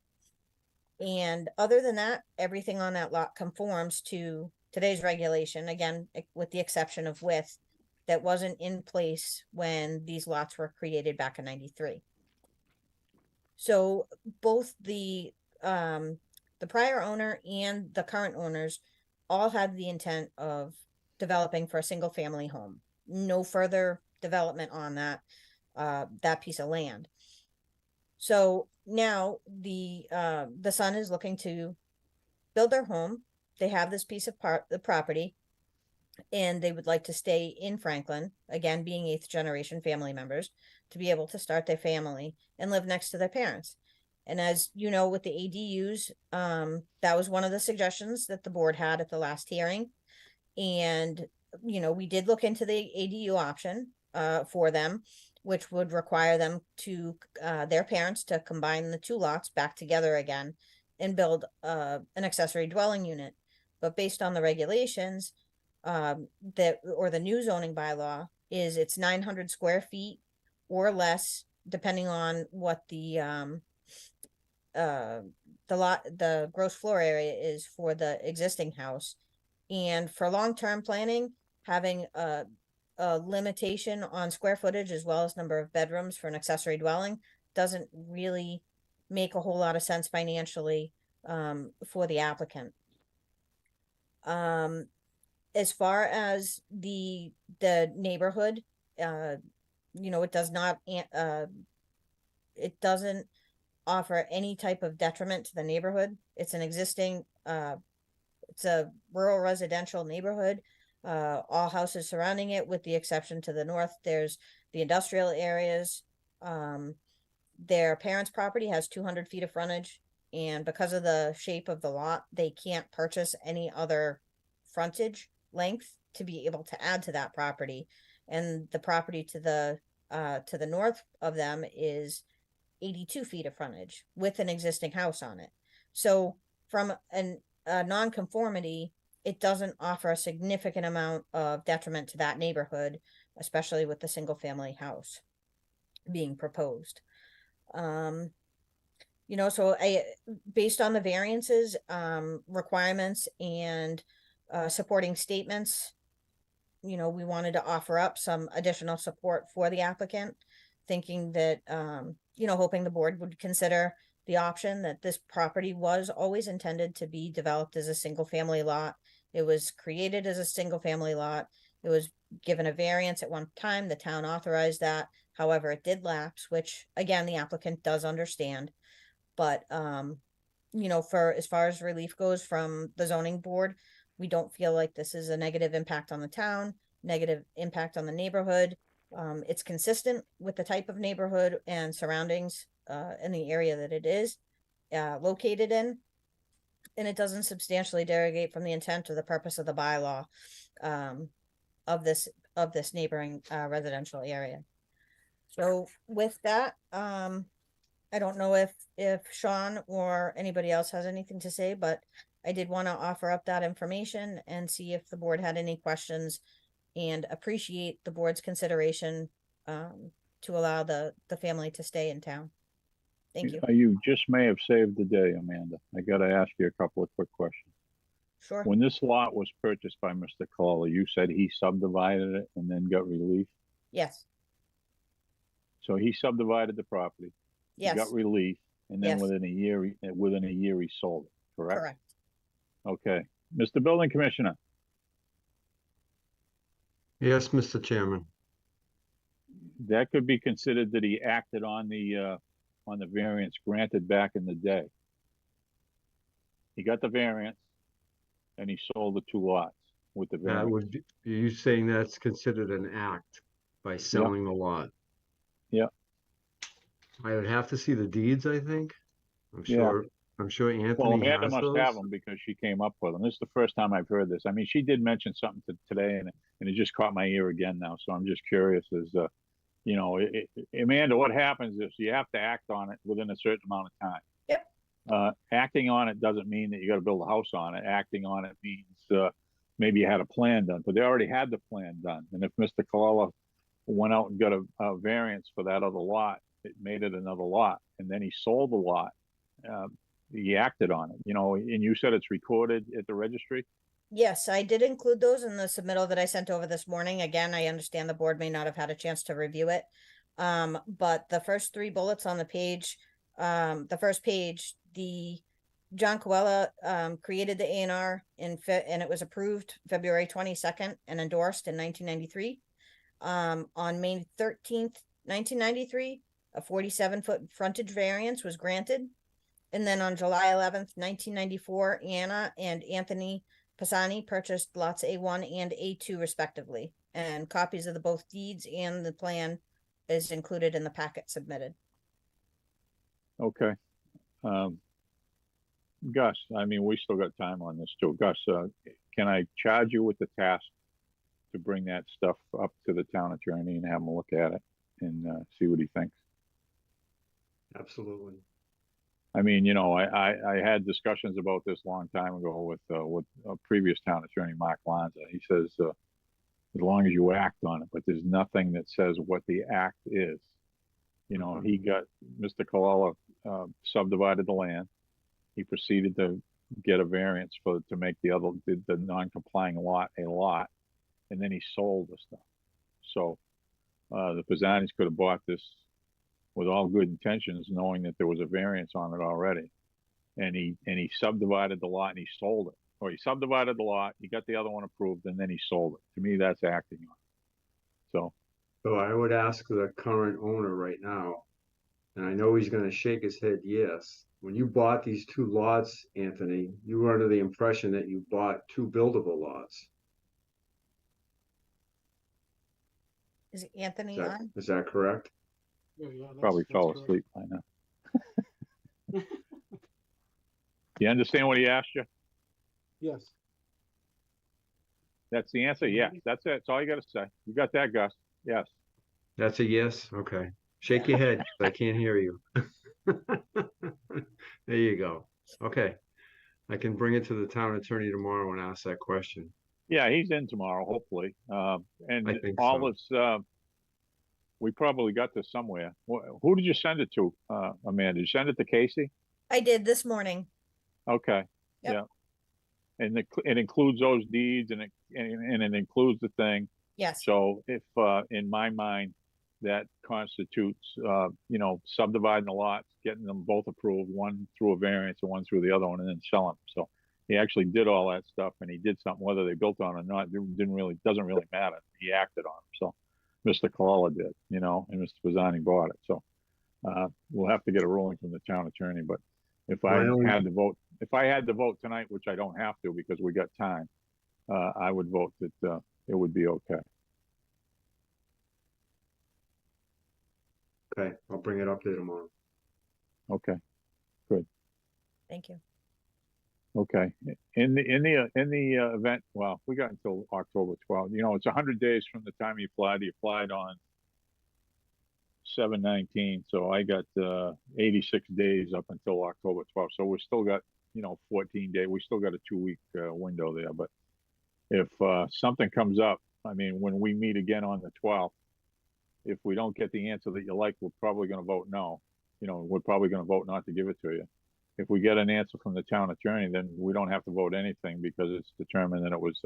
And other than that, everything on that lot conforms to today's regulation, again, with the exception of width that wasn't in place when these lots were created back in 93. So both the prior owner and the current owners all had the intent of developing for a single family home. No further development on that piece of land. So now the son is looking to build their home. They have this piece of the property, and they would like to stay in Franklin, again, being 8th generation family members, to be able to start their family and live next to their parents. And as you know, with the ADUs, that was one of the suggestions that the board had at the last hearing. And, we did look into the ADU option for them, which would require them to, their parents to combine the two lots back together again and build an accessory dwelling unit. But based on the regulations, the new zoning bylaw is it's 900 square feet or less, depending on what the gross floor area is for the existing house. And for long-term planning, having a limitation on square footage as well as number of bedrooms for an accessory dwelling doesn't really make a whole lot of sense financially for the applicant. As far as the neighborhood, it doesn't offer any type of detriment to the neighborhood. It's an existing, it's a rural residential neighborhood. All houses surrounding it, with the exception to the north, there's the industrial areas. Their parents' property has 200 feet of frontage, and because of the shape of the lot, they can't purchase any other frontage length to be able to add to that property. And the property to the north of them is 82 feet of frontage with an existing house on it. So from a non-conformity, it doesn't offer a significant amount of detriment to that neighborhood, especially with the single family house being proposed. So based on the variances, requirements, and supporting statements, we wanted to offer up some additional support for the applicant, thinking that, hoping the board would consider the option that this property was always intended to be developed as a single family lot. It was created as a single family lot. It was given a variance at one time. The town authorized that. However, it did lapse, which again, the applicant does understand. But, you know, for as far as relief goes from the zoning board, we don't feel like this is a negative impact on the town, negative impact on the neighborhood. It's consistent with the type of neighborhood and surroundings in the area that it is located in. And it doesn't substantially derogate from the intent or the purpose of the bylaw of this neighboring residential area. So with that, I don't know if Sean or anybody else has anything to say, but I did want to offer up that information and see if the board had any questions, and appreciate the board's consideration to allow the family to stay in town. Thank you. You just may have saved the day, Amanda. I got to ask you a couple of quick questions. Sure. When this lot was purchased by Mr. Colella, you said he subdivided it and then got relief? Yes. So he subdivided the property. Yes. He got relief, and then Yes. within a year, he sold it, correct? Correct. Okay. Mr. Building Commissioner, Yes, Mr. Chairman. that could be considered that he acted on the variance granted back in the day. He got the variance, and he sold the two lots with the That variance. would be, are you saying that's considered an act by selling the lot? Yeah. I would have to see the deeds, I think. I'm Yeah. sure, I'm sure Well, Anthony Amanda has must those. have them because she came up with them. This is the first time I've heard this. I mean, she did mention something today, and it just caught my ear again now. So I'm just curious as, you know, Amanda, what happens is you have to act on it within a certain amount of time. Yep. Acting on it doesn't mean that you got to build a house on it. Acting on it means maybe you had a plan done, but they already had the plan done. And if Mr. Colella went out and got a variance for that other lot, it made it another lot, and then he sold the lot. He acted on it, you know, and you said it's recorded at the registry? Yes, I did include those in the submittal that I sent over this morning. Again, I understand the board may not have had a chance to review it. But the first three bullets on the page, the first page, the John Coella created the A&R and it was approved February 22nd and endorsed in 1993. On May 13th, 1993, a 47-foot frontage variance was granted. And then on July 11th, 1994, Anna and Anthony Pisani purchased lots A1 and A2 respectively. And copies of the both deeds and the plan is included in the packet submitted. Okay. Gus, I mean, we still got time on this too. Gus, can I charge you with the task to bring that stuff up to the town attorney and have him look at it and see what he thinks? Absolutely. I mean, you know, I had discussions about this a long time ago with a previous town attorney, Mark Lanza. He says, as long as you act on it, but there's nothing that says what the act is. You know, he got, Mr. Colella subdivided the land. He proceeded to get a variance to make the non-complying lot a lot, and then he sold the stuff. So the Pisanis could have bought this with all good intentions, knowing that there was a variance on it already. And he subdivided the lot and he sold it. Or he subdivided the lot, he got the other one approved, and then he sold it. To me, that's acting on it. So I would ask the current owner right now, and I know he's gonna shake his head yes. When you bought these two lots, Anthony, you were under the impression that you bought two buildable lots. Is Anthony on? Is that correct? Probably fell asleep by now. You understand what he asked you? Yes. That's the answer. Yes, that's it. That's all you got to say. You got that, Gus? Yes. That's a yes? Okay. Shake your head. I can't hear you. There you go. Okay. I can bring it to the town attorney tomorrow and ask that question. Yeah, he's in tomorrow, hopefully. And I think all so. this, we probably got this somewhere. Who did you send it to, Amanda? Did you send it to Casey? I did this morning. Okay. Yep. Yeah. And it includes those deeds and it includes the thing. Yes. So if, in my mind, that constitutes, you know, subdividing the lots, getting them both approved, one through a variance and one through the other one, and then selling them. So he actually did all that stuff, and he did something, whether they built on it or not, doesn't really matter. He acted on it. So Mr. Colella did, you know, and Mr. Pizzani bought it. So we'll have to get a ruling from the town attorney. But if I had to vote tonight, which I don't have to because we got time, I would vote that it would be okay. Okay, I'll bring it up there tomorrow. Okay, good. Thank you. Okay, in the event, well, we got until October 12th. You know, it's 100 days from the time he applied. He applied on 7/19, so I got 86 days up until October 12th. So we still got, you know, 14 days. We still got a 2-week window there. But if something comes up, I mean, when we meet again on the 12th, if we don't get the answer that you like, we're probably going to vote no. You know, we're probably going to vote not to give it to you. If we get an answer from the town attorney, then we don't have to vote anything because it's determined that it was,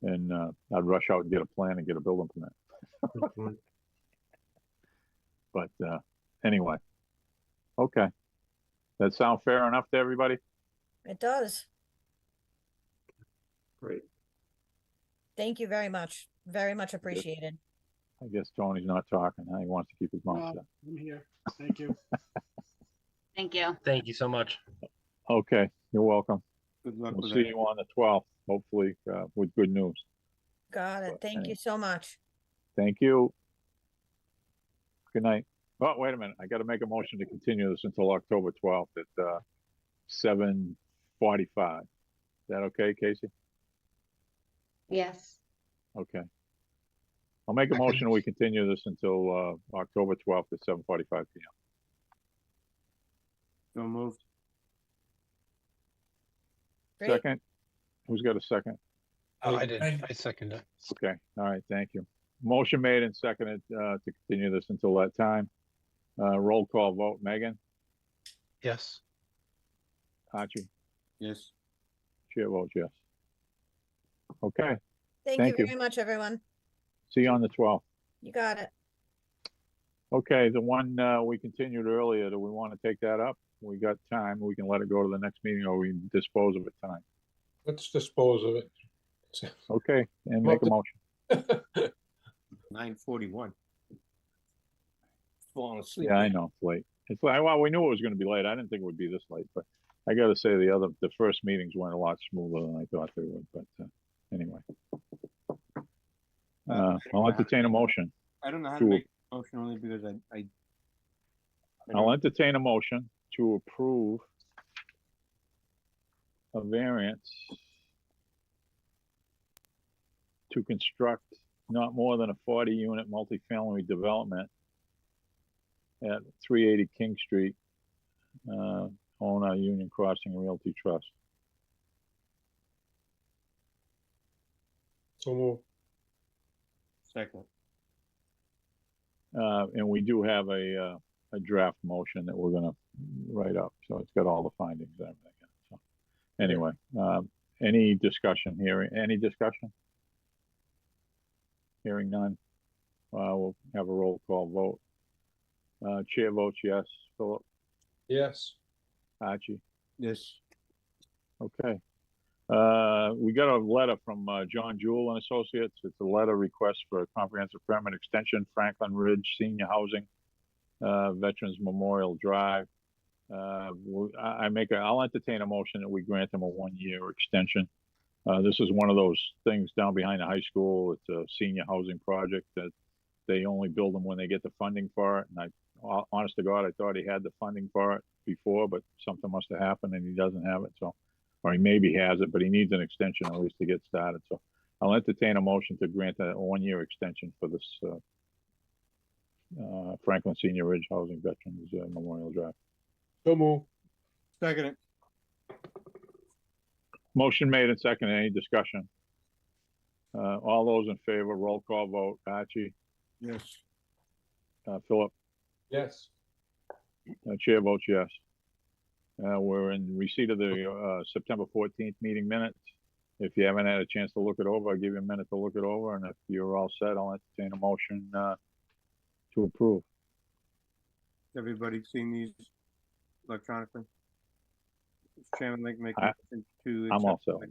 and I'd rush out and get a plan and get a building permit. But anyway, okay. That sound fair enough to everybody? It does. Great. Thank you very much. Very much appreciated. I guess Tony's not talking. Huh? He wants to keep his mouth shut. I'm here. Thank you. Thank you. Thank you so much. Okay, you're welcome. Good luck We'll with see that. you on the 12th, hopefully with good news. Got it. Thank you so much. Thank you. Good night. Oh, wait a minute. I got to make a motion to continue this until October 12th at 7:45. Is that okay, Casey? Yes. Okay. I'll make a motion. We continue this until October 12th at 7:45 p.m. So moved. Great. Second. Who's got a second? I did. I second it. Okay. All right. Thank you. Motion made and seconded to continue this until that time. Roll call vote. Megan? Yes. Archie? Yes. Chair votes yes. Okay. Thank you very much, everyone. See you on the 12th. You got it. Okay, the one we continued earlier, do we want to take that up? We got time. We can let it go to the next meeting or we can dispose of it tonight. Let's dispose of it. Okay, and make a motion. 9:41. Falling asleep. Yeah, I know, it's late. It's like, well, we knew it was going to be late. I didn't think it would be this late, but I got to say the first meetings went a lot smoother than I thought they would, but anyway. I'll entertain a motion. I don't know how to make a motion only because I'll entertain a motion to approve a variance to construct not more than a 40-unit multifamily development at 380 King Street, owner Union Crossing Realty Trust. So move. Second. And we do have a draft motion that we're gonna write up, so it's got all the findings and everything. So anyway, any discussion here? Any discussion? Hearing none. We'll have a roll call vote. Chair votes yes. Philip? Yes. Archie? Yes. Okay. We got a letter from John Jewell and Associates. It's a letter request for a comprehensive permit extension, Franklin Ridge Senior Housing, Veterans Memorial Drive. I'll entertain a motion that we grant them a 1-year extension. This is one of those things down behind the high school. It's a senior housing project that they only build them when they get the funding for it. And honest to God, I thought he had the funding for it before, but something must have happened and he doesn't have it. So, or he maybe has it, but he needs an extension at least to get started. So I'll entertain a motion to grant a 1-year extension for this Franklin Senior Ridge Housing Veterans Memorial Drive. So move. Second it. Motion made and seconded. Any discussion? All those in favor, roll call vote. Archie? Yes. Philip? Yes. Chair votes yes. We're in receipt of the September 14th meeting minutes. If you haven't had a chance to look it over, I'll give you a minute to look it over. And if you're all set, I'll entertain a motion to approve. Everybody seen these electronically? Mr. Chairman, like make a I- motion to. I'm all accept set.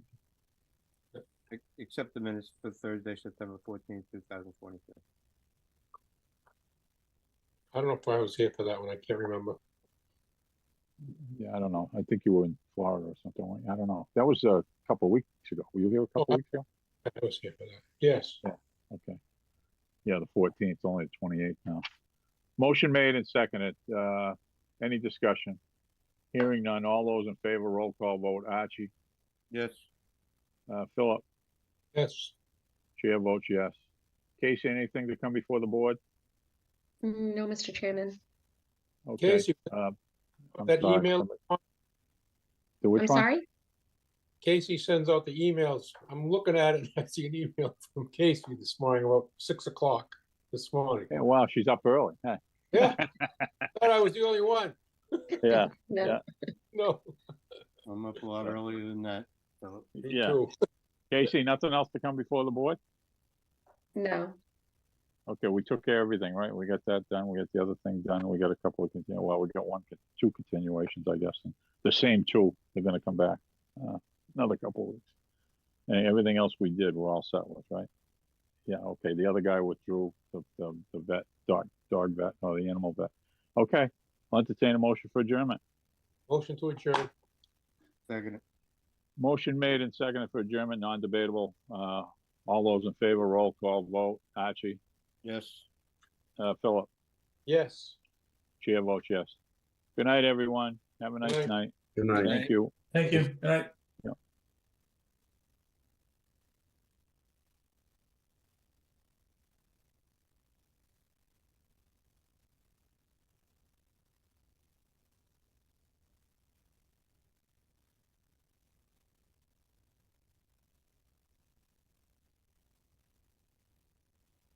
the- Accept the minutes for Thursday, September 14th, 2023. I don't know if I was here for that one. I can't remember. Yeah, I don't know. I think you were in Florida or something. I don't know. That was a couple of weeks ago. Were you here a couple of weeks ago? I was here for that. Yes. Yeah, okay. Yeah, the 14th, only the 28th now. Motion made and seconded. Any discussion? Hearing none. All those in favor, roll call vote. Archie, Yes. Philip, Yes. chair votes yes. Casey, anything to come before the board? No, Mr. Chairman. Okay. Casey, I'm that sorry. email, The which I'm one? sorry? Casey sends out the emails. I'm looking at it and I see an email from Casey this morning about 6 o'clock this morning. Yeah, wow, she's up early. Huh? Yeah. Thought I was the only one. Yeah, No. yeah, No. I'm up a lot earlier than that. Philip. Me yeah. too. Casey, nothing else to come before the board? No. Okay, we took care of everything, right? We got that done. We got the other thing done. We got a couple of, well, we got two continuations, I guess. And the same two, they're gonna come back, another couple of weeks. And everything else we did, we're all set with, right? Yeah, okay, the other guy withdrew, the vet, dog vet, or the animal vet. Okay, I'll entertain a motion for adjournment. Motion to adjourn. Second. Motion made and seconded for adjournment, non-debatable. All those in favor, roll call vote. Archie, Yes. Philip, Yes. chair votes yes. Good night, everyone. Have a nice Good night. night. Good night. Thank you. Thank you. Good night.